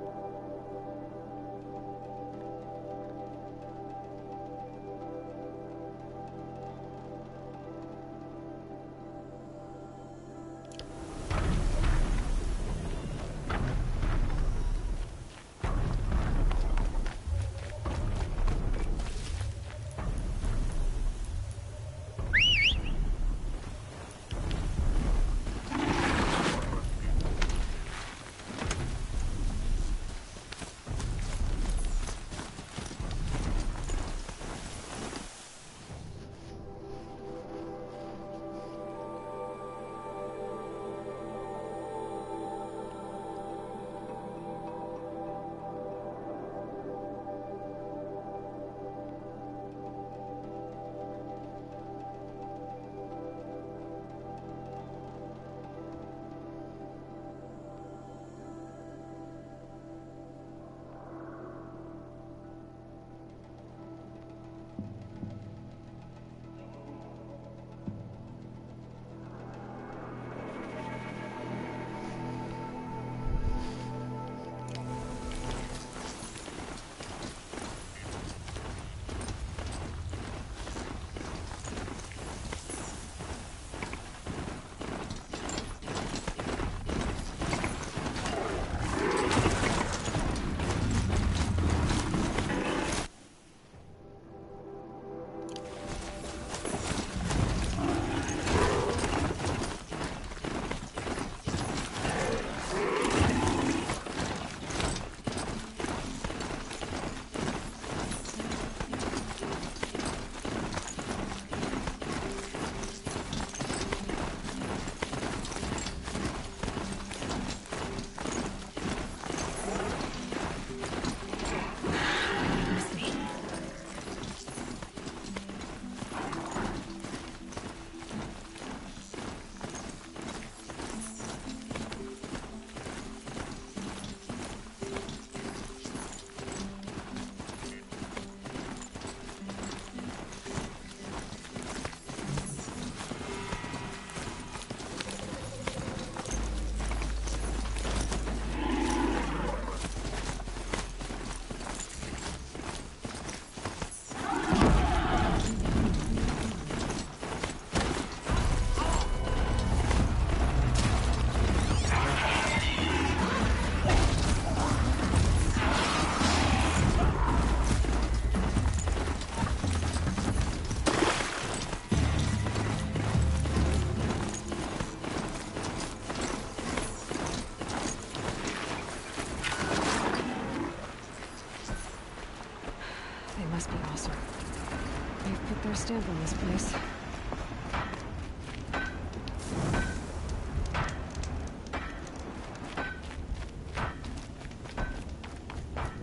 stamp on this place.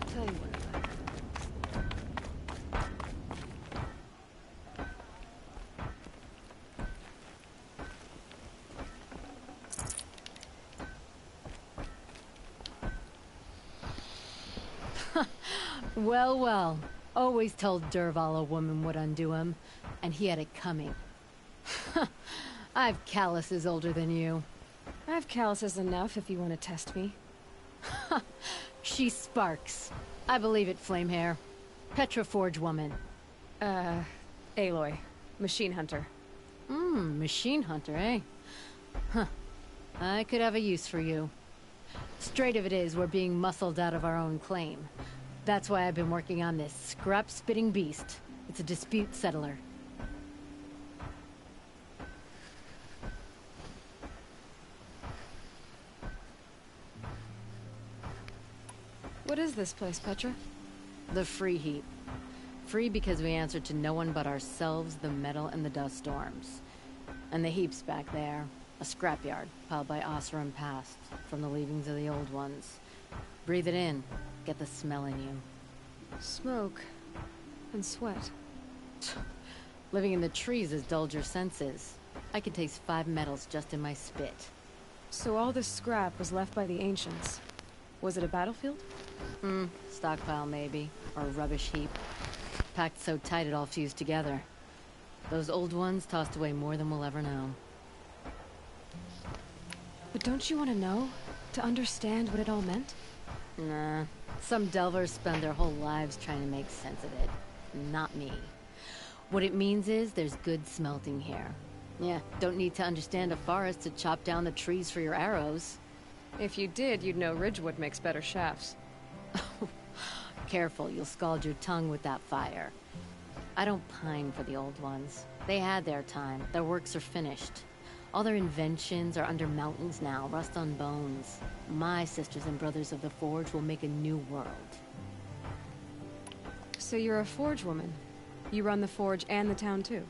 Tell you what I like. Well, well. Always told Dervahl a woman would undo him, and he had it coming. I've calluses older than you. I have calluses enough if you want to test me. She sparks. I believe it, Flamehair. Petra Forge woman. Aloy. Machine hunter. Machine hunter, eh? Huh. I could have a use for you. Straight of it is, we're being muscled out of our own claim. That's why I've been working on this scrap-spitting beast. It's a dispute settler. What is this place, Petra? The Free Heap. Free because we answer to no one but ourselves, the metal, and the dust storms. And the heap's back there. A scrapyard, piled by Oseram past, from the leavings of the old ones. Breathe it in. Get the smell in you. Smoke. And sweat. Living in the trees has dulled your senses. I can taste 5 metals just in my spit. So all this scrap was left by the ancients. Was it a battlefield? Stockpile maybe. Or a rubbish heap. Packed so tight it all fused together. Those old ones tossed away more than we'll ever know. But don't you want to know? To understand what it all meant? Nah. Some delvers spend their whole lives trying to make sense of it. Not me. What it means is there's good smelting here. Yeah, don't need to understand a forest to chop down the trees for your arrows. If you did, you'd know Ridgewood makes better shafts. Careful, you'll scald your tongue with that fire. I don't pine for the old ones. They had their time. Their works are finished. All their inventions are under mountains now, rust on bones. My sisters and brothers of the Forge will make a new world. So you're a Forge woman? You run the Forge and the town too?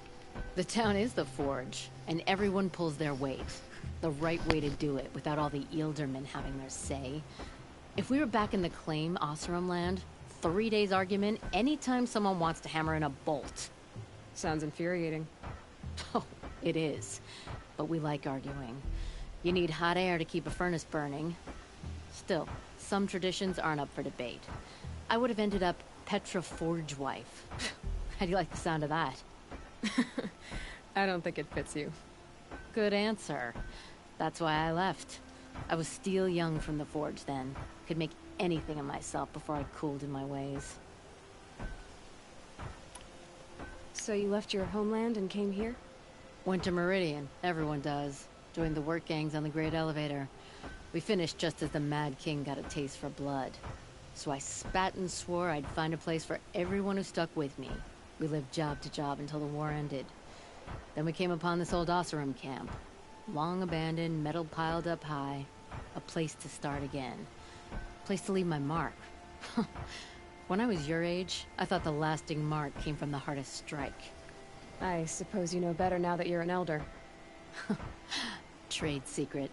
The town is the Forge, and everyone pulls their weight. The right way to do it, without all the Ealdormen having their say. If we were back in the claim Oseram land, 3 days argument anytime someone wants to hammer in a bolt. Sounds infuriating. Oh, it is. But we like arguing. You need hot air to keep a furnace burning. Still, some traditions aren't up for debate. I would have ended up Petra Forge wife. How do you like the sound of that? I don't think it fits you. Good answer. That's why I left. I was steel young from the Forge then. Could make anything of myself before I cooled in my ways. So you left your homeland and came here? Went to Meridian. Everyone does. Joined the work gangs on the Great Elevator. We finished just as the Mad King got a taste for blood. So I spat and swore I'd find a place for everyone who stuck with me. We lived job to job until the war ended. Then we came upon this old Oseram camp. Long abandoned, metal piled up high. A place to start again. A place to leave my mark. When I was your age, I thought the lasting mark came from the hardest strike. I suppose you know better now that you're an elder. Trade secret.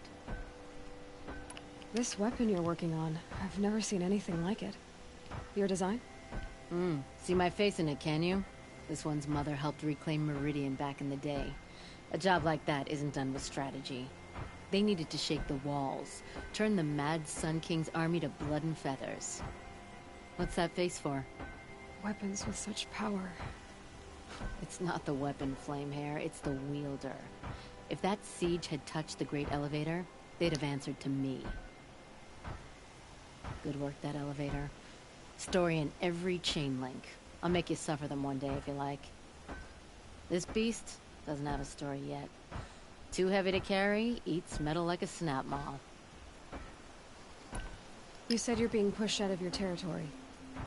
This weapon you're working on, I've never seen anything like it. Your design? See my face in it, can you? This one's mother helped reclaim Meridian back in the day. A job like that isn't done with strategy. They needed to shake the walls, turn the Mad Sun King's army to blood and feathers. What's that face for? Weapons with such power. It's not the weapon, Flamehair, it's the wielder. If that siege had touched the Great Elevator, they'd have answered to me. Good work, that elevator. Story in every chain link. I'll make you suffer them one day if you like. This beast doesn't have a story yet. Too heavy to carry, eats metal like a snap maw. You said you're being pushed out of your territory.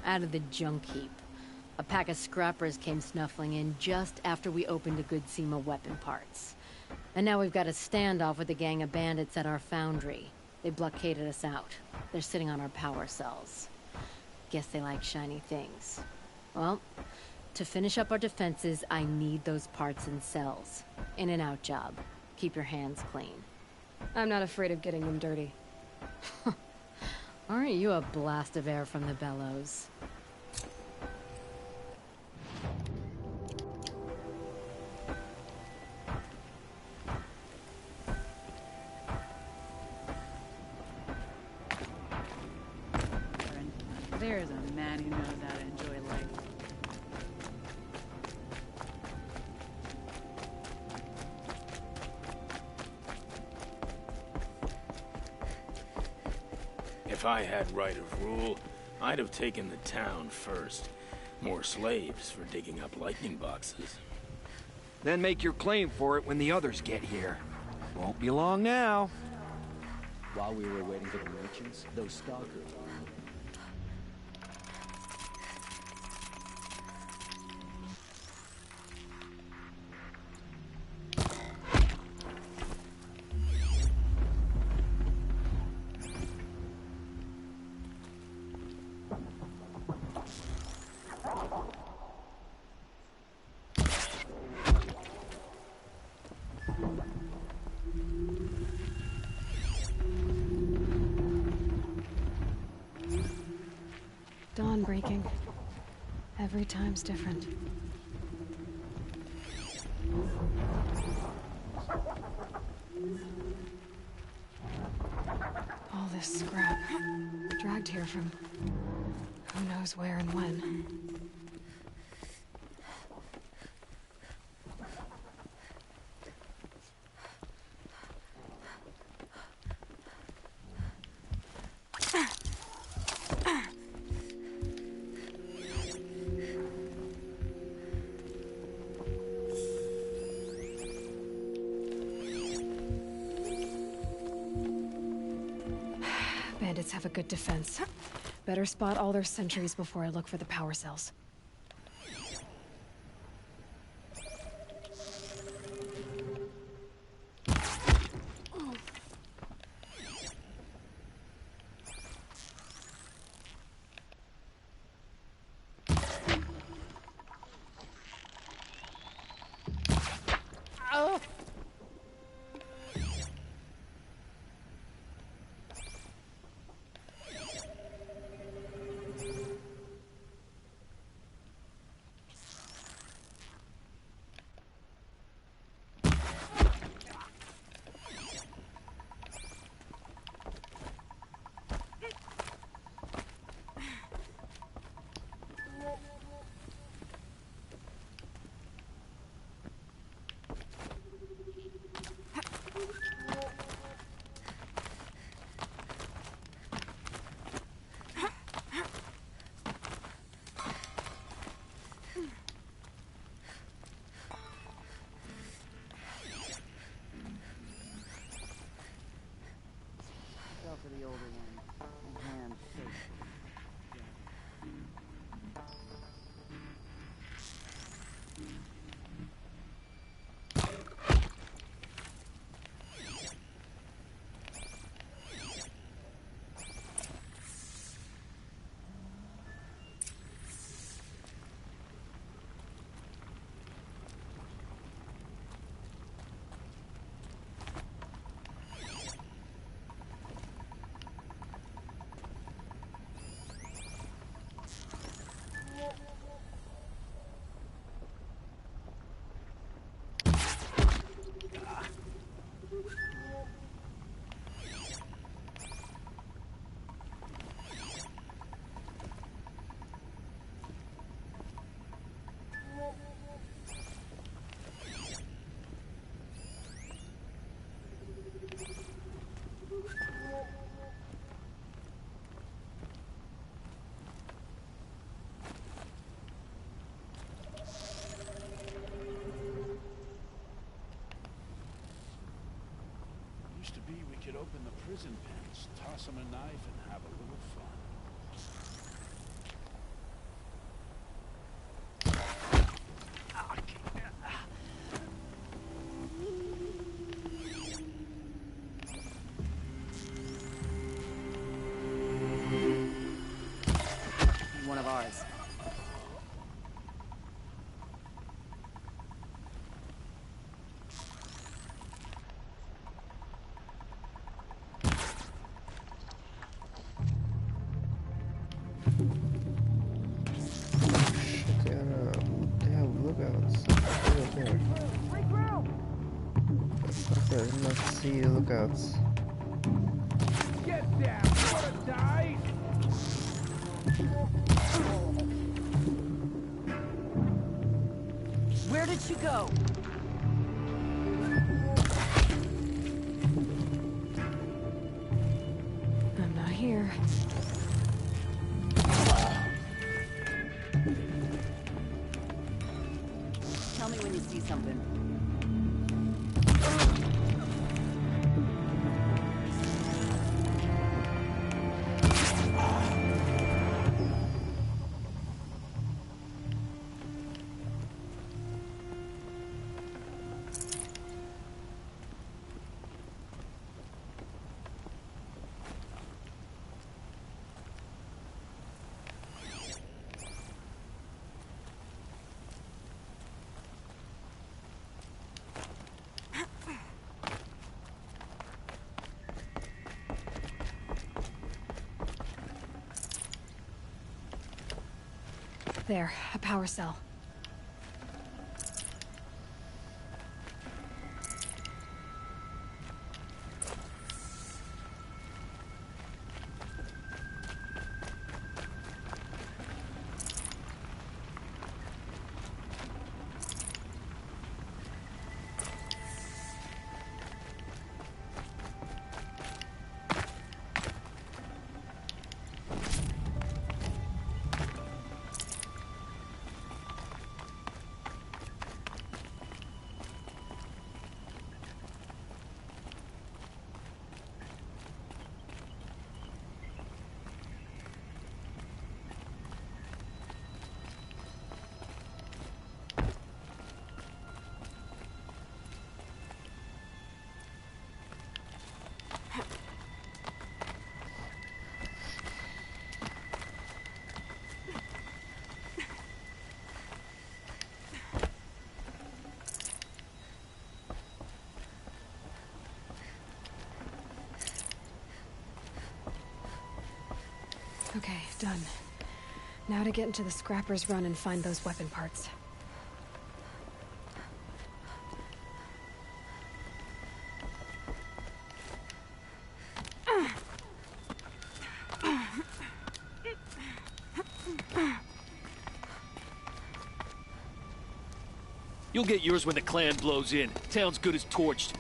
Out of the junk heap. A pack of scrappers came snuffling in just after we opened a good seam of weapon parts. And now we've got a standoff with a gang of bandits at our foundry. They blockaded us out. They're sitting on our power cells. Guess they like shiny things. Well, To finish up our defenses, I need those parts and cells. In and out job. Keep your hands clean. I'm not afraid of getting them dirty. Aren't you a blast of air from the bellows? There's a man who knows how to enjoy life. If I had right of rule, I'd have taken the town first. More slaves for digging up lightning boxes. Then make your claim for it when the others get here. Won't be long now. While we were waiting for the merchants, those stalkers... Dawn breaking. Every time's different. All this scrap. Dragged here from who knows where and when. Bandits have a good defense. Better spot all their sentries before I look for the power cells. For the older one, and hands safe. Used to be we could open the prison pens, toss them a knife, and have a little fun. One of ours. Shit, they have lookouts. Right there. I did not see the lookouts. Get down! You wanna die? Where did she go? I'm not here. Tell me when you see something. There, a power cell. Okay, done. Now to get into the Scrapper's Run and find those weapon parts. You'll get yours when the clan blows in. Town's good as torched.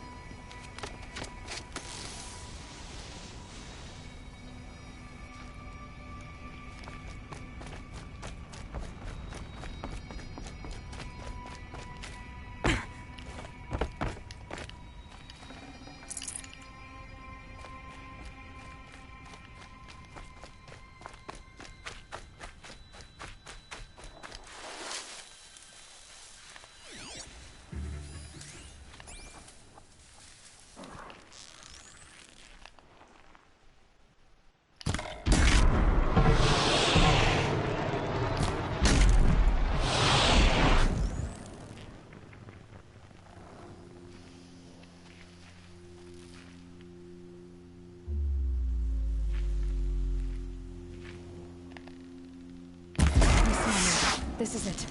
This is it.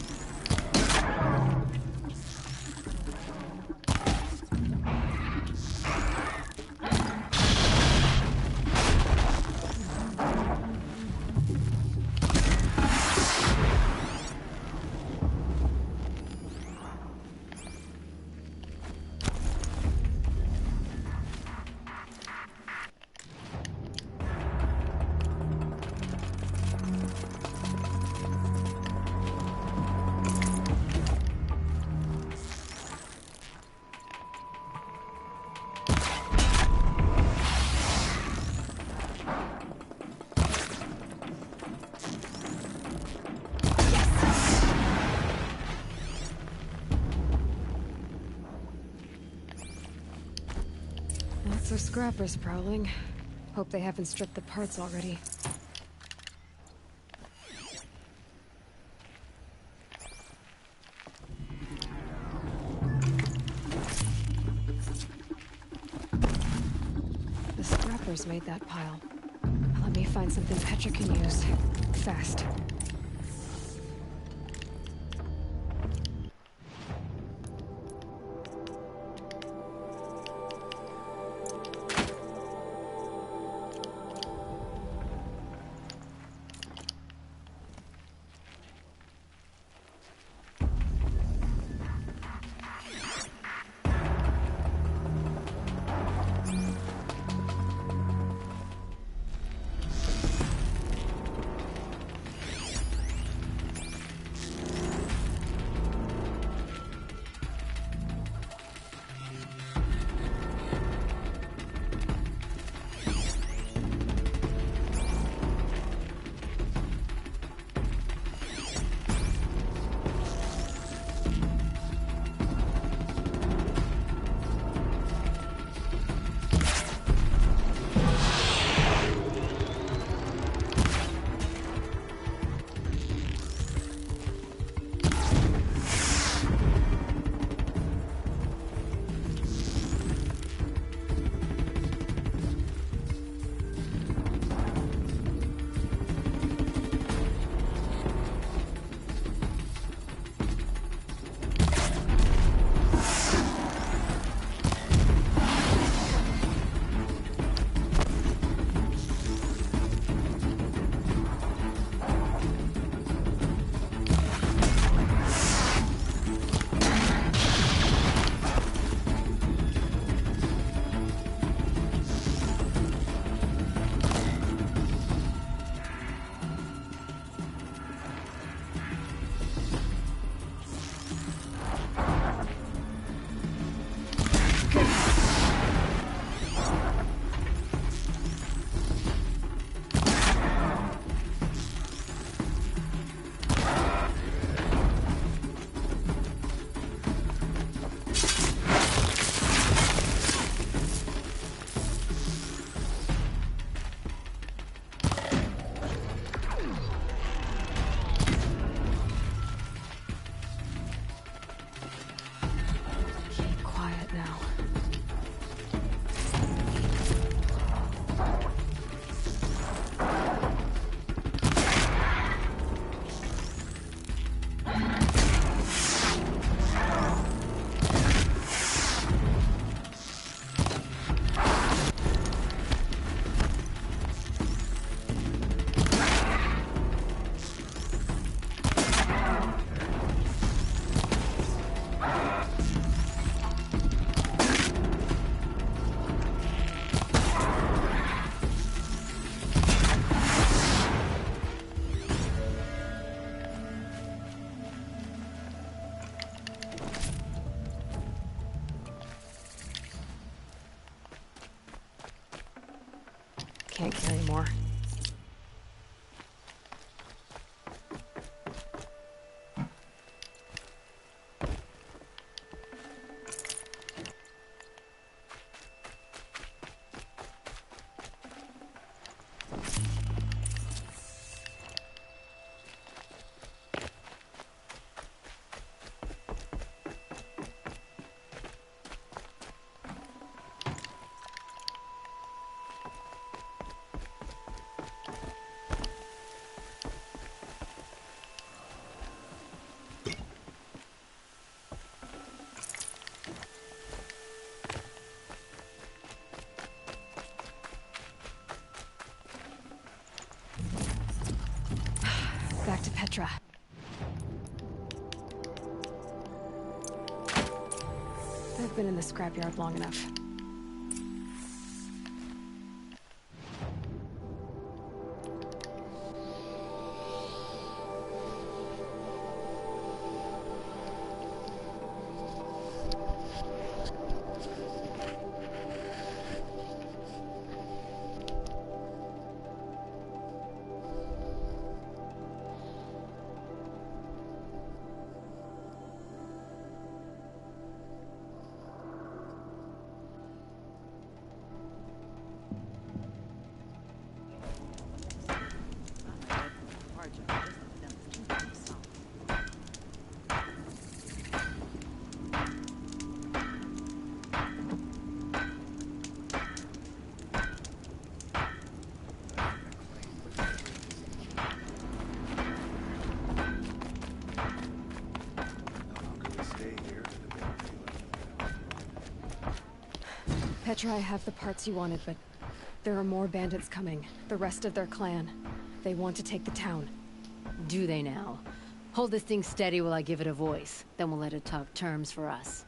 Lots of scrappers prowling. Hope they haven't stripped the parts already. The scrappers made that pile. Let me find something Petra can use. Fast. Can't carry more. Back to Petra. I've been in the scrapyard long enough. Petra, I have the parts you wanted, but there are more bandits coming. The rest of their clan. They want to take the town. Do they now? Hold this thing steady while I give it a voice. Then we'll let it talk terms for us.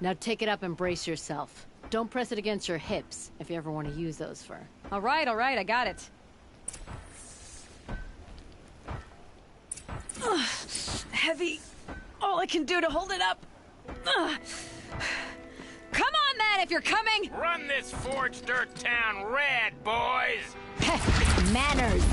Now take it up and brace yourself. Don't press it against your hips, if you ever want to use those for... All right, I got it. Heavy. All I can do to hold it up. Come on, then, if you're coming! Run this forged dirt town red, boys! Manners!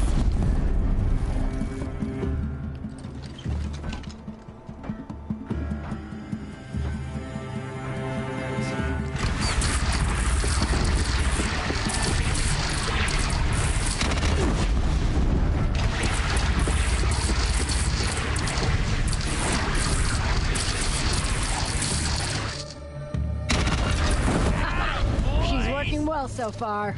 Working well so far.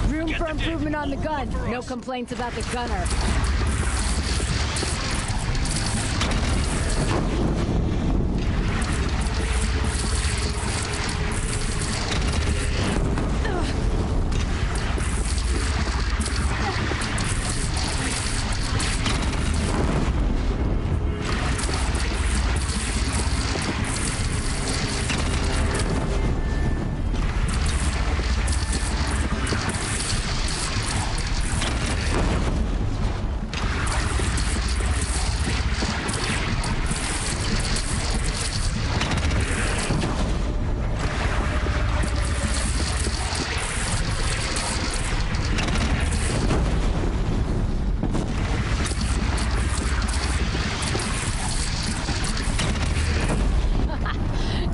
Room for improvement on the gun. No complaints about the gunner.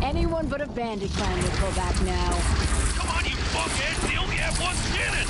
Anyone but a bandit clan will go back now. Come on, you fuckheads! They only have one cannon!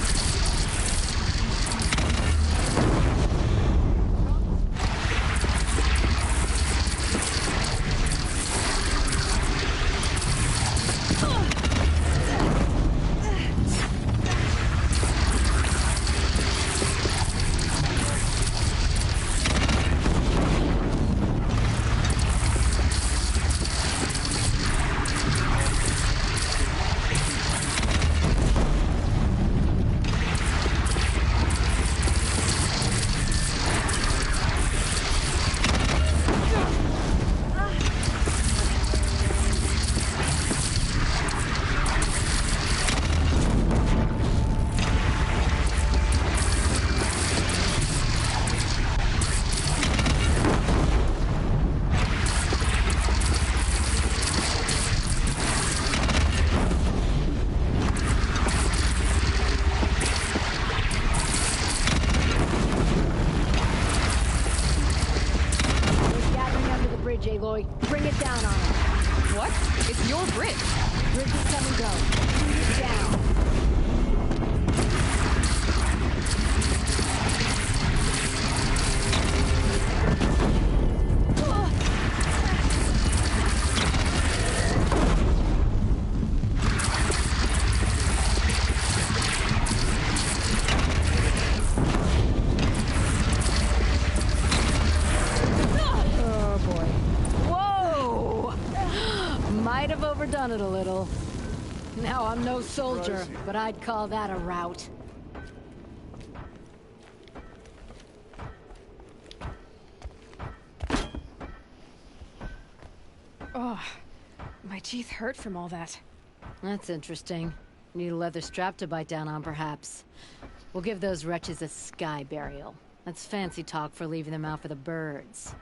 Aloy. Bring it down on him. What? It's your bridge. Bridges come and go. Shoot it down. Overdone it a little. Now I'm no soldier, but I'd call that a rout. Oh, my teeth hurt from all that. That's interesting. Need a leather strap to bite down on, perhaps. We'll give those wretches a sky burial. That's fancy talk for leaving them out for the birds.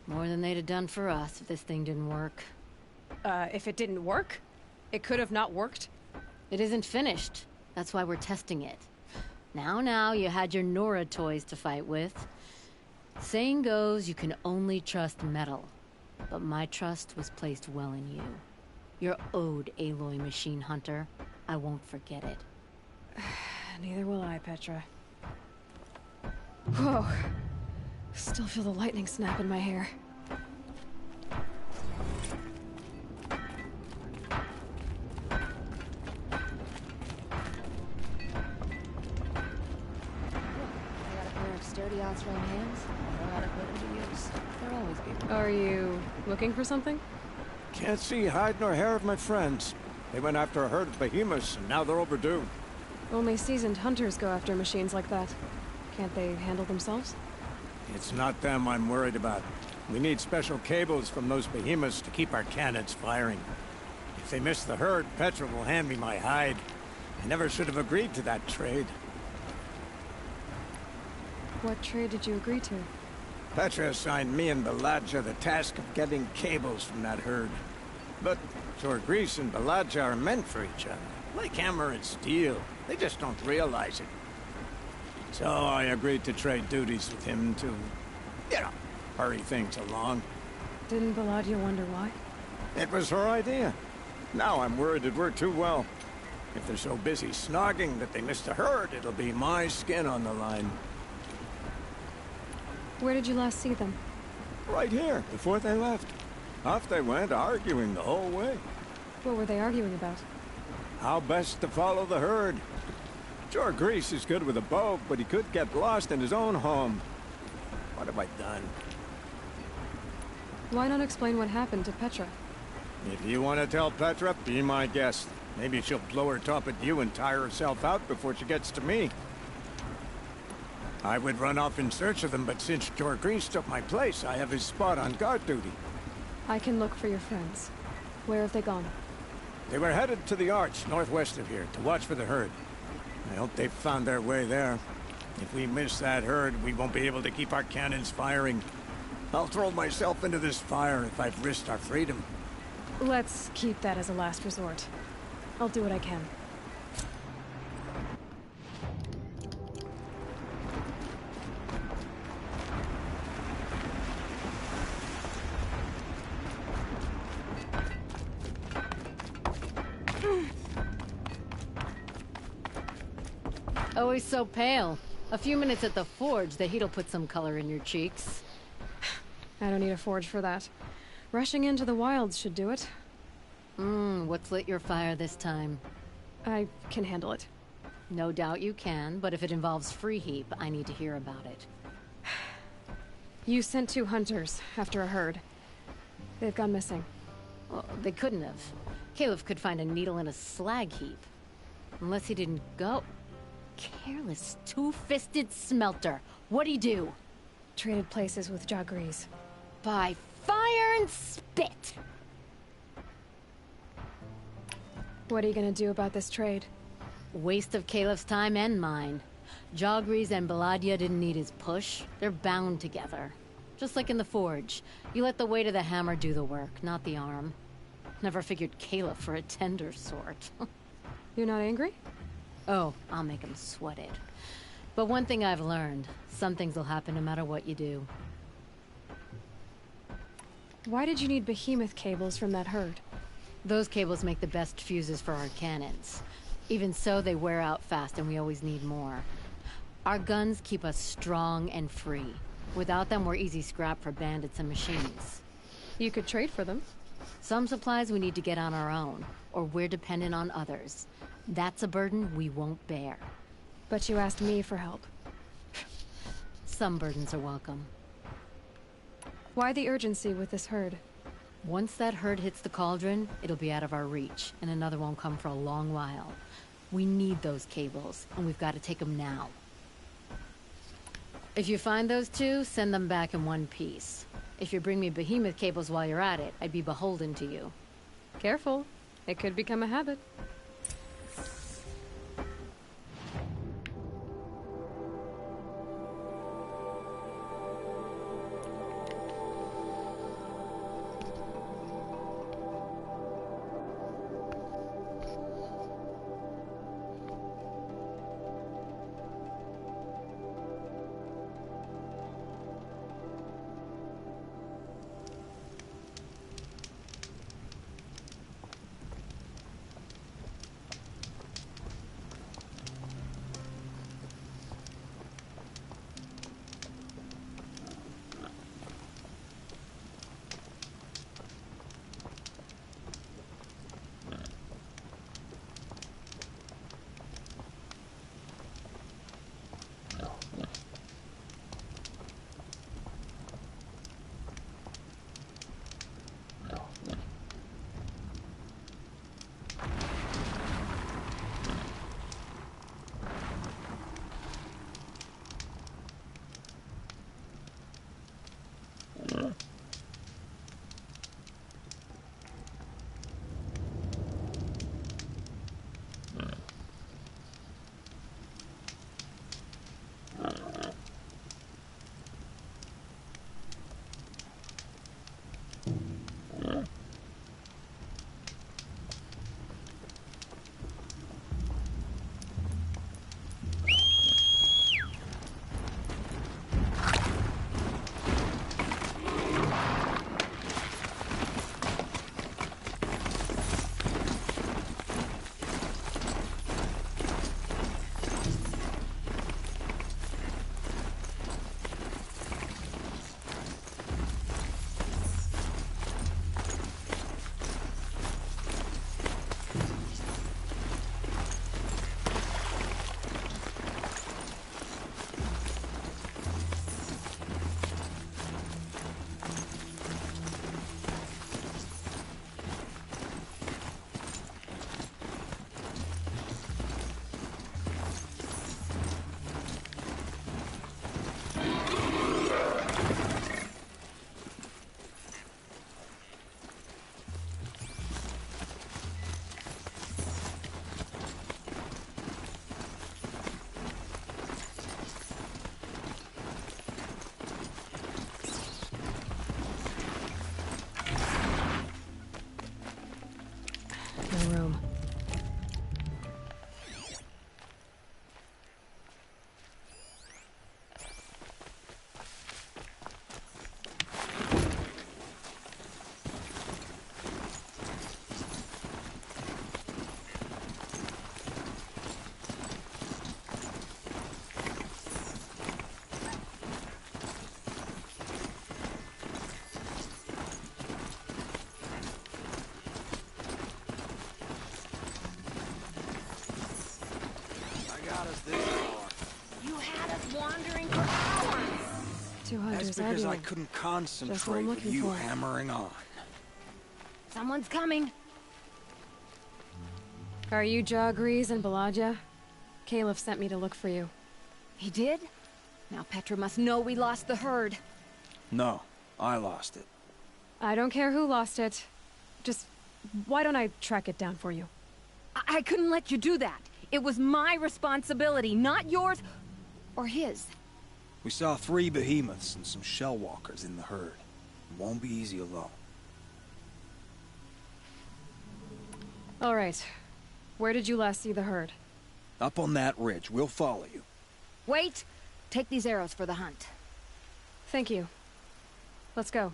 More than they'd have done for us if this thing didn't work. If it didn't work? It could have not worked? It isn't finished. That's why we're testing it. Now, you had your Nora toys to fight with. Saying goes, you can only trust metal. But my trust was placed well in you. You're owed, Aloy Machine Hunter. I won't forget it. Neither will I, Petra. Whoa. Still feel the lightning snap in my hair. Sturdy Osram hands. Know how to put them to use. They'll always be. Are you looking for something? Can't see hide nor hair of my friends. They went after a herd of behemoths, and now they're overdue. Only seasoned hunters go after machines like that. Can't they handle themselves? It's not them I'm worried about. We need special cables from those behemoths to keep our cannons firing. If they miss the herd, Petra will hand me my hide. I never should have agreed to that trade. What trade did you agree to? Petra assigned me and Baladja the task of getting cables from that herd. But Jorgris and Baladja are meant for each other, like hammer and steel. They just don't realize it. So I agreed to trade duties with him to, you know, hurry things along. Didn't Baladja wonder why? It was her idea. Now I'm worried it worked too well. If they're so busy snogging that they miss the herd, it'll be my skin on the line. Where did you last see them? Right here, before they left. Off they went, arguing the whole way. What were they arguing about? How best to follow the herd. Jorgris is good with a bow, but he could get lost in his own home. What have I done? Why not explain what happened to Petra? If you want to tell Petra, be my guest. Maybe she'll blow her top at you and tire herself out before she gets to me. I would run off in search of them, but since Jorgris took my place, I have his spot on guard duty. I can look for your friends. Where have they gone? They were headed to the Arch, northwest of here, to watch for the herd. I hope they've found their way there. If we miss that herd, we won't be able to keep our cannons firing. I'll throw myself into this fire if I've risked our freedom. Let's keep that as a last resort. I'll do what I can. Always so pale. A few minutes at the forge, the heat'll put some color in your cheeks. I don't need a forge for that. Rushing into the wilds should do it. What's lit your fire this time? I can handle it. No doubt you can, but if it involves Free Heap, I need to hear about it. You sent 2 hunters after a herd. They've gone missing. Well, they couldn't have. Caleb could find a needle in a slag heap. Unless he didn't go. Careless, two-fisted smelter. What'd he do? Traded places with Jorgris. By fire and spit! What are you gonna do about this trade? Waste of Caleb's time and mine. Jorgris and Baladja didn't need his push. They're bound together. Just like in the forge. You let the weight of the hammer do the work, not the arm. Never figured Caleb for a tender sort. You're not angry? Oh, I'll make him sweat it. But one thing I've learned, some things will happen no matter what you do. Why did you need behemoth cables from that herd? Those cables make the best fuses for our cannons. Even so, they wear out fast and we always need more. Our guns keep us strong and free. Without them, we're easy scrap for bandits and machines. You could trade for them. Some supplies we need to get on our own, or we're dependent on others. That's a burden we won't bear. But you asked me for help. Some burdens are welcome. Why the urgency with this herd? Once that herd hits the cauldron, it'll be out of our reach, and another won't come for a long while. We need those cables, and we've got to take them now. If you find those 2, send them back in one piece. If you bring me behemoth cables while you're at it, I'd be beholden to you. Careful. It could become a habit. was because arguing. I couldn't Just what I'm concentrate with looking you for. hammering on. Someone's coming. Are you Jagrees and Balaja? Caliph sent me to look for you. He did? Now Petra must know we lost the herd. No, I lost it. I don't care who lost it. Just, why don't I track it down for you? I couldn't let you do that. It was my responsibility, not yours or his. We saw 3 behemoths and some shell walkers in the herd. It won't be easy alone. All right. Where did you last see the herd? Up on that ridge. We'll follow you. Wait! Take these arrows for the hunt. Thank you. Let's go.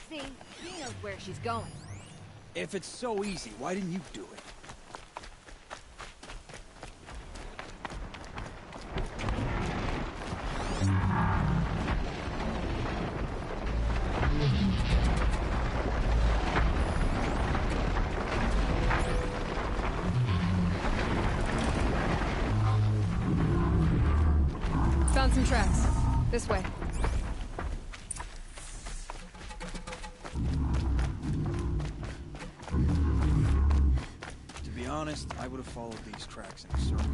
See, he knows where she's going. If it's so easy, why didn't you do it? Found some tracks. This way. To be honest, I would have followed these tracks in a circle.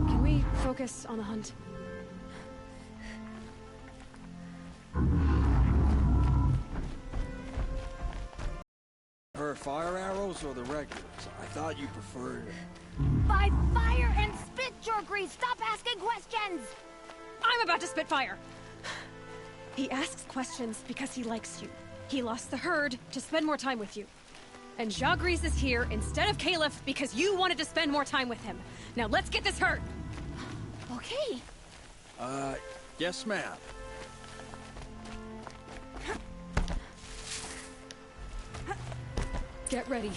Can we focus on the hunt? Her fire arrows or the regulars? I thought you preferred... By fire and spit, Jagrees! Stop asking questions! I'm about to spit fire! He asks questions because he likes you. He lost the herd to spend more time with you. And Jagrees is here instead of Caliph because you wanted to spend more time with him. Now let's get this herd! Okay. Yes, ma'am. Get ready.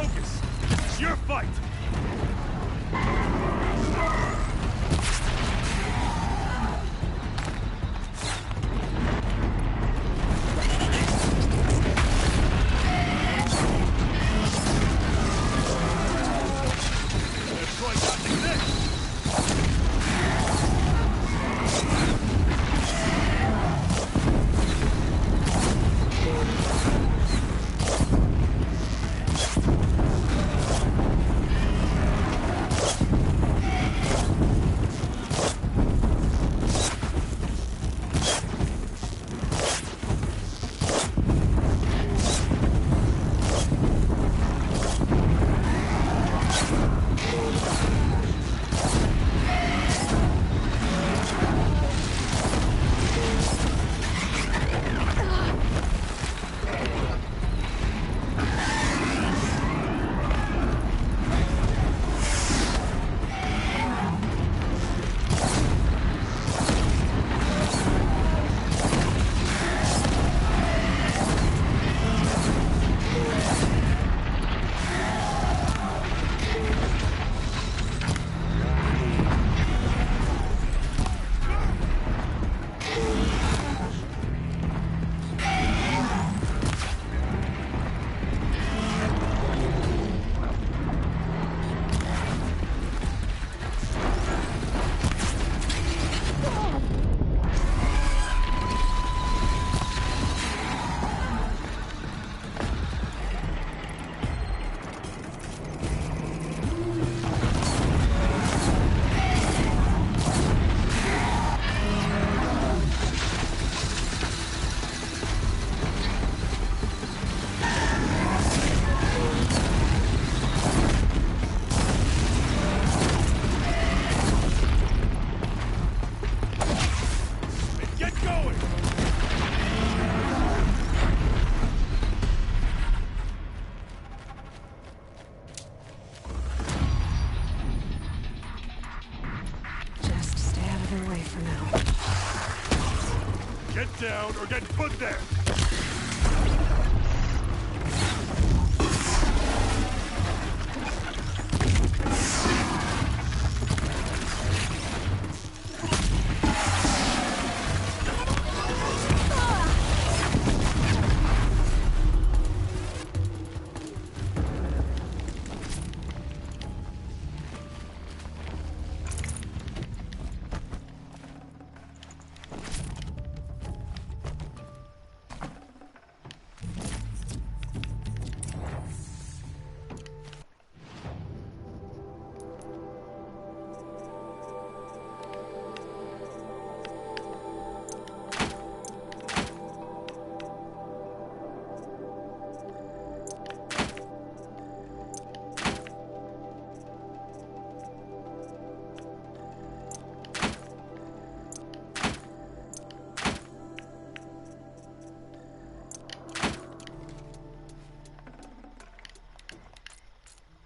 Focus! It's your fight! Get down or get put there!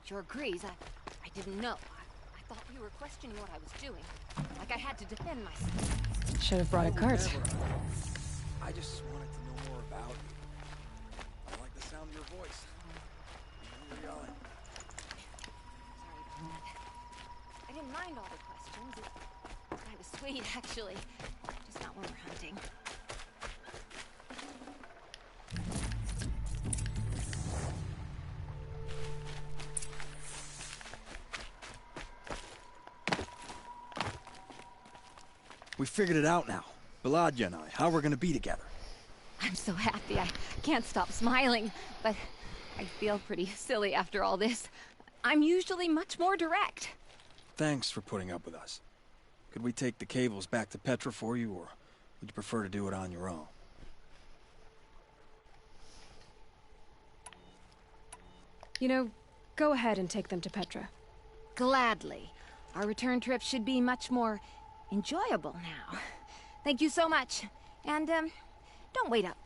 Sure agrees. I didn't know. I thought you were questioning what I was doing. Like I had to defend myself. Should have brought a cart. I just wanted to know more about you. I like the sound of your voice. You're yelling. Sorry about that. I didn't mind all the questions. It's kind of sweet, actually. Just not when we're hunting. We figured it out now. Balaja and I, how we're gonna be together. I'm so happy. I can't stop smiling, but I feel pretty silly after all this. I'm usually much more direct. Thanks for putting up with us. Could we take the cables back to Petra for you, or would you prefer to do it on your own? You know, go ahead and take them to Petra. Gladly. Our return trip should be much more enjoyable now. Thank you so much. And, don't wait up.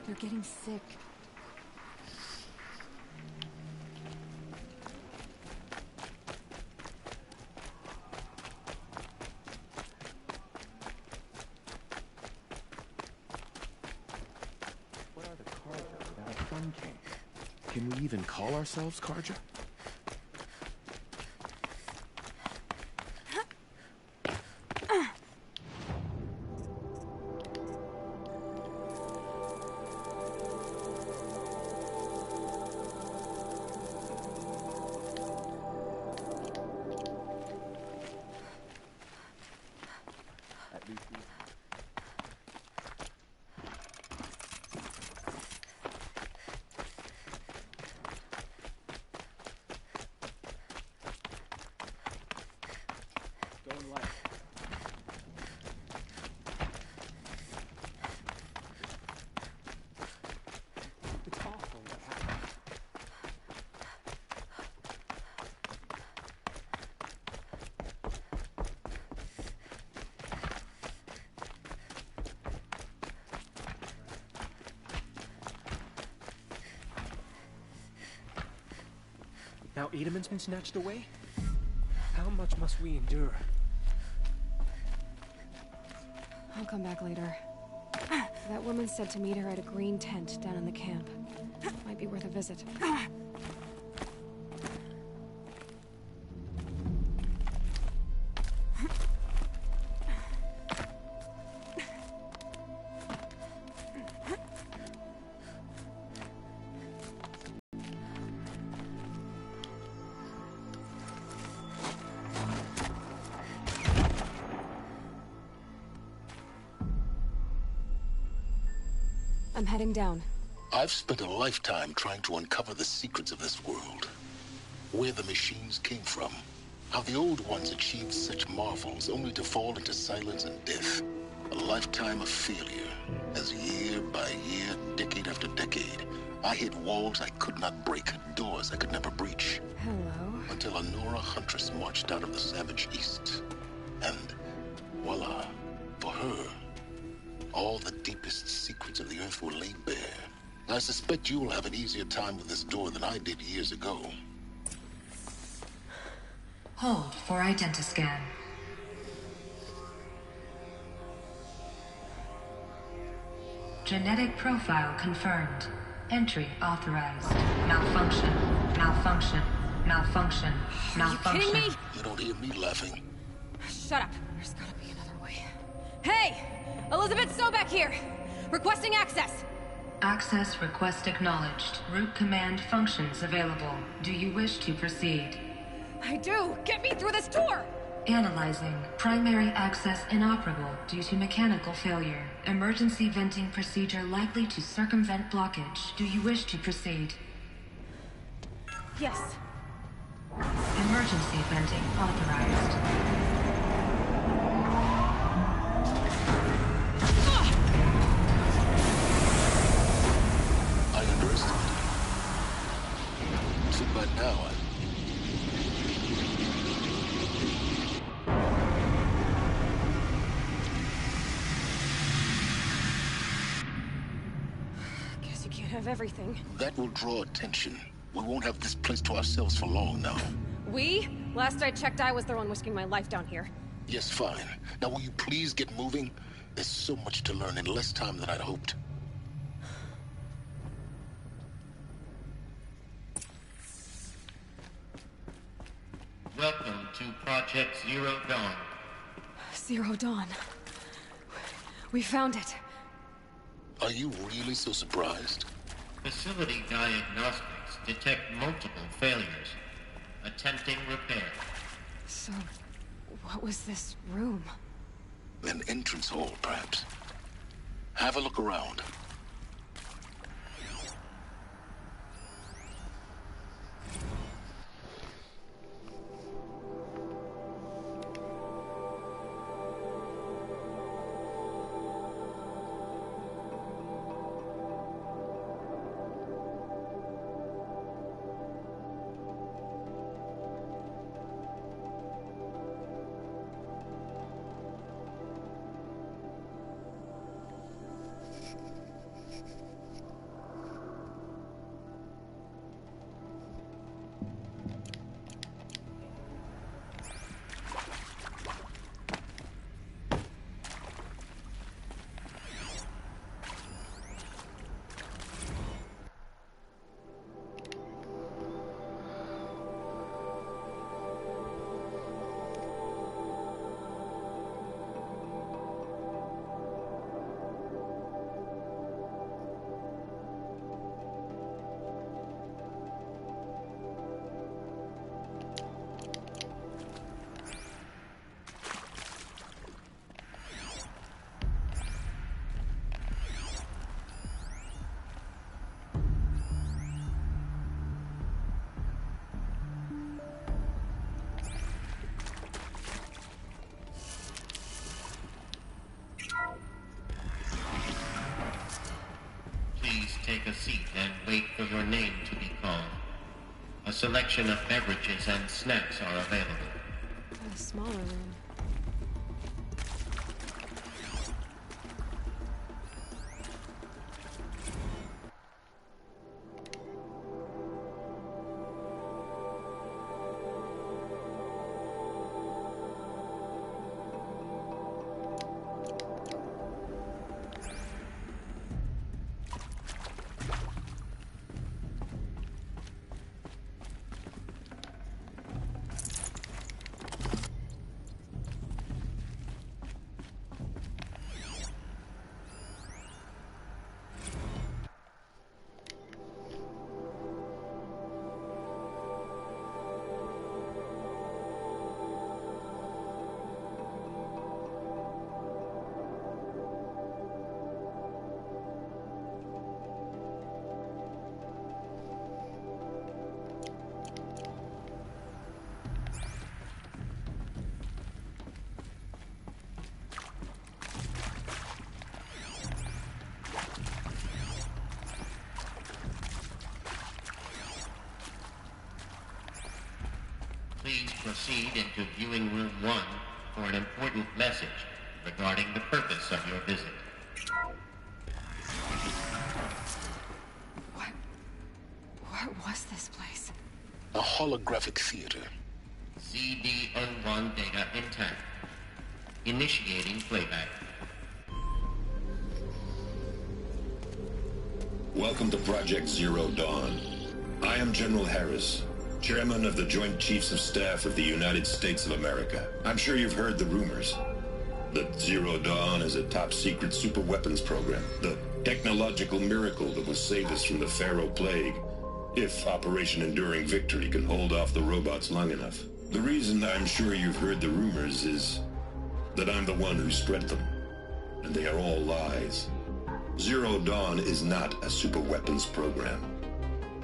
They're getting sick. What are the Carja without a Sun King? Can we even call ourselves Carja? Going left. It's awful what happened. Now Edamon's been snatched away? How much must we endure? I'll come back later. That woman said to meet her at a green tent down in the camp. Might be worth a visit. I'm heading down. I've spent a lifetime trying to uncover the secrets of this world. Where the machines came from. How the old ones achieved such marvels only to fall into silence and death. A lifetime of failure. As year by year, decade after decade, I hit walls I could not break, doors I could never breach. Hello. Until a Nora huntress marched out of the savage east. And voila, for her, all the deepest secrets of the earth were laid bare. I suspect you'll have an easier time with this door than I did years ago. Hold for identiscan. Genetic profile confirmed. Entry authorized. Malfunction. Malfunction. Malfunction. Malfunction. Are you kidding me? You don't hear me laughing. Shut up. There's gotta be another way. Hey! Elizabeth Sobek here! Requesting access! Access request acknowledged. Root command functions available. Do you wish to proceed? I do! Get me through this door! Analyzing. Primary access inoperable due to mechanical failure. Emergency venting procedure likely to circumvent blockage. Do you wish to proceed? Yes. Emergency venting authorized. I underestimated. Too bad now, Guess you can't have everything. That will draw attention. We won't have this place to ourselves for long now. We? Last I checked, I was the one risking my life down here. Yes, fine. Now will you please get moving? There's so much to learn in less time than I'd hoped. Welcome to Project Zero Dawn. Zero Dawn. We found it. Are you really so surprised? Facility diagnostics detect multiple failures. Attempting repair. So, what was this room? An entrance hall, perhaps. Have a look around. your name to be called. A selection of beverages and snacks are available. A smaller room. Please proceed into viewing room 1 for an important message regarding the purpose of your visit. What was this place? A holographic theater. CD-01 data intact. Initiating playback. Welcome to Project Zero Dawn. I am General Harris, Chairman of the Joint Chiefs of Staff of the United States of America. I'm sure you've heard the rumors that Zero Dawn is a top-secret superweapons program, the technological miracle that will save us from the Pharaoh Plague, if Operation Enduring Victory can hold off the robots long enough. The reason I'm sure you've heard the rumors is that I'm the one who spread them, and they are all lies. Zero Dawn is not a superweapons program,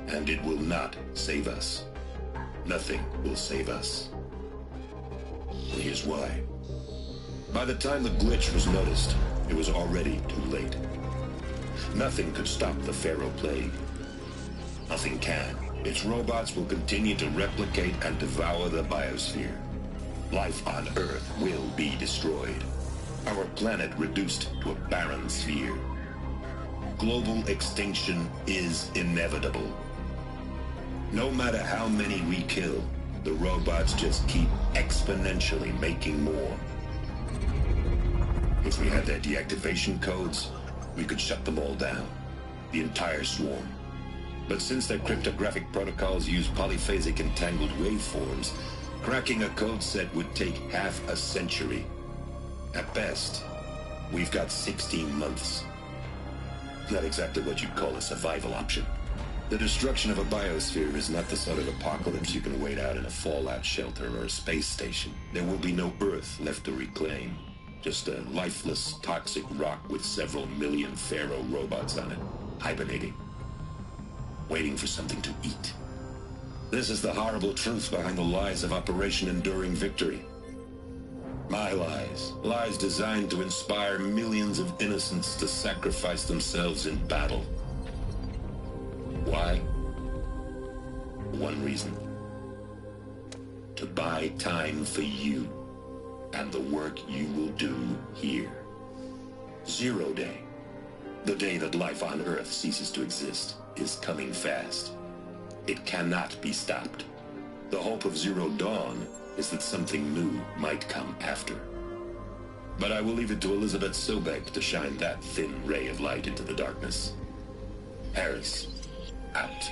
and it will not save us. Nothing will save us. And here's why. By the time the glitch was noticed, it was already too late. Nothing could stop the Pharaoh Plague. Nothing can. Its robots will continue to replicate and devour the biosphere. Life on Earth will be destroyed. Our planet reduced to a barren sphere. Global extinction is inevitable. No matter how many we kill, the robots just keep exponentially making more. If we had their deactivation codes, we could shut them all down. The entire swarm. But since their cryptographic protocols use polyphasic entangled waveforms, cracking a code set would take half a century. At best, we've got 16 months. Not exactly what you'd call a survival option. The destruction of a biosphere is not the sort of apocalypse you can wait out in a fallout shelter or a space station. There will be no Earth left to reclaim. Just a lifeless, toxic rock with several million Pharaoh robots on it, hibernating, waiting for something to eat. This is the horrible truth behind the lies of Operation Enduring Victory. My lies. Lies designed to inspire millions of innocents to sacrifice themselves in battle. Why? One reason. To buy time for you and the work you will do here. Zero Day, the day that life on Earth ceases to exist, is coming fast. It cannot be stopped. The hope of Zero Dawn is that something new might come after. But I will leave it to Elizabeth Sobek to shine that thin ray of light into the darkness. Harris, out.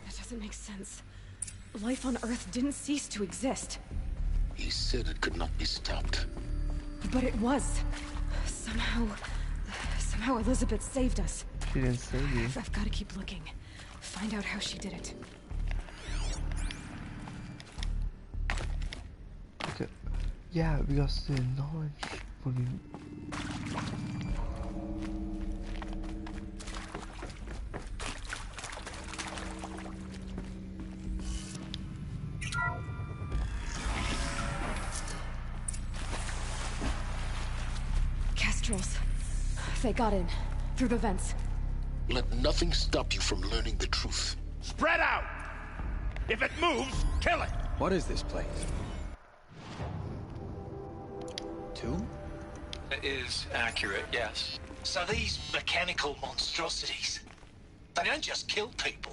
That doesn't make sense. Life on Earth didn't cease to exist. He said it could not be stopped. But it was. Somehow Elizabeth saved us. She didn't save you. I've got to keep looking. Find out how she did it. Okay. Yeah, because the knowledge will be... Monstrals. They got in. Through the vents. Let nothing stop you from learning the truth. Spread out! If it moves, kill it! What is this place? Tomb? It is accurate, yes. So these mechanical monstrosities, they don't just kill people.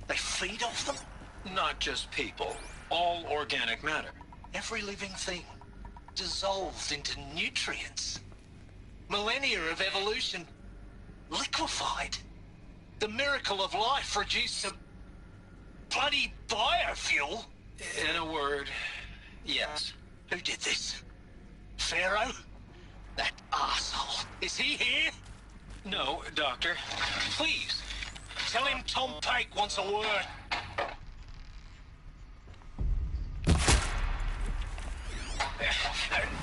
They feed off them? Not just people. All organic matter. Every living thing dissolved into nutrients. Millennia of evolution liquefied. The miracle of life reduced to bloody biofuel. In a word, yes. Who did this? Pharaoh? That arsehole. Is he here? No, Doctor. Please, tell him Tom Pake wants a word.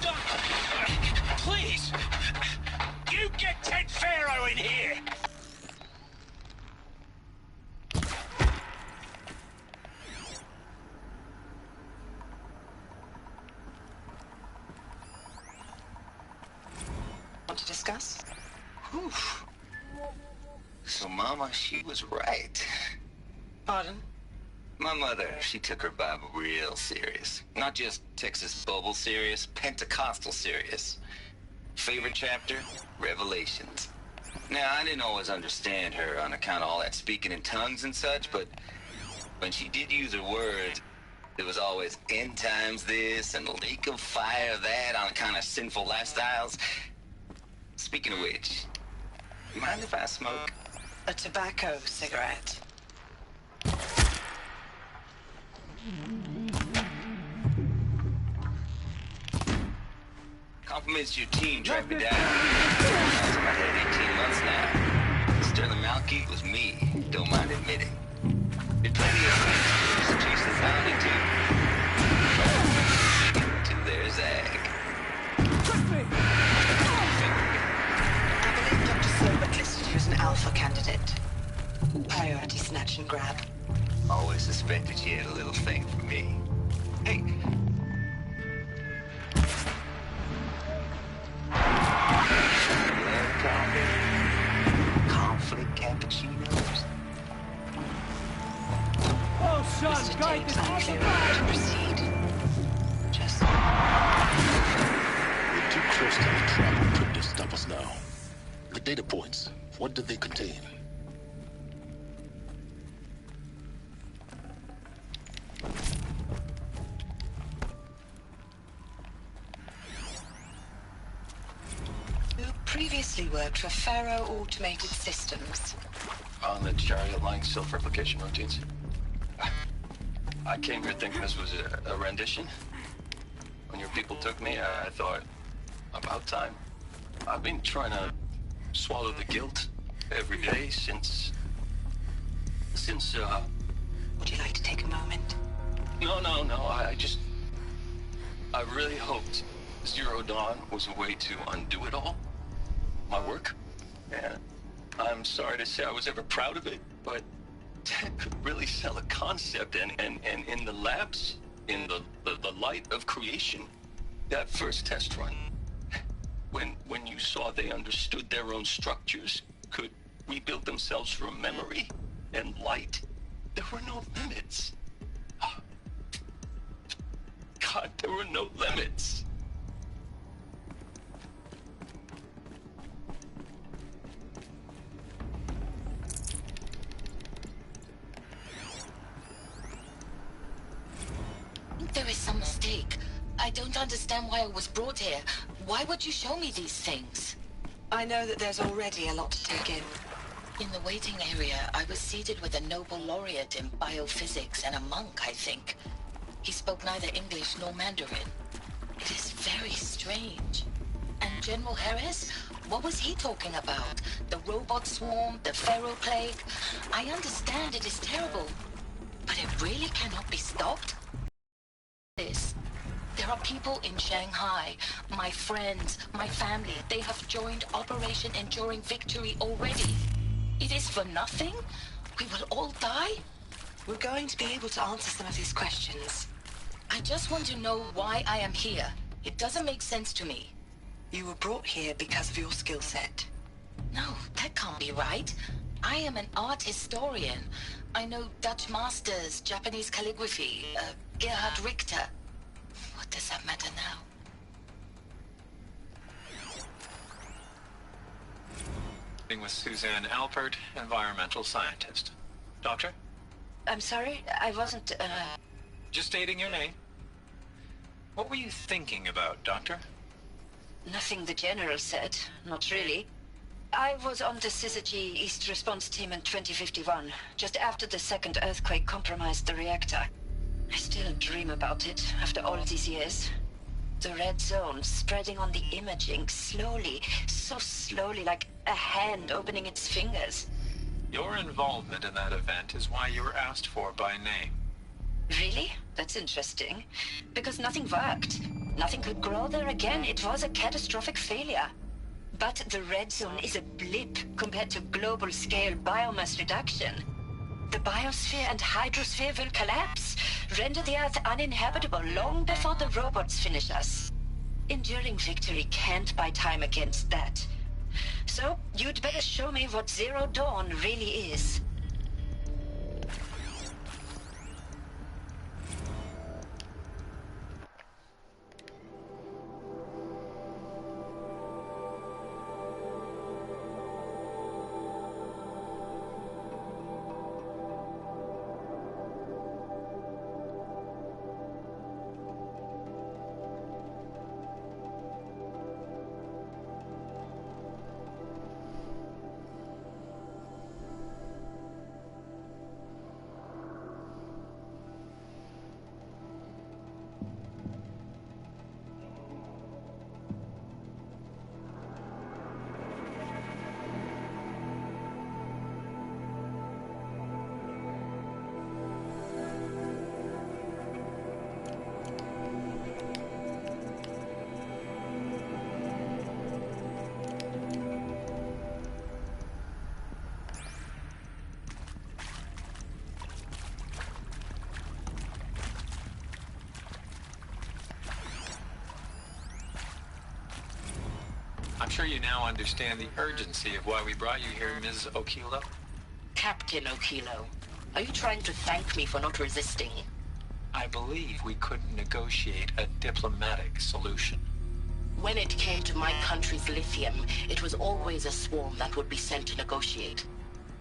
Doctor, please, you get Ted Pharaoh in here. Want to discuss? Whew. So Mama, she was right. Pardon? My mother, she took her Bible real serious. Not just Texas Bible serious, Pentecostal serious. Favorite chapter? Revelations. Now, I didn't always understand her on account of all that speaking in tongues and such, but when she did use her words, there was always end times this and lake of fire that on account of sinful lifestyles. Speaking of which, you mind if I smoke? A tobacco cigarette. Compliments your team tracked me down. I've had 18 months now. Sterling Malky was me, don't mind admitting. Did plenty of things chasing bounty to their zag. Trust me! I believe Dr. Slobert listed you as an alpha candidate. Priority snatch and grab. Always suspected she had a little thing for me. Hey. Conflict cappuccinos. Oh, son, guide this awesome to proceed. Just... We're too close to the trap crypt to stop us now. The data points, what did they contain? Previously worked for Pharaoh Automated Systems. On the chariot line self-replication routines. I came here thinking this was a rendition. When your people took me, I thought, about time. I've been trying to swallow the guilt every day since... Would you like to take a moment? No, I really hoped Zero Dawn was a way to undo it all. My work. And I'm sorry to say I was ever proud of it, but Ted could really sell a concept, and in the labs, in the light of creation, that first test run, when you saw they understood their own structures, could rebuild themselves from memory and light, there were no limits. God, there were no limits. There is some mistake. I don't understand why I was brought here. Why would you show me these things? I know that there's already a lot to take in. In the waiting area, I was seated with a Nobel laureate in biophysics and a monk, I think. He spoke neither English nor Mandarin. It is very strange. And General Harris? What was he talking about? The robot swarm, the Pharaoh plague? I understand it is terrible, but it really cannot be stopped? There are people in Shanghai, my friends, my family. They have joined Operation Enduring Victory already. It is for nothing? We will all die? We're going to be able to answer some of these questions. I just want to know why I am here. It doesn't make sense to me. You were brought here because of your skill set. No, that can't be right. I am an art historian. I know Dutch masters, Japanese calligraphy, Gerhard Richter. What does that matter now? With Suzanne Alpert, environmental scientist. Doctor? I'm sorry, I wasn't, Just stating your name. What were you thinking about, Doctor? Nothing the General said. Not really. I was on the Syzygy East Response Team in 2051, just after the second earthquake compromised the reactor. I still dream about it, after all these years. The red zone spreading on the imaging, slowly, so slowly, like a hand opening its fingers. Your involvement in that event is why you were asked for by name. Really? That's interesting. Because nothing worked. Nothing could grow there again. It was a catastrophic failure. But the red zone is a blip compared to global-scale biomass reduction. The biosphere and hydrosphere will collapse, render the Earth uninhabitable long before the robots finish us. Enduring victory can't buy time against that. So, you'd better show me what Zero Dawn really is. I'm sure you now understand the urgency of why we brought you here, Ms. Okilo. Captain Okilo, are you trying to thank me for not resisting? I believe we couldn't negotiate a diplomatic solution. When it came to my country's lithium, it was always a swarm that would be sent to negotiate.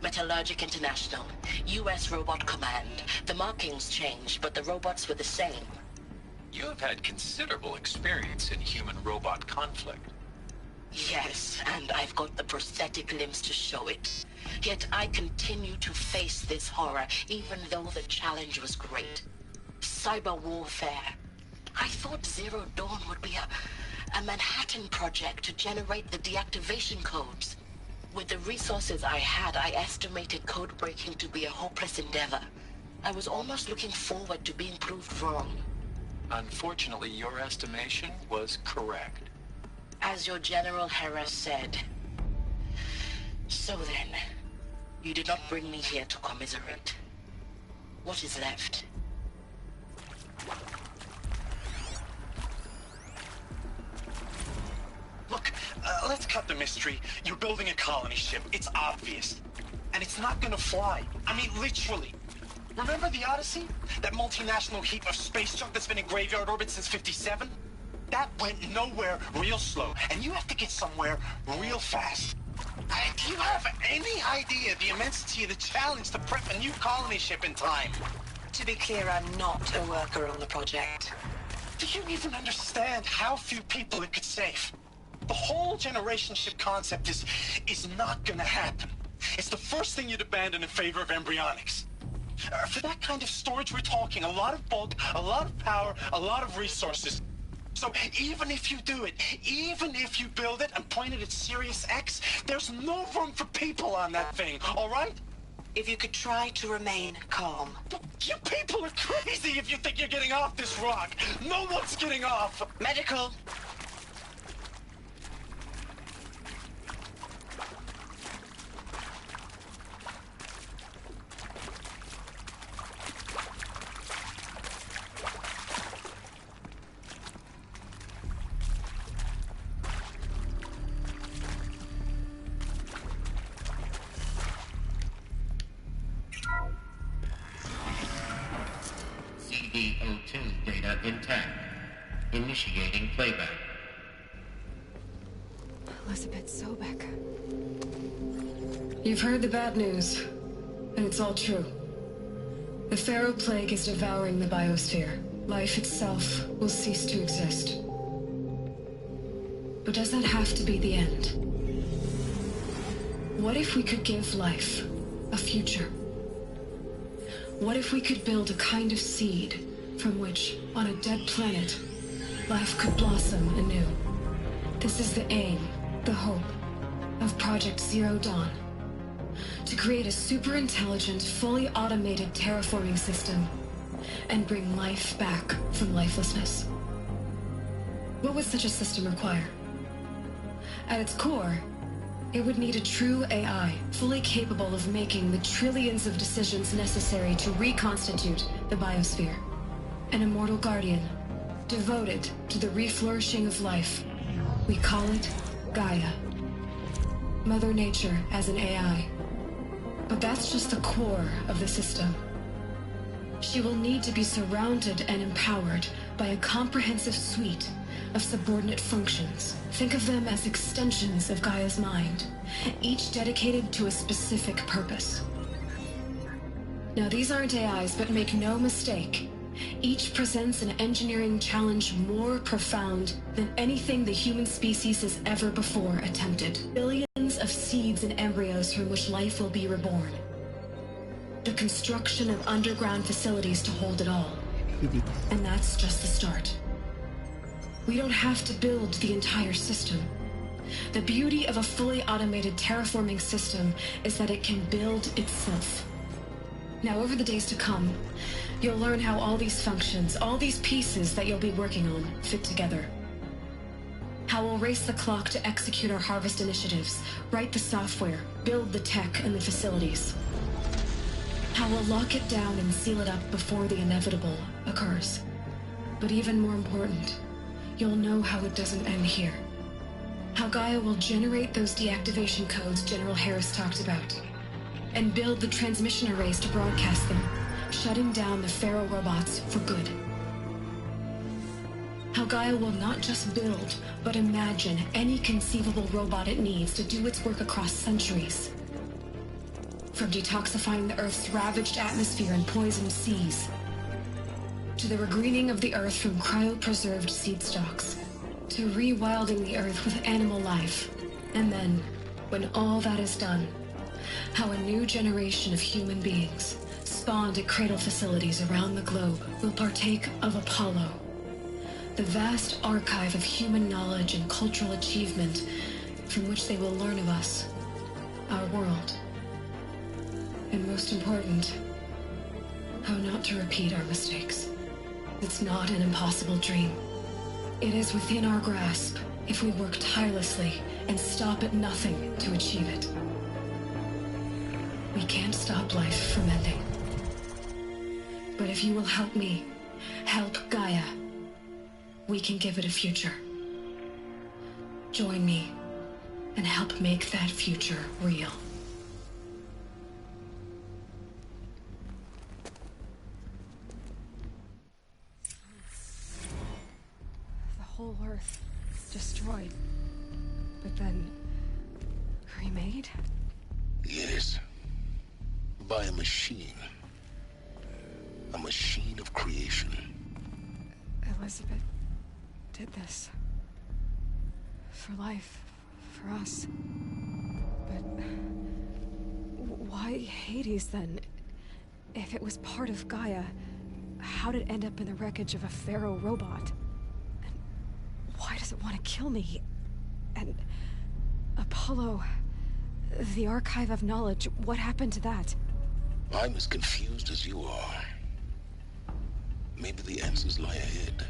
Metallurgic International, U.S. Robot Command. The markings changed, but the robots were the same. You have had considerable experience in human-robot conflict. Yes, and I've got the prosthetic limbs to show it. Yet I continue to face this horror, even though the challenge was great. Cyber warfare. I thought Zero Dawn would be a Manhattan project to generate the deactivation codes. With the resources I had, I estimated code breaking to be a hopeless endeavor. I was almost looking forward to being proved wrong. Unfortunately, your estimation was correct. As your General Harris said. So then, you did not bring me here to commiserate. What is left? Look, let's cut the mystery. You're building a colony ship. It's obvious. And it's not gonna fly. I mean, literally. Remember the Odyssey? That multinational heap of space junk that's been in graveyard orbit since '57? That went nowhere real slow, and you have to get somewhere real fast. Do you have any idea the immensity of the challenge to prep a new colony ship in time? To be clear, I'm not a worker on the project. Do you even understand how few people it could save? The whole generation ship concept is not gonna happen. It's the first thing you'd abandon in favor of embryonics. For that kind of storage, we're talking a lot of bulk, a lot of power, a lot of resources. So even if you do it, even if you build it and point it at Sirius X, there's no room for people on that thing, all right? If you could try to remain calm. You people are crazy if you think you're getting off this rock. No one's getting off. Medical. SCP-02 data intact. Initiating playback. Elizabeth Sobek. You've heard the bad news, and it's all true. The Pharaoh Plague is devouring the biosphere. Life itself will cease to exist. But does that have to be the end? What if we could give life a future? What if we could build a kind of seed from which, on a dead planet, life could blossom anew? This is the aim, the hope, of Project Zero Dawn. To create a super-intelligent, fully automated terraforming system and bring life back from lifelessness. What would such a system require? At its core, it would need a true AI, fully capable of making the trillions of decisions necessary to reconstitute the biosphere. An immortal guardian, devoted to the reflourishing of life. We call it Gaia. Mother Nature as an AI. But that's just the core of the system. She will need to be surrounded and empowered by a comprehensive suite of subordinate functions. Think of them as extensions of Gaia's mind, each dedicated to a specific purpose. Now, these aren't AIs, but make no mistake, each presents an engineering challenge more profound than anything the human species has ever before attempted. Billions of seeds and embryos from which life will be reborn. The construction of underground facilities to hold it all. And that's just the start. We don't have to build the entire system. The beauty of a fully automated terraforming system is that it can build itself. Now, over the days to come, you'll learn how all these functions, all these pieces that you'll be working on, fit together. How we'll race the clock to execute our harvest initiatives, write the software, build the tech and the facilities. How we'll lock it down and seal it up before the inevitable occurs. But even more important, you'll know how it doesn't end here. How Gaia will generate those deactivation codes General Harris talked about, and build the transmission arrays to broadcast them, shutting down the Pharaoh robots for good. How Gaia will not just build, but imagine any conceivable robot it needs to do its work across centuries. From detoxifying the Earth's ravaged atmosphere and poisoned seas, to the regreening of the Earth from cryopreserved seed stalks, to rewilding the Earth with animal life. And then, when all that is done, how a new generation of human beings, spawned at cradle facilities around the globe, will partake of Apollo, the vast archive of human knowledge and cultural achievement from which they will learn of us, our world. And most important, how not to repeat our mistakes. It's not an impossible dream. It is within our grasp if we work tirelessly and stop at nothing to achieve it. We can't stop life from ending. But if you will help me, help Gaia, we can give it a future. Join me and help make that future real. The whole Earth destroyed, but then remade? Yes. By a machine. A machine of creation. Elizabeth did this. For life. For us. But why Hades then? If it was part of Gaia, how did it end up in the wreckage of a Pharaoh robot? And why does it want to kill me? And Apollo, the Archive of Knowledge, what happened to that? I'm as confused as you are. Maybe the answers lie ahead.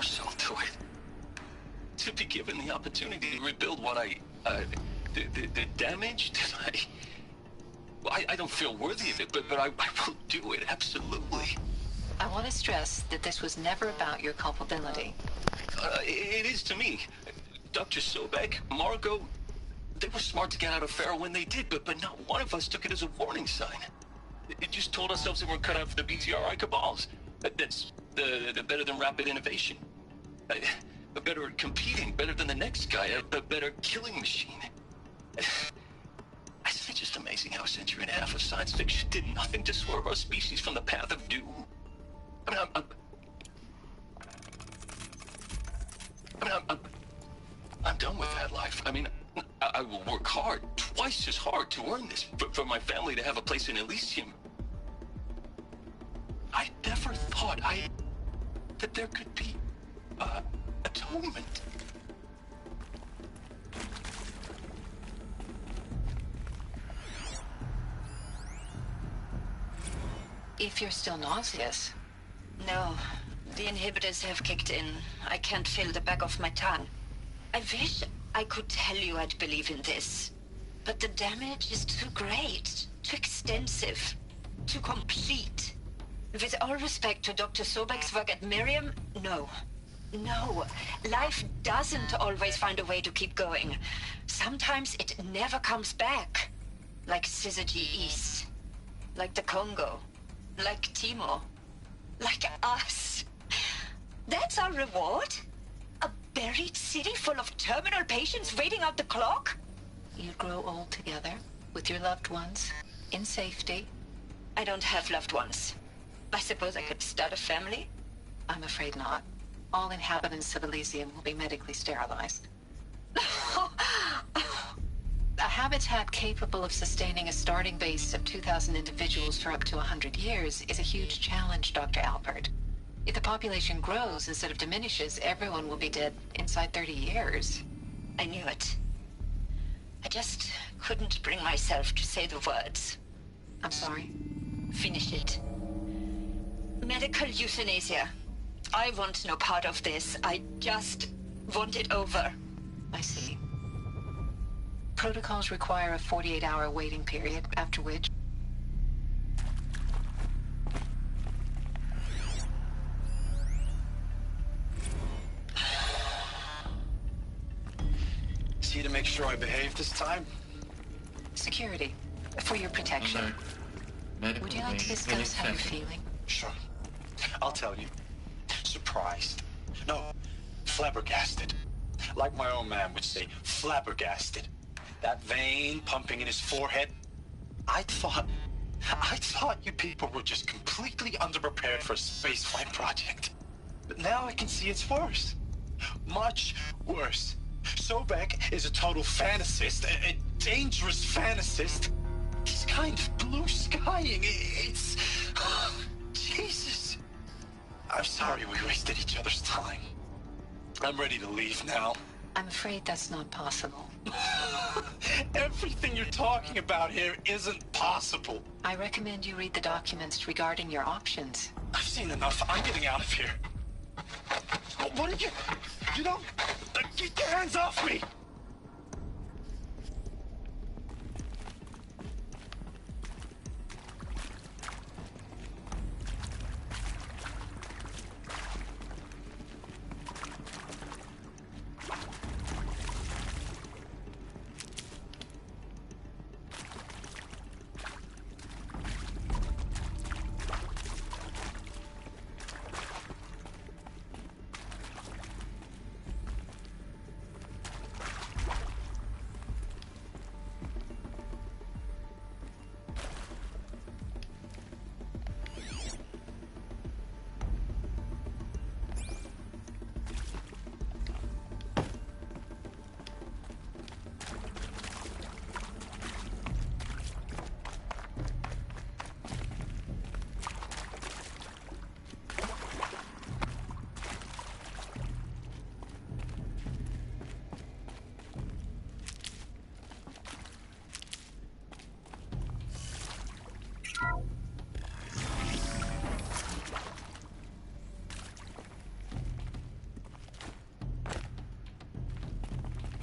course I'll do it. To be given the opportunity to rebuild what the damage that I don't feel worthy of it, but I will do it, absolutely. I want to stress that this was never about your culpability. It is to me. Dr. Sobek, Margot, they were smart to get out of Pharaoh when they did, but not one of us took it as a warning sign. It just told ourselves that we're cut out for the BTRI cabals. That's the better than rapid innovation. A better at competing, better than the next guy, a better killing machine. It's just amazing how a century and a half of science fiction did nothing to swerve our species from the path of doom. I mean, I'm done with that life. I mean, I will work hard, twice as hard, to earn this, for my family to have a place in Elysium. I never thought that there could be atonement. If you're still nauseous. No, the inhibitors have kicked in. I can't feel the back of my tongue. I wish I could tell you I'd believe in this. But the damage is too great, too extensive, too complete. With all respect to Dr. Sobek's work at Miriam, no. No, life doesn't always find a way to keep going. Sometimes it never comes back. Like Syzygy East. Like the Congo. Like Timo. Like us. That's our reward? A buried city full of terminal patients waiting out the clock? You grow old together, with your loved ones, in safety. I don't have loved ones. I suppose I could start a family? I'm afraid not. All inhabitants of Elysium will be medically sterilized. A habitat capable of sustaining a starting base of 2,000 individuals for up to 100 years is a huge challenge, Dr. Alpert. If the population grows instead of diminishes, everyone will be dead inside 30 years. I knew it. I just couldn't bring myself to say the words. I'm sorry. Finish it. Medical euthanasia. I want no part of this. I just want it over. I see. Protocols require a 48-hour waiting period, after which... See to make sure I behave this time? Security. For your protection. Would you like to discuss how you're feeling? Sure. I'll tell you. Surprised. No, flabbergasted. Like my own man would say, flabbergasted. That vein pumping in his forehead. I thought you people were just completely underprepared for a spaceflight project. But now I can see it's worse. Much worse. Sobek is a total fantasist, a dangerous fantasist. He's kind of blue-skying. It's... Jesus. I'm sorry we wasted each other's time. I'm ready to leave now. I'm afraid that's not possible. Everything you're talking about here isn't possible. I recommend you read the documents regarding your options. I've seen enough. I'm getting out of here. What are you... You don't... Get your hands off me!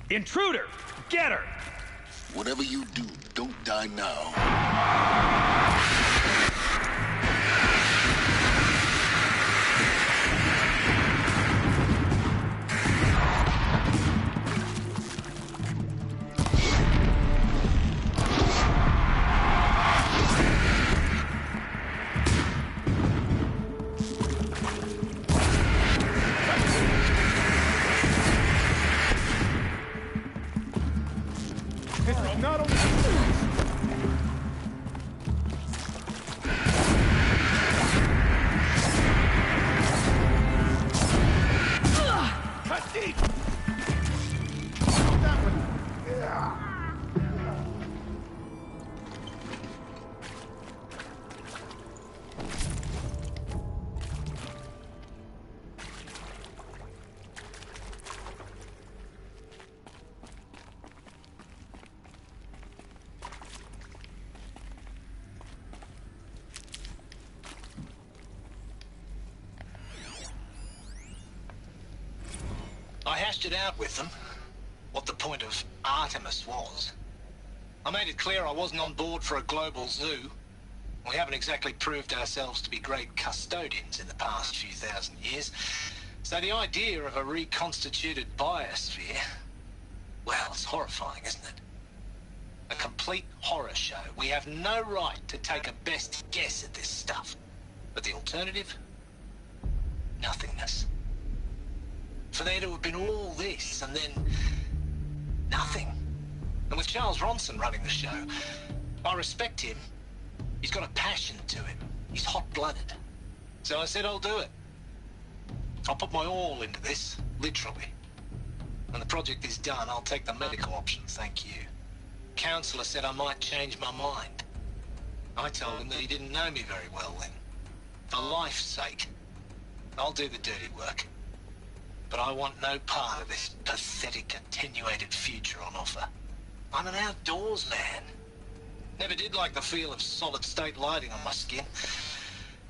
Intruder! Get her! Whatever you do, don't die now. I hashed it out with them, what the point of Artemis was. I made it clear I wasn't on board for a global zoo. We haven't exactly proved ourselves to be great custodians in the past few thousand years. So the idea of a reconstituted biosphere, well, it's horrifying, isn't it? A complete horror show. We have no right to take a best guess at this stuff. But the alternative? Nothingness. For there to have been all this, and then nothing. And with Charles Ronson running the show, I respect him. He's got a passion to him. He's hot-blooded. So I said I'll do it. I'll put my all into this, literally. When the project is done, I'll take the medical option, thank you. Counselor said I might change my mind. I told him that he didn't know me very well then. For life's sake, I'll do the dirty work. But I want no part of this pathetic, attenuated future on offer. I'm an outdoors man. Never did like the feel of solid-state lighting on my skin.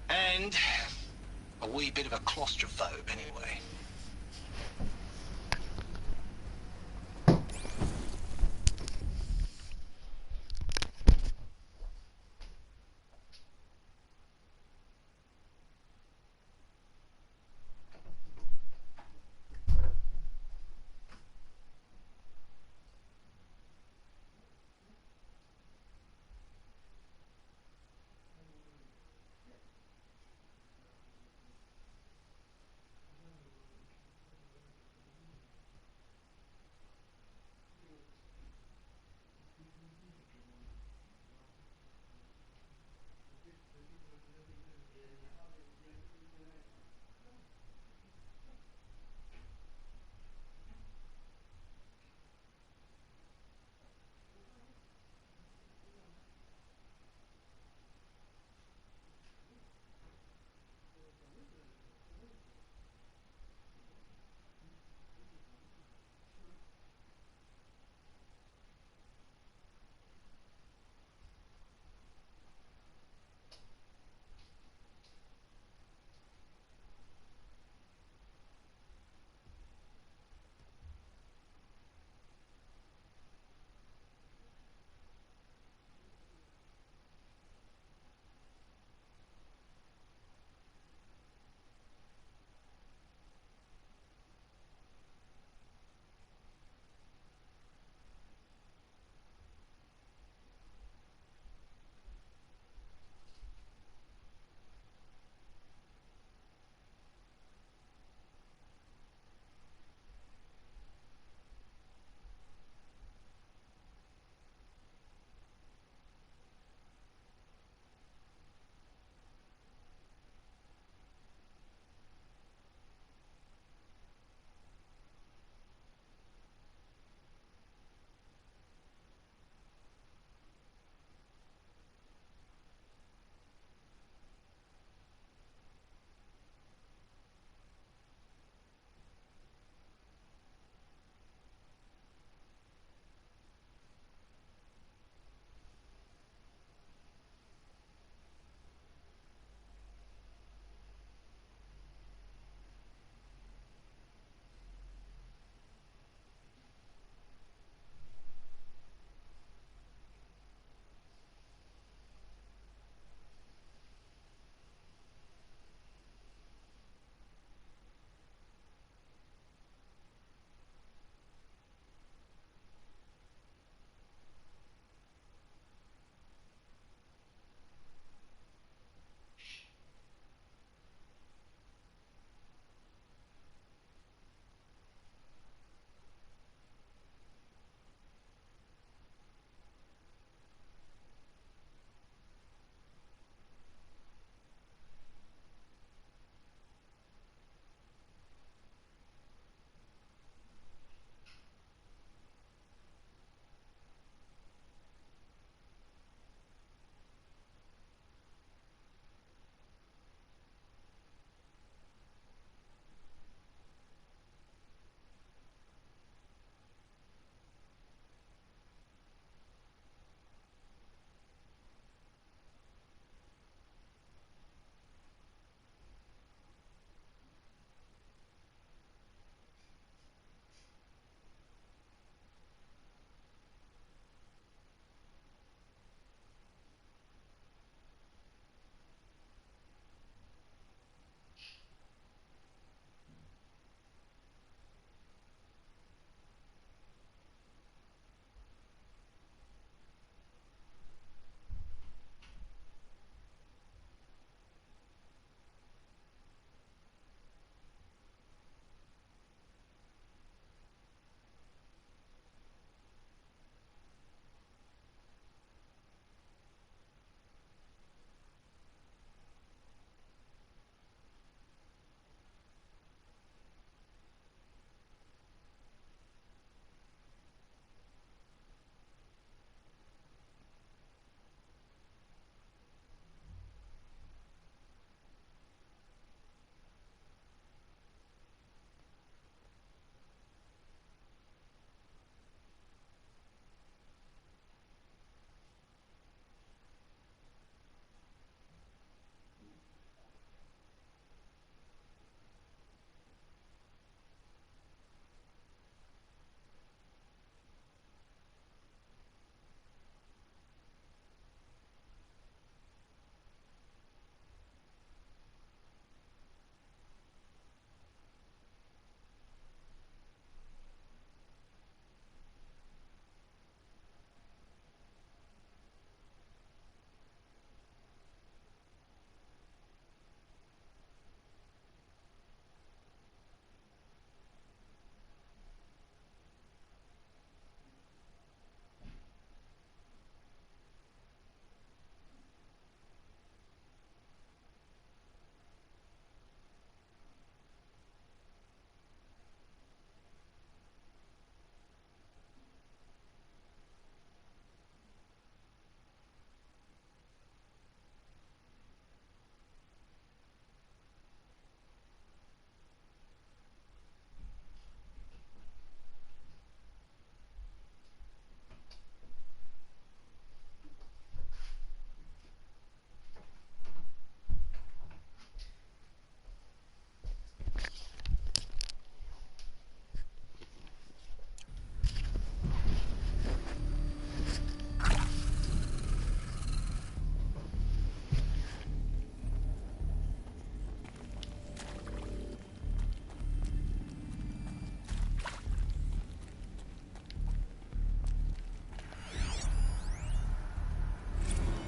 And a wee bit of a claustrophobe, anyway.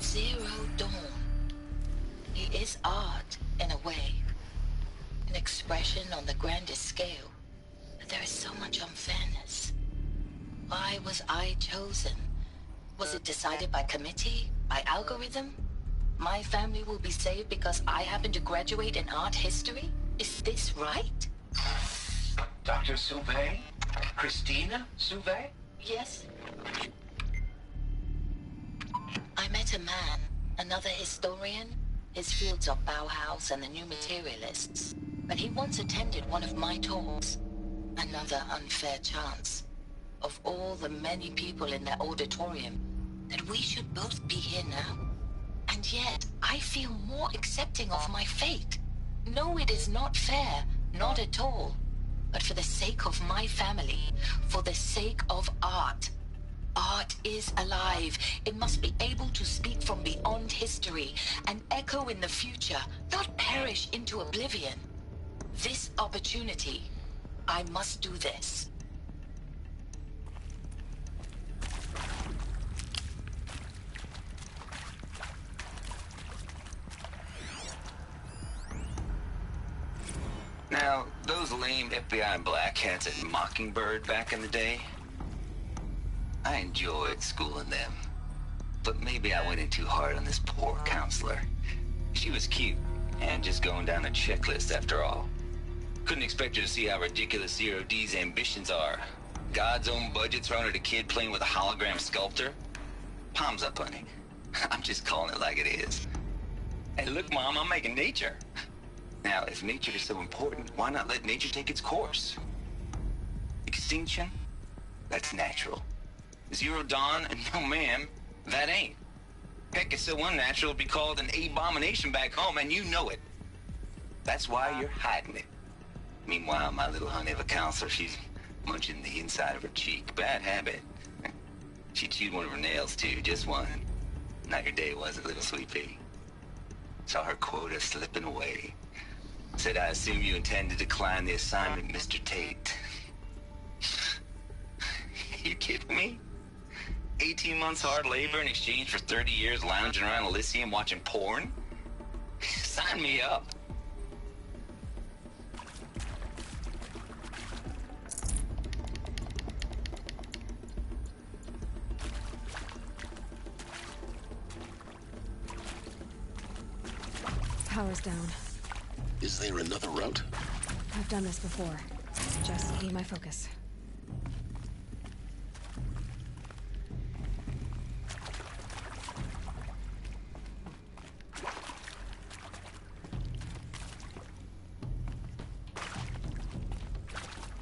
Zero Dawn. He is art, in a way. An expression on the grandest scale. But there is so much unfairness. Why was I chosen? Was it decided by committee? By algorithm? My family will be saved because I happen to graduate in art history? Is this right? Dr. Sauvé? Christina Sauvé? Yes. I met a man, another historian. His fields are Bauhaus and the New Materialists. But he once attended one of my talks. Another unfair chance. Of all the many people in that auditorium, that we should both be here now. And yet, I feel more accepting of my fate. No, it is not fair. Not at all. But for the sake of my family, for the sake of art. Art is alive. It must be able to speak from beyond history and echo in the future, not perish into oblivion. This opportunity, I must do this. Now, those lame FBI black hats at Mockingbird back in the day, I enjoyed schooling them. But maybe I went in too hard on this poor counselor. She was cute, and just going down a checklist after all. Couldn't expect her to see how ridiculous Zero D's ambitions are. God's own budget thrown at a kid playing with a hologram sculptor? Palms up, honey. I'm just calling it like it is. Hey, look, Mom, I'm making nature. Now, if nature is so important, why not let nature take its course? Extinction? That's natural. Zero Dawn? No, ma'am, that ain't. Heck, it's so unnatural to be called an abomination back home, and you know it. That's why you're hiding it. Meanwhile, my little honey of a counselor, she's munching the inside of her cheek. Bad habit. She chewed one of her nails, too, just one. Not your day, was it, little sweet pea? Saw her quota slipping away. Said, I assume you intend to decline the assignment, Mr. Tate. You kidding me? 18 months hard labor in exchange for 30 years lounging around Elysium watching porn? Sign me up. Power's down. Is there another route? I've done this before. Just need my focus.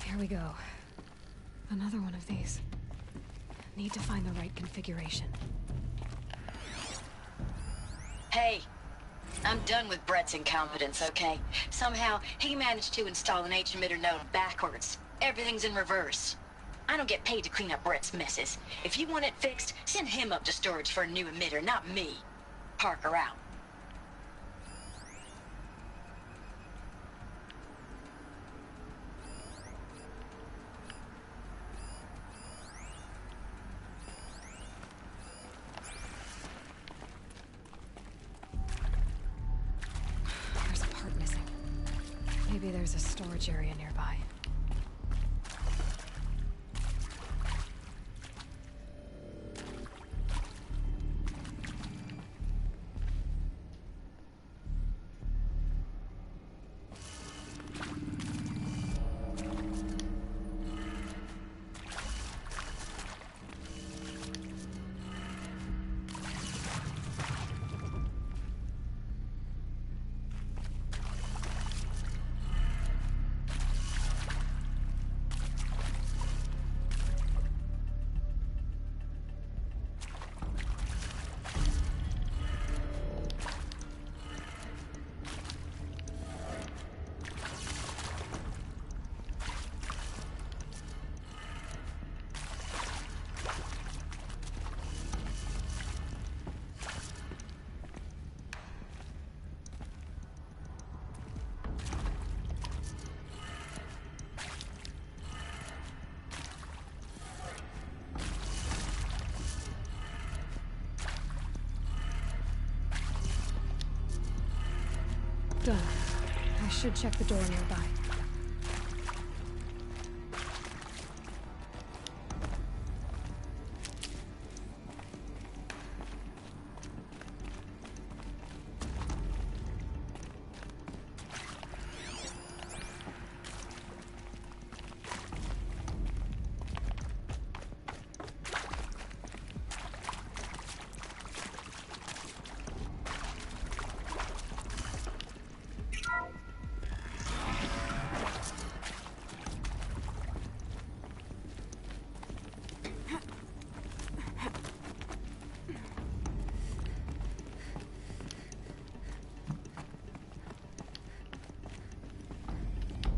Here we go. Another one of these. Need to find the right configuration. Hey, I'm done with Brett's incompetence, okay? Somehow, he managed to install an H-emitter node backwards. Everything's in reverse. I don't get paid to clean up Brett's messes. If you want it fixed, send him up to storage for a new emitter, not me. Parker out. Maybe there's a storage area nearby. Done. I should check the door nearby.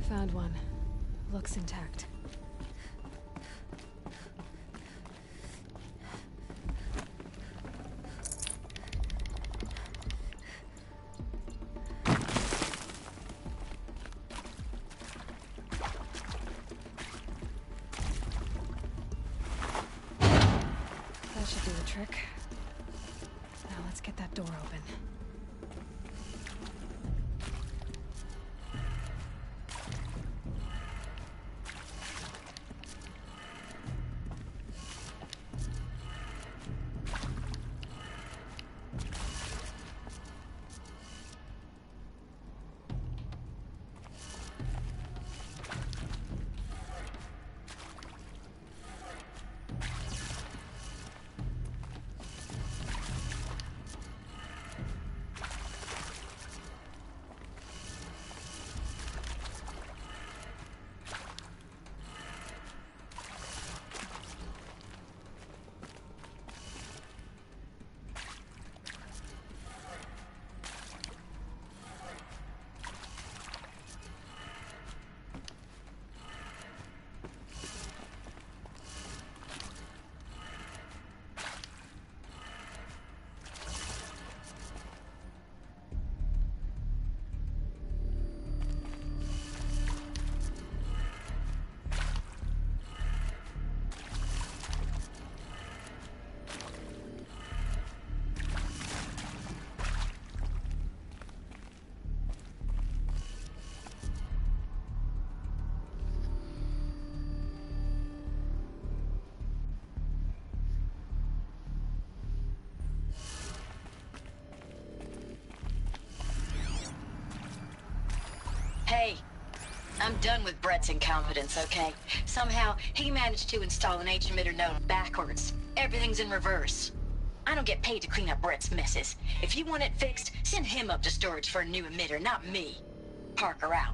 Found one. Looks intact. That should do the trick. Now let's get that door open. Hey, I'm done with Brett's incompetence, okay? Somehow, he managed to install an H-emitter node backwards. Everything's in reverse. I don't get paid to clean up Brett's messes. If you want it fixed, send him up to storage for a new emitter, not me. Parker out.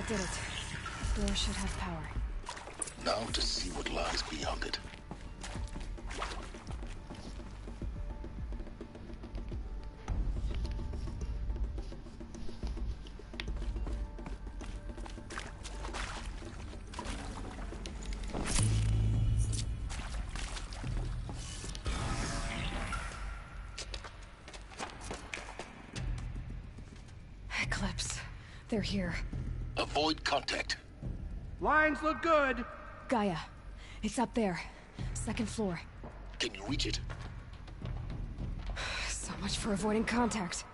did it. Door should have power. Now to see what lies beyond it. Eclipse. They're here. Avoid contact. Lines look good. Gaia. It's up there. Second floor. Can you reach it? So much for avoiding contact.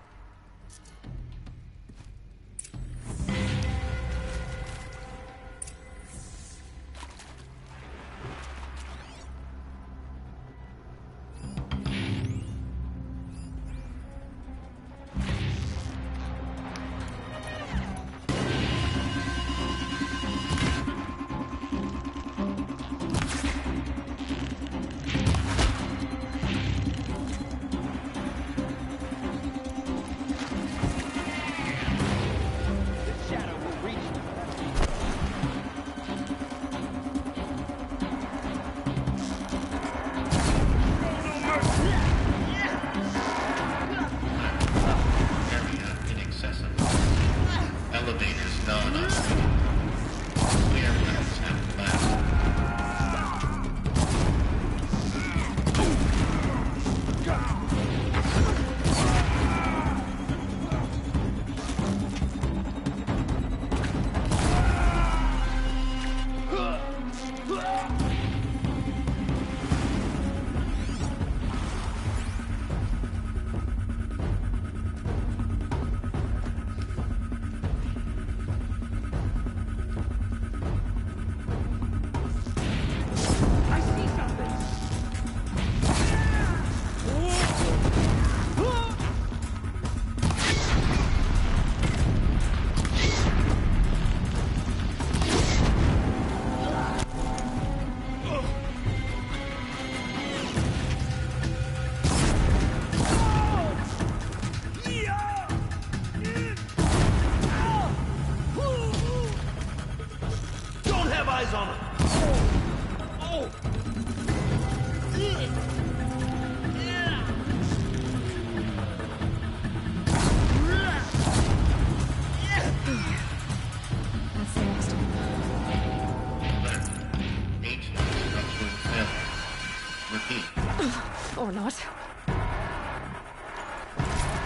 Or not.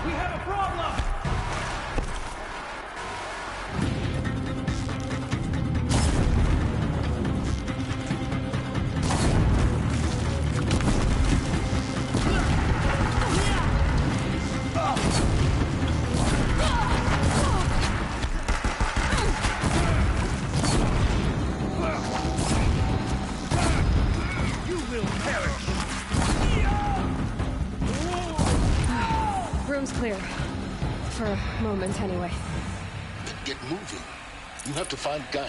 We have a problem! Room's clear. For a moment, anyway. Then get moving. You have to find Gaia.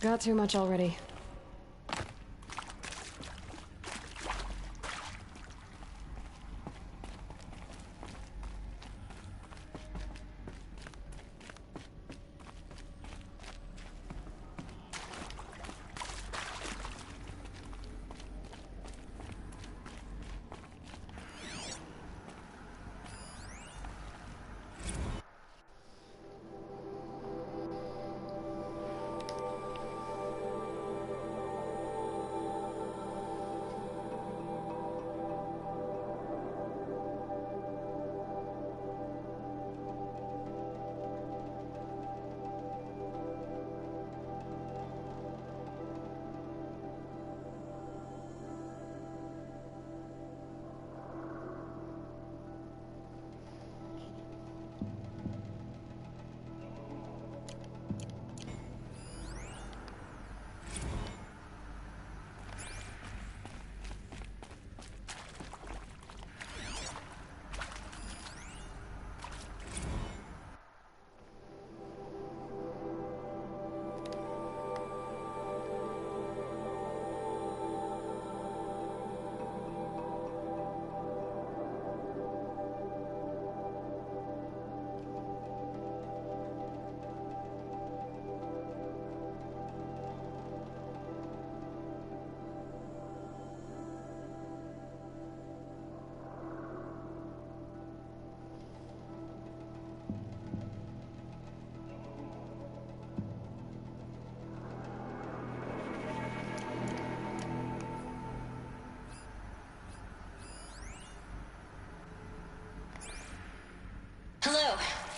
Got too much already.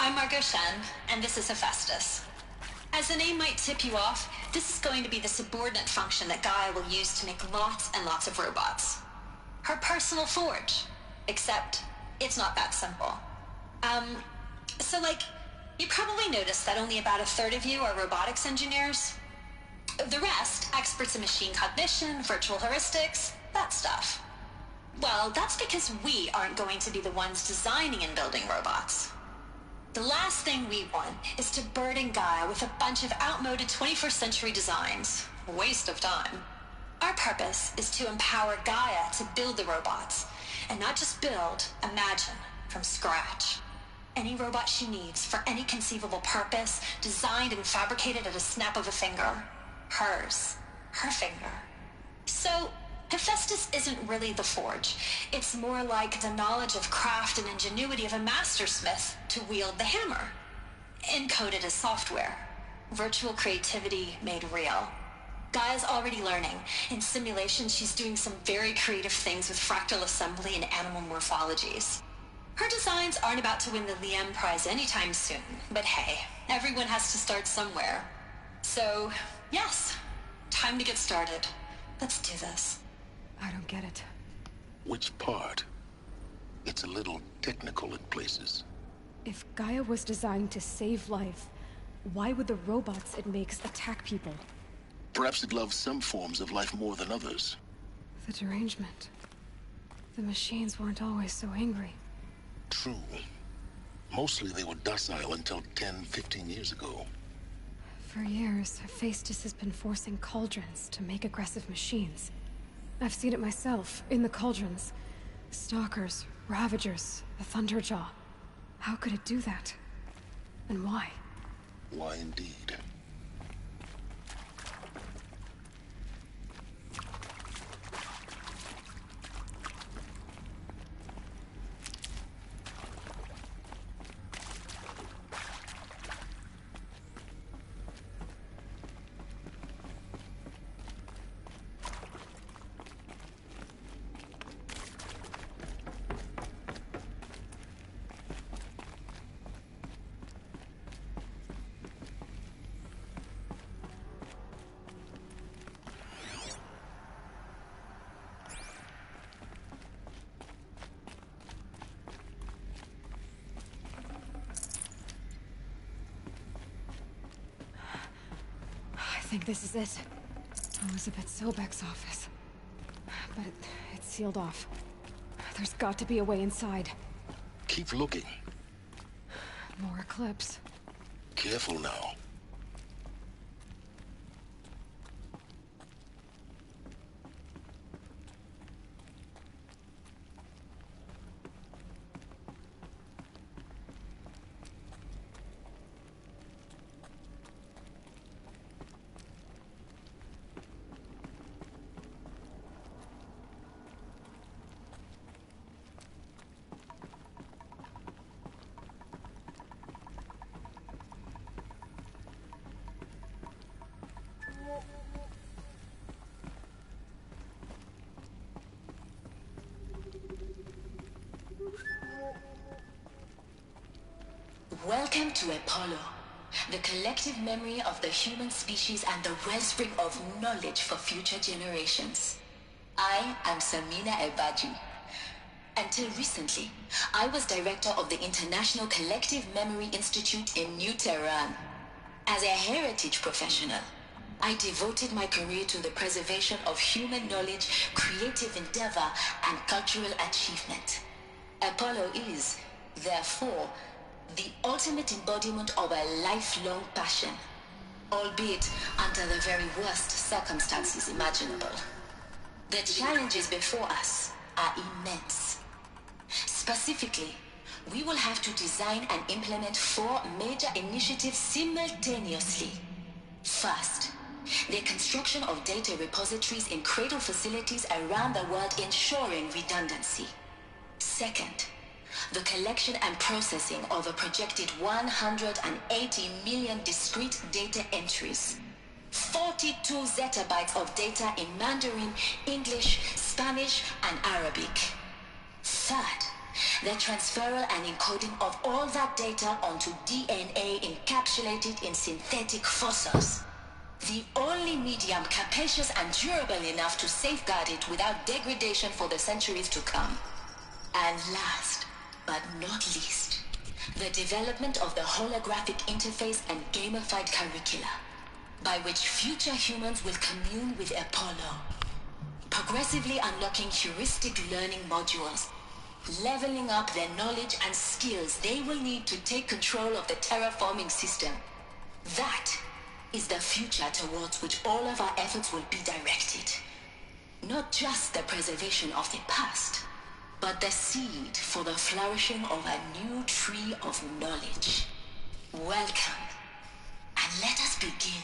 I'm Margot Shen, and this is Hephaestus. As the name might tip you off, this is going to be the subordinate function that Gaia will use to make lots and lots of robots. Her personal forge. Except, it's not that simple. So you probably noticed that only about a third of you are robotics engineers. The rest, experts in machine cognition, virtual heuristics, that stuff. Well, that's because we aren't going to be the ones designing and building robots. The last thing we want is to burden Gaia with a bunch of outmoded 21st century designs. Waste of time. Our purpose is to empower Gaia to build the robots, and not just build, imagine, from scratch. Any robot she needs for any conceivable purpose, designed and fabricated at a snap of a finger. Hers. Her finger. So, Hephaestus isn't really the forge. It's more like the knowledge of craft and ingenuity of a mastersmith to wield the hammer. Encoded as software. Virtual creativity made real. Gaia's already learning. In simulation, she's doing some very creative things with fractal assembly and animal morphologies. Her designs aren't about to win the Liam Prize anytime soon, but hey, everyone has to start somewhere. So, yes, time to get started. Let's do this. I don't get it. Which part? It's a little technical in places. If Gaia was designed to save life, why would the robots it makes attack people? Perhaps it loves some forms of life more than others. The derangement. The machines weren't always so angry. True. Mostly they were docile until 10, 15 years ago. For years, Hephaestus has been forcing cauldrons to make aggressive machines. I've seen it myself, in the cauldrons. Stalkers, Ravagers, the Thunderjaw. How could it do that? And why? Why indeed? I think this is it. Elizabeth Sobek's office. But it's sealed off. There's got to be a way inside. Keep looking. More Eclipse. Careful now. Welcome to Apollo, the collective memory of the human species and the wellspring of knowledge for future generations. I am Samina Ebaji. Until recently, I was director of the International Collective Memory Institute in New Tehran. As a heritage professional, I devoted my career to the preservation of human knowledge, creative endeavor, and cultural achievement. Apollo is, therefore, the ultimate embodiment of a lifelong passion, albeit under the very worst circumstances imaginable. The challenges before us are immense. Specifically, we will have to design and implement 4 major initiatives simultaneously. First, the construction of data repositories in cradle facilities around the world, ensuring redundancy. Second, the collection and processing of a projected 180 million discrete data entries. 42 zettabytes of data in Mandarin, English, Spanish, and Arabic. Third, The transferal and encoding of all that data onto DNA encapsulated in synthetic fossils. The only medium capacious and durable enough to safeguard it without degradation for the centuries to come. And last, but not least, the development of the holographic interface and gamified curricula, by which future humans will commune with Apollo, progressively unlocking heuristic learning modules, leveling up their knowledge and skills they will need to take control of the terraforming system. That is the future towards which all of our efforts will be directed. Not just the preservation of the past, but the seed for the flourishing of a new tree of knowledge. Welcome, and let us begin.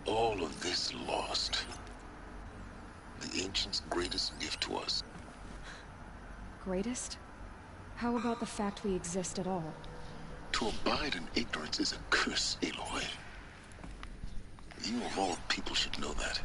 All of this lost. The Ancients' greatest gift to us. Greatest? How about the fact we exist at all? To abide in ignorance is a curse, Aloy. You of all people should know that.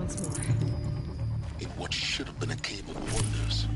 once more. In what should have been a cave of wonders.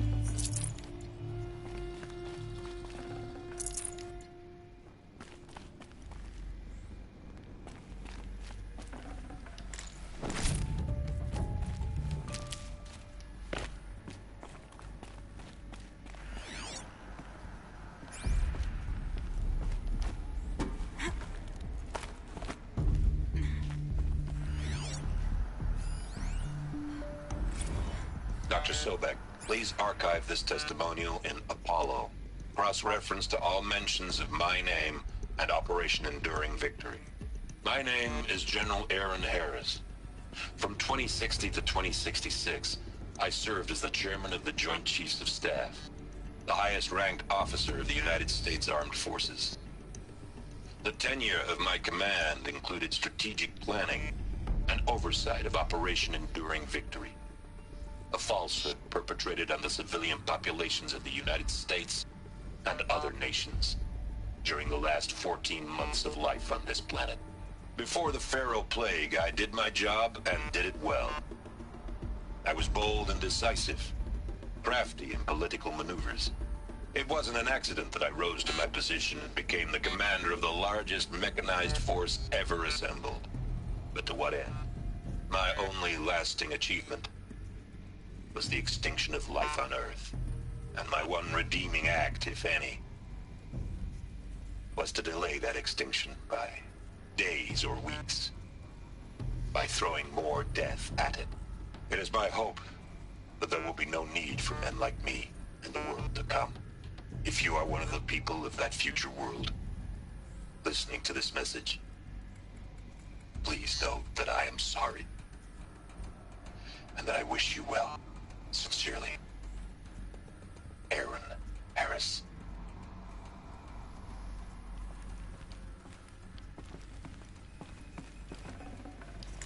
Dr. Sobek, please archive this testimonial in Apollo. Cross-reference to all mentions of my name and Operation Enduring Victory. My name is General Aaron Harris. From 2060 to 2066, I served as the chairman of the Joint Chiefs of Staff, the highest-ranked officer of the United States Armed Forces. The tenure of my command included strategic planning and oversight of Operation Enduring Victory, a falsehood perpetrated on the civilian populations of the United States and other nations during the last 14 months of life on this planet. Before the Pharaoh Plague, I did my job and did it well. I was bold and decisive, crafty in political maneuvers. It wasn't an accident that I rose to my position and became the commander of the largest mechanized force ever assembled. But to what end? My only lasting achievement was the extinction of life on Earth. And my one redeeming act, if any, was to delay that extinction by days or weeks, by throwing more death at it. It is my hope that there will be no need for men like me in the world to come. If you are one of the people of that future world listening to this message, please know that I am sorry and that I wish you well. Sincerely, Aaron Harris.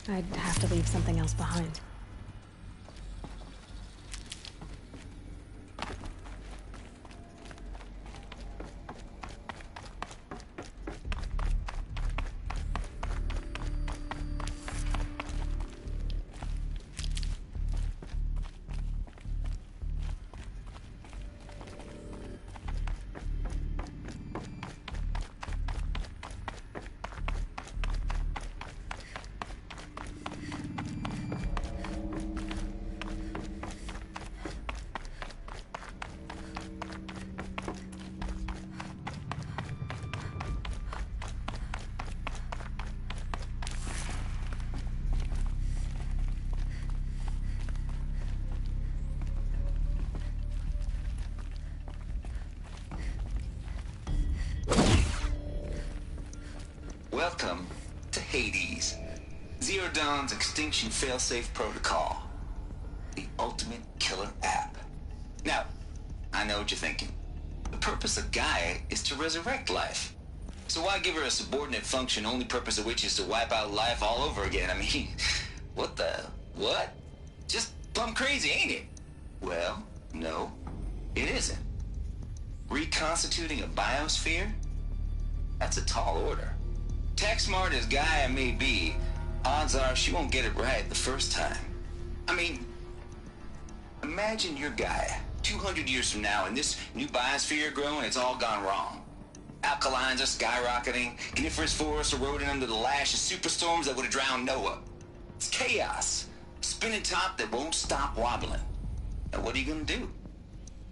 I'd have to leave something else behind. Welcome to Hades, Zero Dawn's extinction failsafe protocol, the ultimate killer app. Now, I know what you're thinking. The purpose of Gaia is to resurrect life. So why give her a subordinate function, only purpose of which is to wipe out life all over again? I mean, what? Just plumb crazy, ain't it? Well, no, it isn't. Reconstituting a biosphere? That's a tall order. Tech smart as Gaia may be, odds are she won't get it right the first time. I mean, imagine you're Gaia, 200 years from now, and this new biosphere growing, it's all gone wrong. Alkalines are skyrocketing, coniferous forests eroding under the lash of superstorms that would have drowned Noah. It's chaos, spinning top that won't stop wobbling. Now what are you gonna do?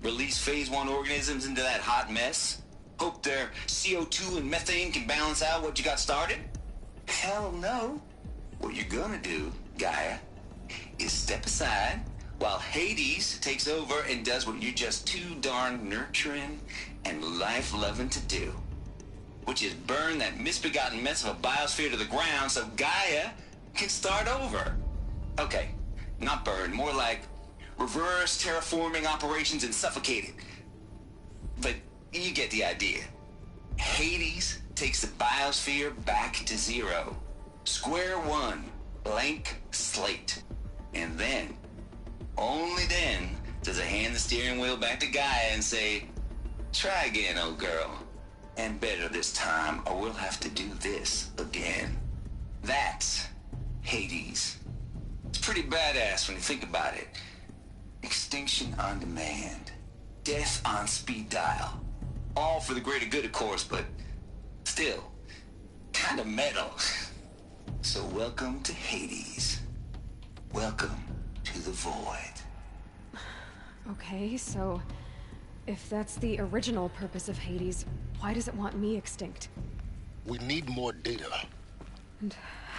Release phase 1 organisms into that hot mess? Hope their CO2 and methane can balance out what you got started? Hell no. What you're gonna do, Gaia, is step aside while Hades takes over and does what you're just too darn nurturing and life-loving to do, which is burn that misbegotten mess of a biosphere to the ground so Gaia can start over. Okay, not burn, more like reverse terraforming operations and suffocate it. But you get the idea. Hades takes the biosphere back to zero. Square one, blank slate. And then, only then, does it hand the steering wheel back to Gaia and say, try again, old girl. And better this time, or we'll have to do this again. That's Hades. It's pretty badass when you think about it. Extinction on demand. Death on speed dial. All for the greater good, of course, but still, kind of metal. So welcome to Hades. Welcome to the Void. Okay, so if that's the original purpose of Hades, why does it want me extinct? We need more data. And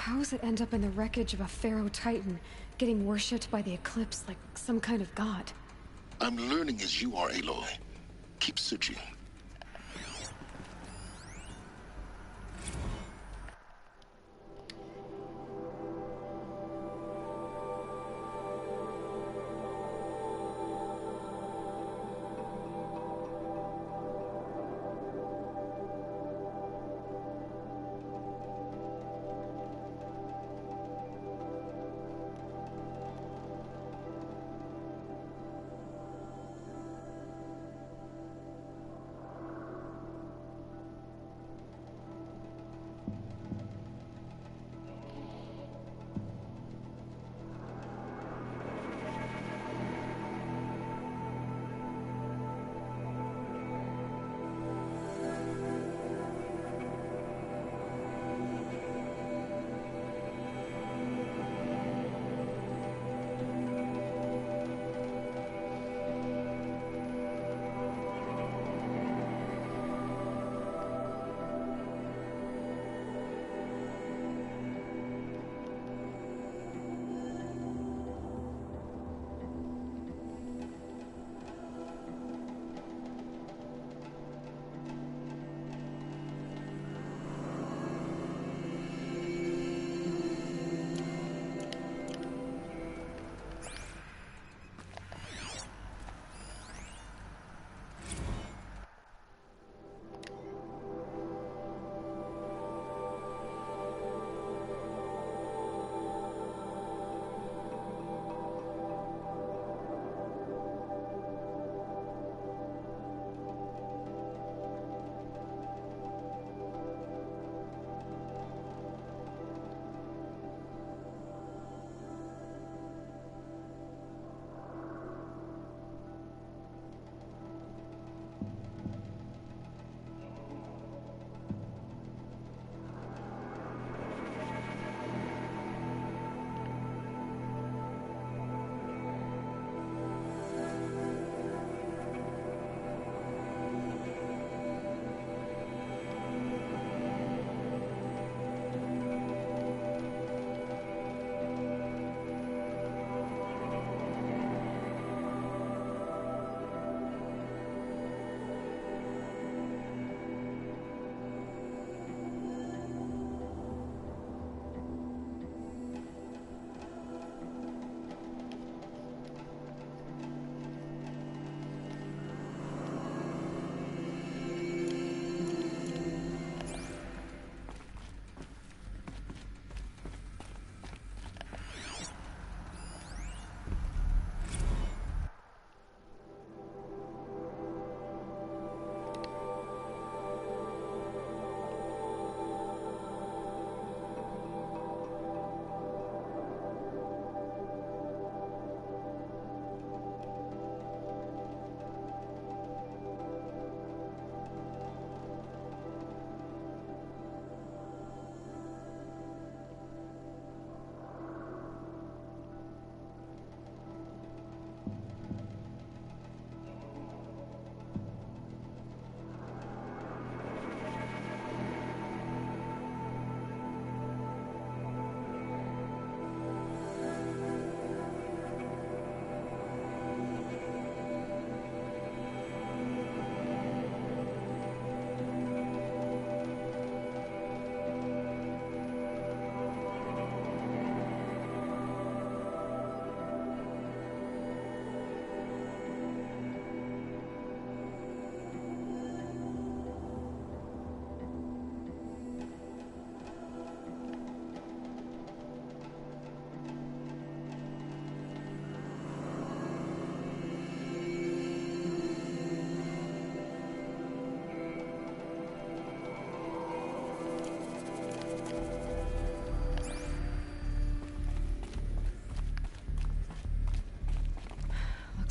how does it end up in the wreckage of a Pharaoh Titan, getting worshipped by the Eclipse like some kind of god? I'm learning as you are, Aloy. Keep searching.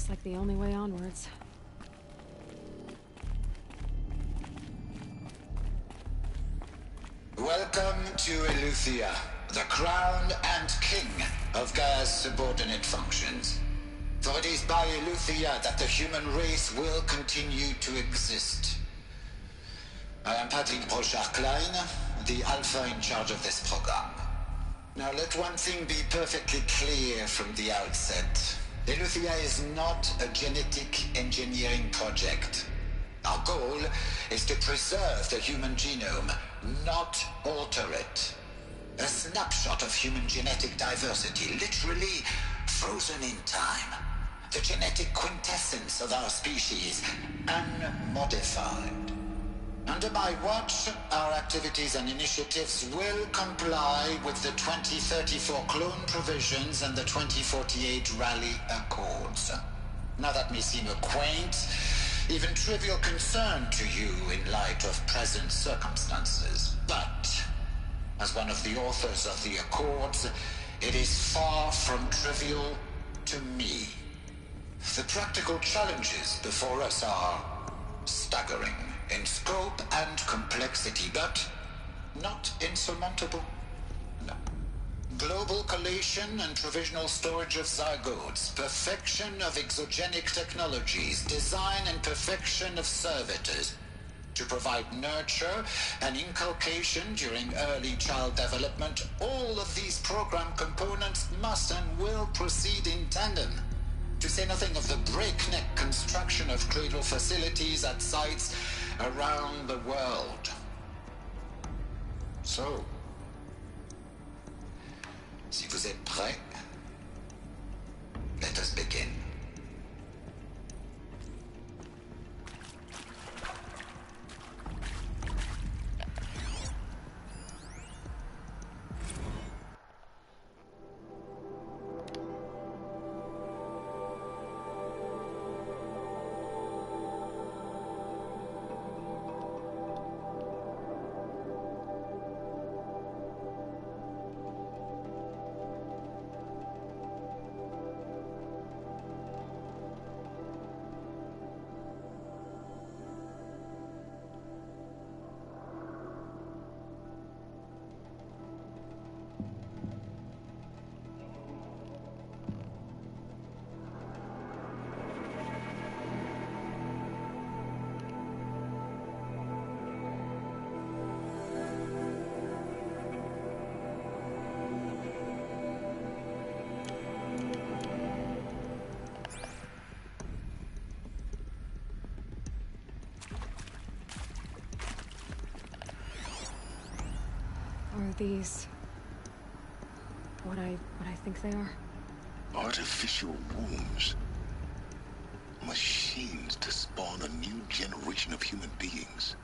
Looks like the only way onwards. Welcome to Eleuthia, the crown and king of Gaia's subordinate functions. For it is by Eleuthia that the human race will continue to exist. I am Patrick Brochard-Klein, the Alpha in charge of this program. Now let one thing be perfectly clear from the outset. Eleuthia is not a genetic engineering project. Our goal is to preserve the human genome, not alter it. A snapshot of human genetic diversity, literally frozen in time. The genetic quintessence of our species, unmodified. Under my watch, our activities and initiatives will comply with the 2034 clone provisions and the 2048 Raleigh Accords. Now that may seem a quaint, even trivial concern to you in light of present circumstances, but as one of the authors of the Accords, it is far from trivial to me. The practical challenges before us are staggering in scope and complexity, but not insurmountable. No. Global collation and provisional storage of zygotes, perfection of exogenic technologies, design and perfection of servitors, to provide nurture and inculcation during early child development. All of these program components must and will proceed in tandem. To say nothing of the breakneck construction of cradle facilities at sites around the world. So, si vous êtes prêts, let us begin. Are these what I think they are? Artificial wombs. Machines to spawn a new generation of human beings.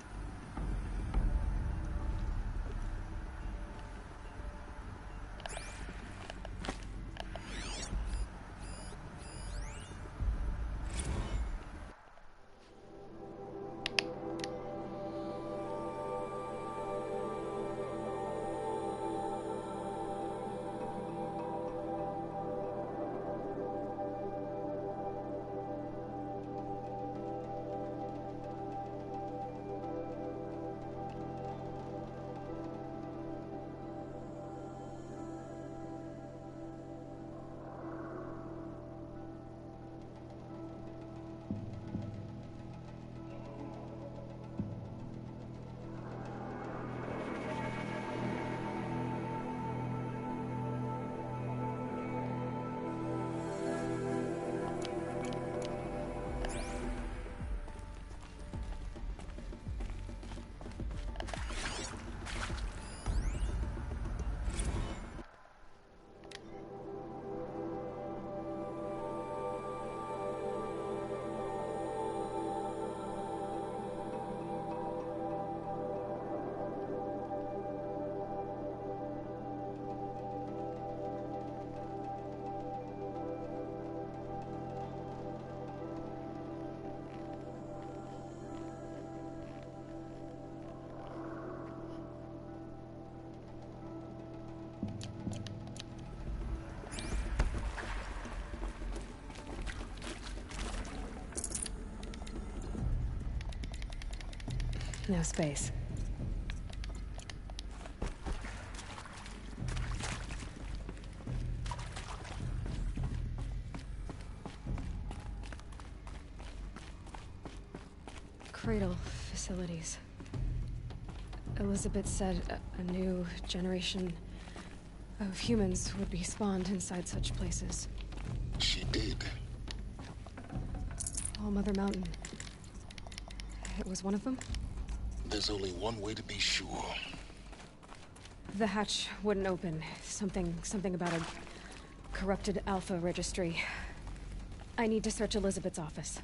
No space. Cradle facilities. Elizabeth said a new generation of humans would be spawned inside such places. She did. All Mother Mountain. It was one of them? There's only one way to be sure. The hatch wouldn't open. Something about a corrupted Alpha registry. I need to search Elizabeth's office.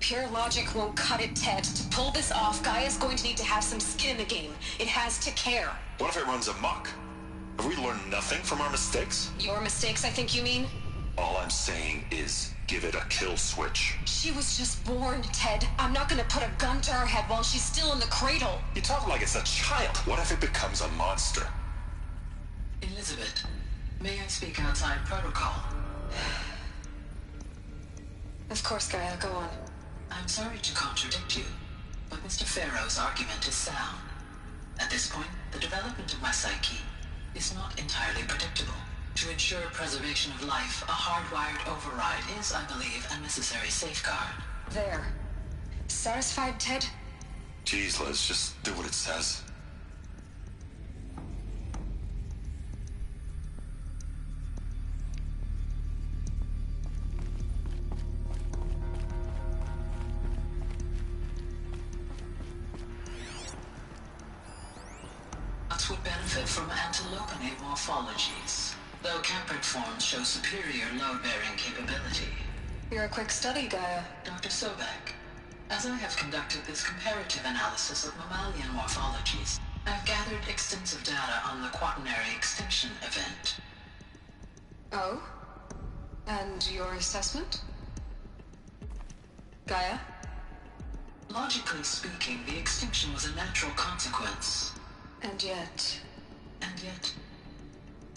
Pure logic won't cut it, Ted. To pull this off, Gaia's going to need to have some skin in the game. It has to care. What if it runs amok? Have we learned nothing from our mistakes? Your mistakes, I think you mean? All I'm saying is, give it a kill switch. She was just born, Ted. I'm not gonna put a gun to her head while she's still in the cradle. You talk like it's a child. What if it becomes a monster? Elizabeth, may I speak outside protocol? Of course, Gaia, go on. I'm sorry to contradict you, but Mr. Farrow's argument is sound. At this point, the development of my psyche is not entirely predictable. To ensure preservation of life, a hardwired override is, I believe, a necessary safeguard. There. Satisfied, Ted? Jeez, Liz, just do what it says. Would benefit from antilocanate morphologies, though Caprid forms show superior load-bearing capability. You're a quick study, Gaia. Dr. Sobek, as I have conducted this comparative analysis of mammalian morphologies, I've gathered extensive data on the quaternary extinction event. Oh? And your assessment? Gaia? Logically speaking, the extinction was a natural consequence. And yet,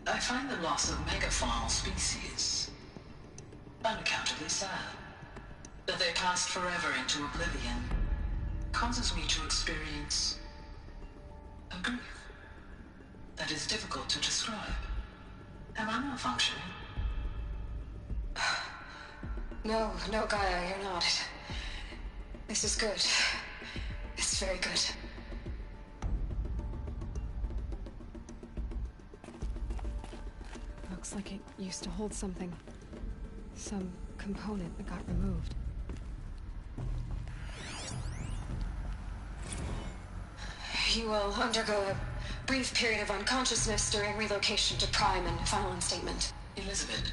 I find the loss of megafaunal species unaccountably sad. That they passed forever into oblivion causes me to experience a grief that is difficult to describe. Am I malfunctioning? No, Gaia, you're not. This is good. It's very good. Looks like it used to hold something. Some component that got removed. You will undergo a brief period of unconsciousness during relocation to Prime and final instatement. Elizabeth,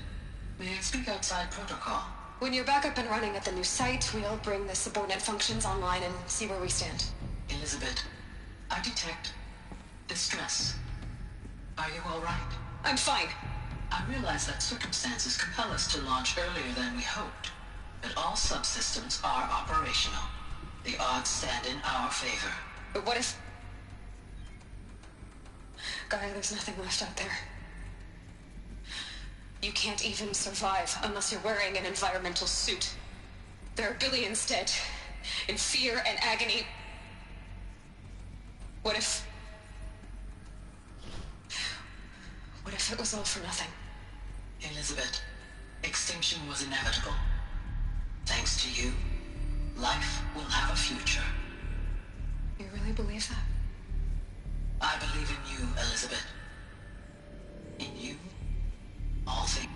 may I speak outside protocol? When you're back up and running at the new site, we'll bring the subordinate functions online and see where we stand. Elizabeth, I detect distress. Are you all right? I'm fine. I realize that circumstances compel us to launch earlier than we hoped, but all subsystems are operational. The odds stand in our favor. But what if... Gaia, there's nothing left out there. You can't even survive unless you're wearing an environmental suit. There are billions dead, in fear and agony. What if it was all for nothing? Elizabeth, extinction was inevitable. Thanks to you, life will have a future. You really believe that? I believe in you, Elizabeth. In you, all things.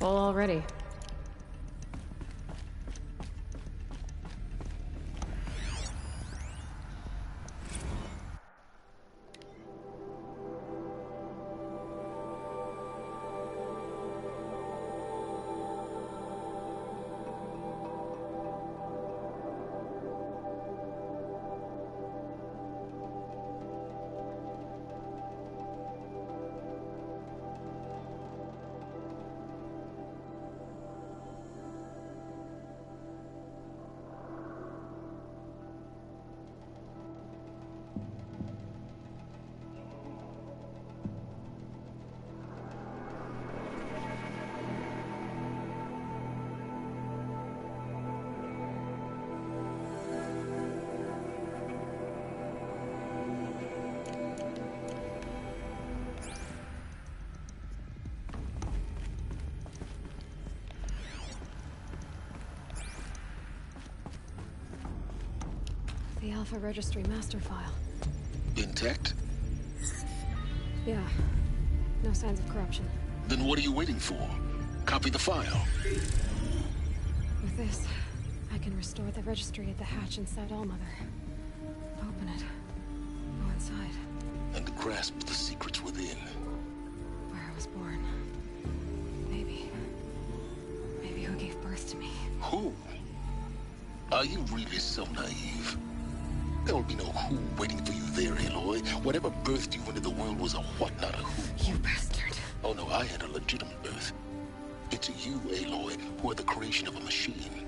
Full already. The Alpha Registry master file. Intact? Yeah. No signs of corruption. Then what are you waiting for? Copy the file. With this, I can restore the registry at the hatch inside Allmother. Open it. Go inside. And grasp the secrets within. Where I was born. Maybe who gave birth to me. Who? Are you really so naive? There will be no who waiting for you there, Aloy. Whatever birthed you into the world was a what, not a who. You bastard. Oh no, I had a legitimate birth. It's you, Aloy, who are the creation of a machine.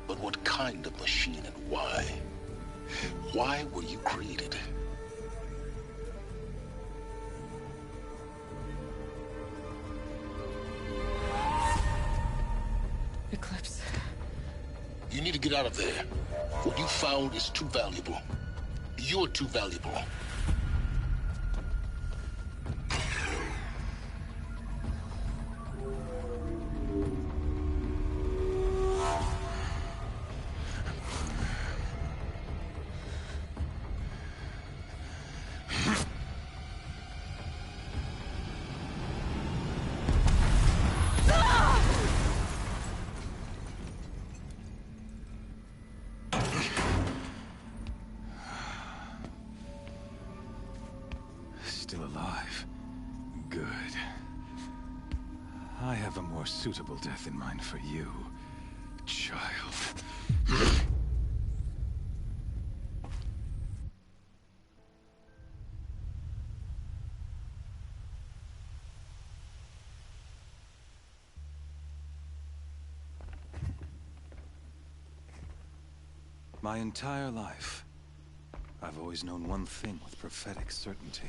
But what kind of machine and why? Why were you created? Eclipse. You need to get out of there. What you found is too valuable. You're too valuable. Still alive. Good. I have a more suitable death in mind for you, child. My entire life, I've always known one thing with prophetic certainty.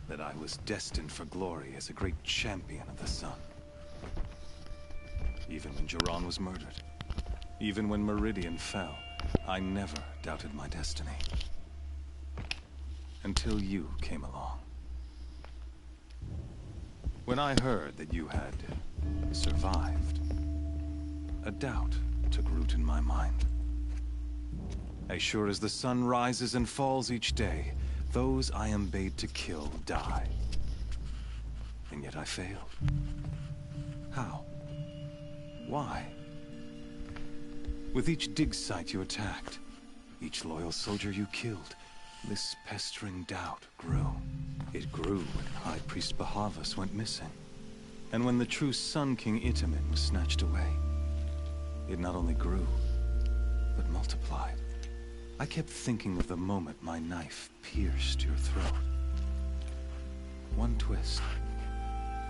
That I was destined for glory as a great champion of the sun. Even when Jiran was murdered, even when Meridian fell, I never doubted my destiny. Until you came along. When I heard that you had survived, a doubt took root in my mind. As sure as the sun rises and falls each day, those I am bade to kill die. And yet I failed. How? Why? With each dig site you attacked, each loyal soldier you killed, this pestering doubt grew. It grew when High Priest Bahavas went missing. And when the true Sun King Itamen was snatched away. It not only grew, but multiplied. I kept thinking of the moment my knife pierced your throat. One twist,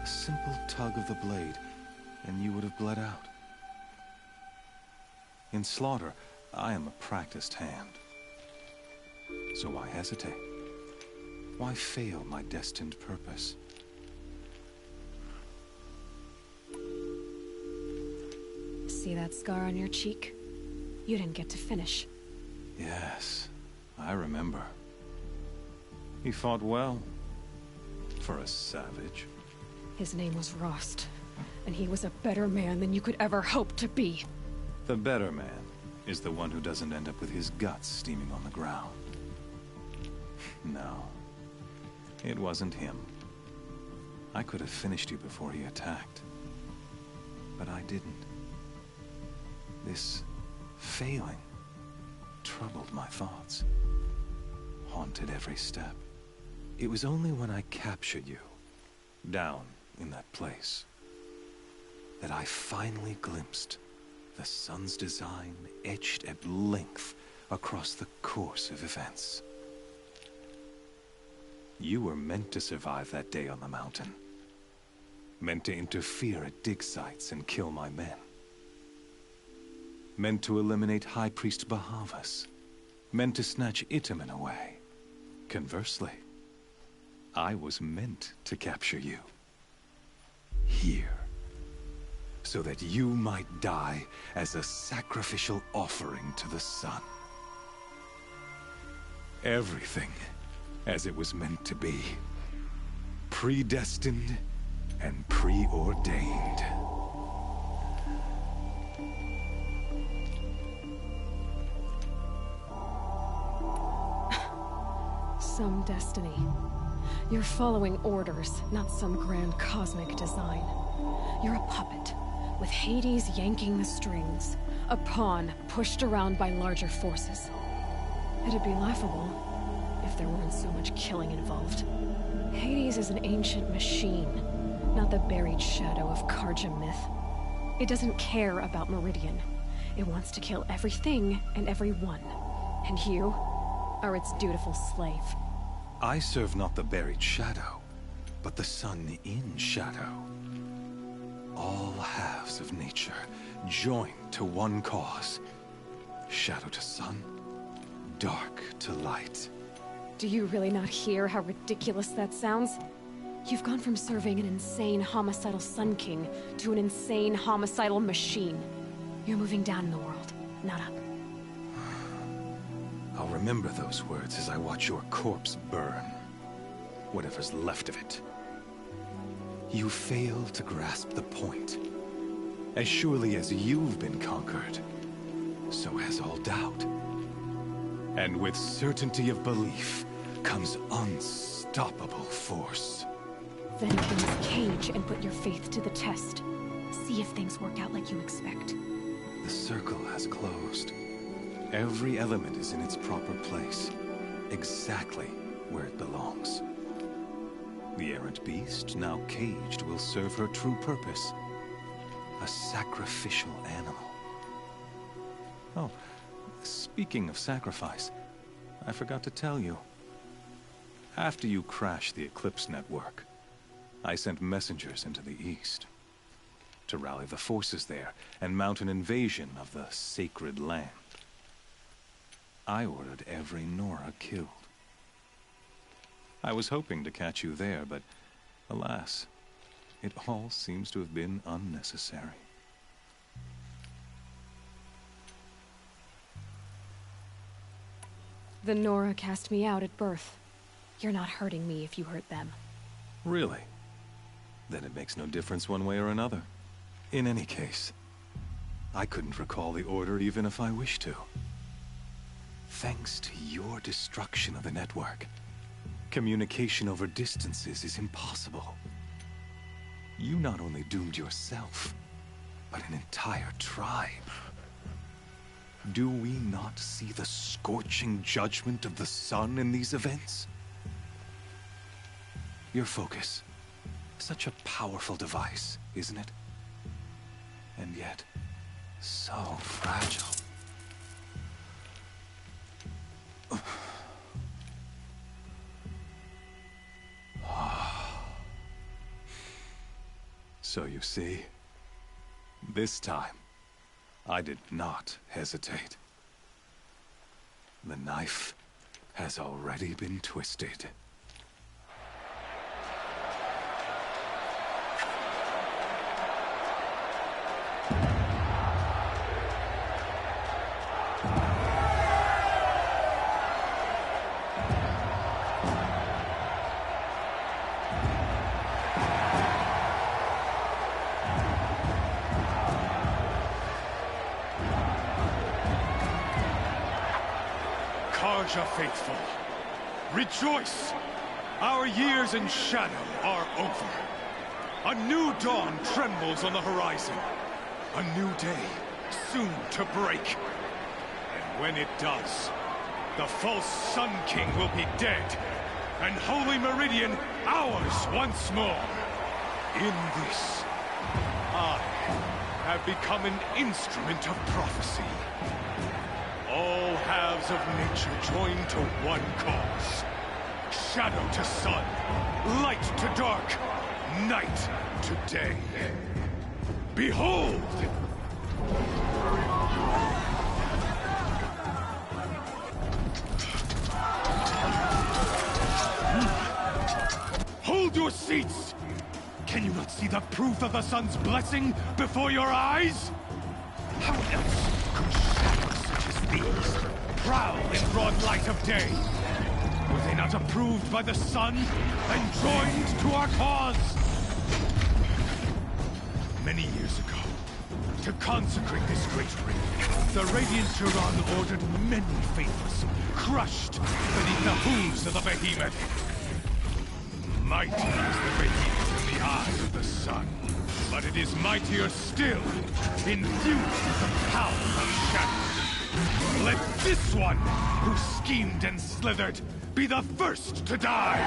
a simple tug of the blade, and you would have bled out. In slaughter, I am a practiced hand. So why hesitate? Why fail my destined purpose? See that scar on your cheek? You didn't get to finish. Yes, I remember. He fought well. For a savage. His name was Rost, and he was a better man than you could ever hope to be. The better man is the one who doesn't end up with his guts steaming on the ground. No, it wasn't him. I could have finished you before he attacked. But I didn't. This failing troubled my thoughts, haunted every step. It was only when I captured you, down in that place, that I finally glimpsed the sun's design etched at length across the course of events. You were meant to survive that day on the mountain. Meant to interfere at dig sites and kill my men. Meant to eliminate High Priest Bahavas. Meant to snatch Itamen away. Conversely, I was meant to capture you. Here. So that you might die as a sacrificial offering to the sun. Everything as it was meant to be. Predestined and preordained. Some destiny. You're following orders, not some grand cosmic design. You're a puppet, with Hades yanking the strings. A pawn pushed around by larger forces. It'd be laughable if there weren't so much killing involved. Hades is an ancient machine, not the buried shadow of Carja myth. It doesn't care about Meridian. It wants to kill everything and everyone. And you are its dutiful slave. I serve not the buried shadow, but the sun in shadow. All halves of nature joined to one cause. Shadow to sun, dark to light. Do you really not hear how ridiculous that sounds? You've gone from serving an insane homicidal Sun King to an insane homicidal machine. You're moving down in the world, not up. I'll remember those words as I watch your corpse burn. Whatever's left of it. You fail to grasp the point. As surely as you've been conquered, so has all doubt. And with certainty of belief comes unstoppable force. Then open this cage and put your faith to the test. See if things work out like you expect. The circle has closed. Every element is in its proper place, exactly where it belongs. The errant beast, now caged, will serve her true purpose. A sacrificial animal. Oh, speaking of sacrifice, I forgot to tell you. After you crashed the Eclipse network, I sent messengers into the east to rally the forces there and mount an invasion of the sacred land. I ordered every Nora killed. I was hoping to catch you there, but alas, it all seems to have been unnecessary. The Nora cast me out at birth. You're not hurting me if you hurt them. Really? Then it makes no difference one way or another. In any case, I couldn't recall the order even if I wished to. Thanks to your destruction of the network, communication over distances is impossible. You not only doomed yourself, but an entire tribe. Do we not see the scorching judgment of the sun in these events? Your focus, such a powerful device, isn't it? And yet, so fragile. So you see, this time, I did not hesitate. The knife has already been twisted. Carja faithful, rejoice! Our years in shadow are over. A new dawn trembles on the horizon. A new day, soon to break. And when it does, the false Sun King will be dead, and Holy Meridian ours once more. In this, I have become an instrument of prophecy. All halves of nature join to one cause. Shadow to sun, light to dark, night to day. Behold! Hold your seats! Can you not see the proof of the sun's blessing before your eyes? How else could shadows such as these prowl in broad light of day? Were they not approved by the sun and joined to our cause? Many years ago, to consecrate this great ring, the Radiant Turan ordered many faithless, crushed beneath the hooves of the behemoth. Mighty is the behemoth in the eyes of the sun, but it is mightier still, infused with the power of shadow. Let this one, who schemed and slithered, be the first to die!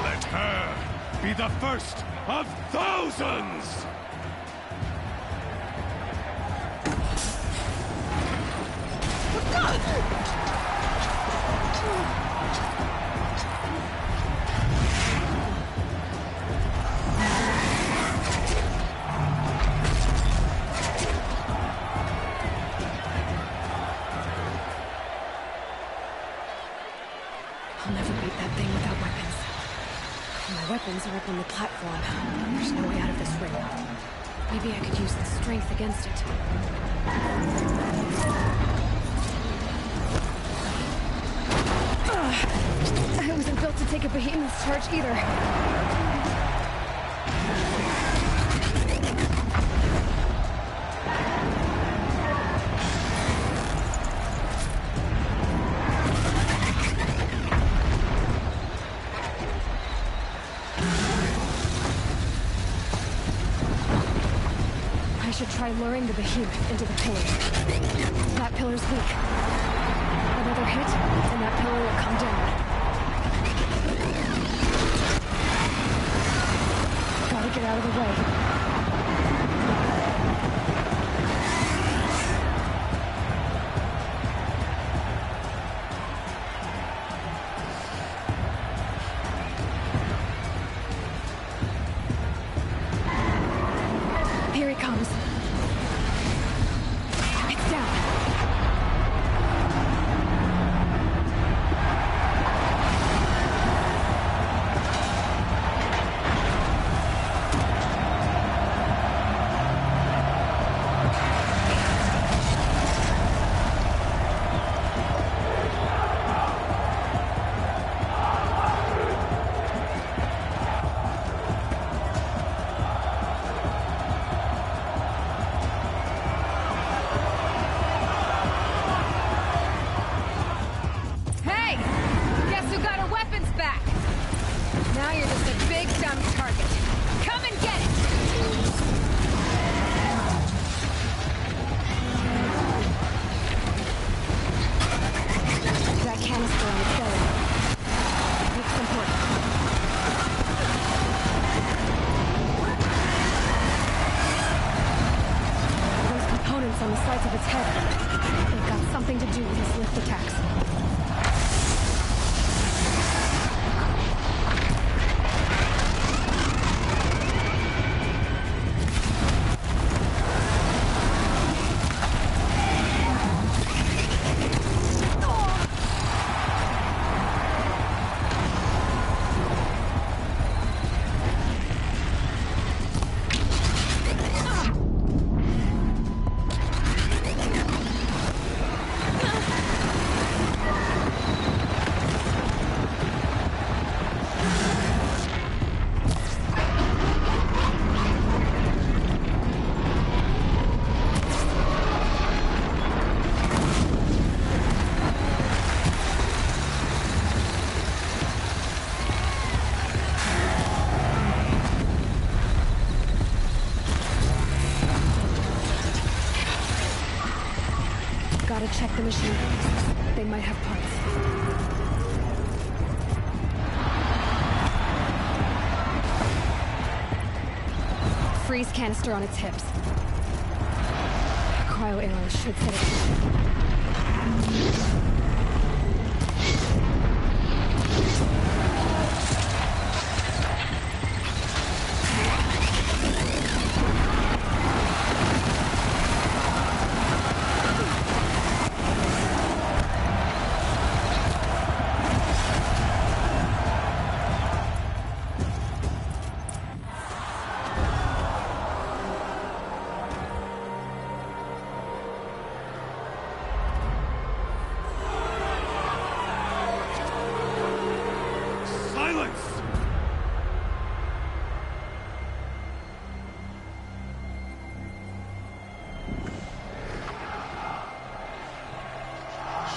Let her be the first of thousands! I'll never beat that thing without weapons. My weapons are up on the platform. There's no way out of this ring. Maybe I could use the strength against it. I wasn't built to take a behemoth's charge either. I should try luring the behemoth into the pillar. That pillar's weak. Another hit, and that pillar will come down. Gotta get out of the way. Here he comes. It's down. Hey! Guess who got her weapons back? Now you're just a big dumb target. Come and get it! That canister on its belly. Looks important. Those components on the sides of its head. They've got something to do with his lift attacks. gotta check the machine. They might have parts. Freeze canister on its hips. Cryo arrows should set it free.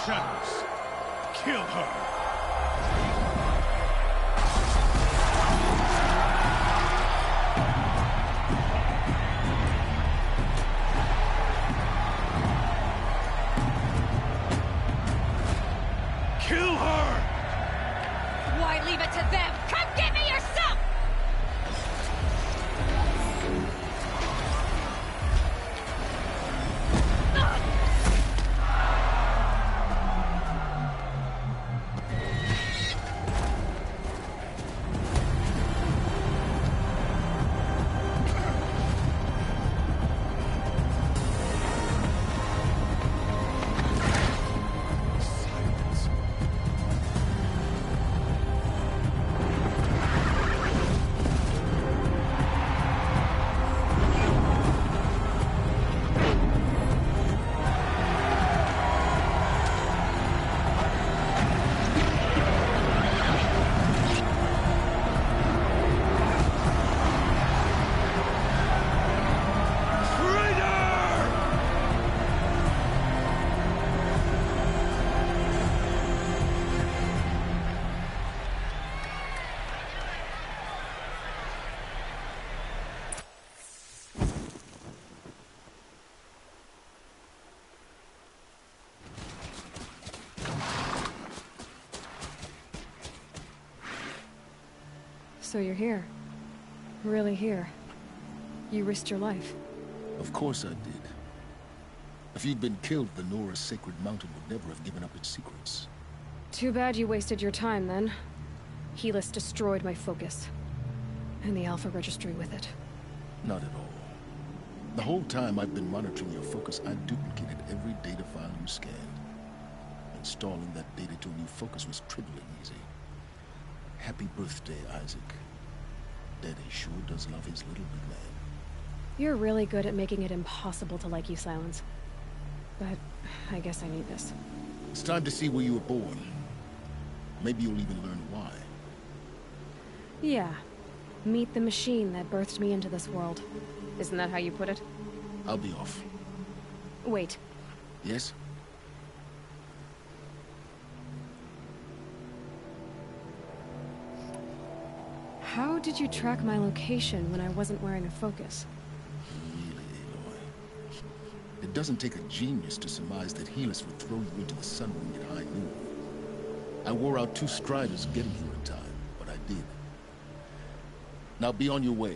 Shadows, kill her! Kill her! Why leave it to them? Come get me yourself! So you're here. Really here. You risked your life. Of course I did. If you'd been killed, the Nora's sacred mountain would never have given up its secrets. Too bad you wasted your time, then. Helis destroyed my focus. And the Alpha Registry with it. Not at all. The whole time I've been monitoring your focus, I duplicated every data file you scanned. Installing that data to a new focus was trivially easy. Happy birthday, Isaac. Daddy sure does love his little big man. You're really good at making it impossible to like you, Silence. But I guess I need this. It's time to see where you were born. Maybe you'll even learn why. Yeah. Meet the machine that birthed me into this world. Isn't that how you put it? I'll be off. Wait. Yes? How did you track my location when I wasn't wearing a focus? Really, Aloy. It doesn't take a genius to surmise that Helis would throw you into the Sun Ring at high noon. I wore out 2 Striders getting here in time, but I did. Now be on your way.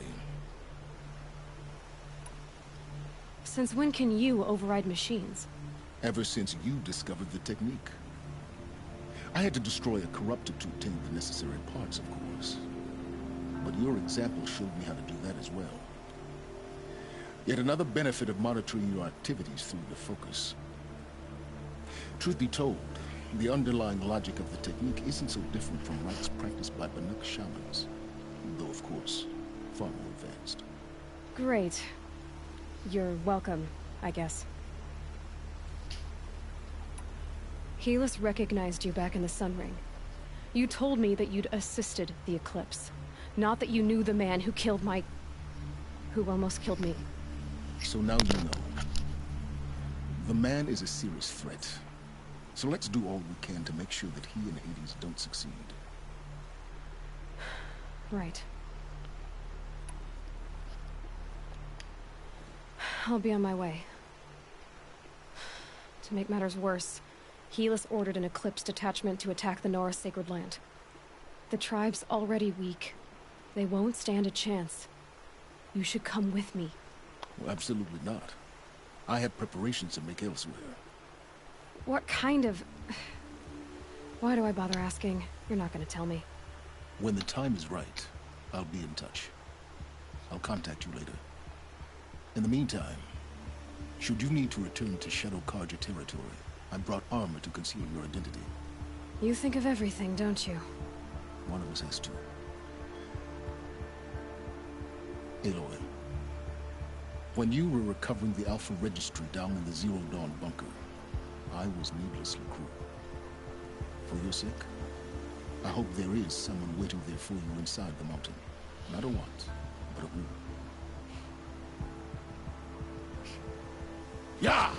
Since when can you override machines? Ever since you discovered the technique. I had to destroy a corruptor to obtain the necessary parts, of course. But your example showed me how to do that as well. Yet another benefit of monitoring your activities through the focus. Truth be told, the underlying logic of the technique isn't so different from rites practiced by Banuk shamans. Though, of course, far more advanced. Great. You're welcome, I guess. Helis recognized you back in the Sun Ring. You told me that you'd assisted the Eclipse. Not that you knew the man who killed my... who almost killed me. So now you know. The man is a serious threat. So let's do all we can to make sure that he and Hades don't succeed. Right. I'll be on my way. To make matters worse, Helis ordered an Eclipse detachment to attack the Nora Sacred Land. The tribe's already weak. They won't stand a chance. You should come with me. Well, absolutely not. I have preparations to make elsewhere. What kind of... Why do I bother asking? You're not gonna tell me. When the time is right, I'll be in touch. I'll contact you later. In the meantime, should you need to return to Shadow Carja territory, I brought armor to conceal your identity. You think of everything, don't you? One of us has to. Aloy, when you were recovering the Alpha Registry down in the Zero Dawn bunker, I was needlessly cruel. For your sake, I hope there is someone waiting there for you inside the mountain. Not a want, but a will. Yeah!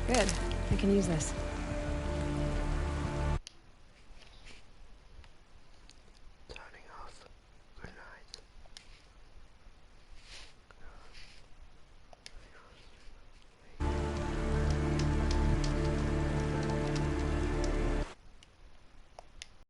Good. I can use this.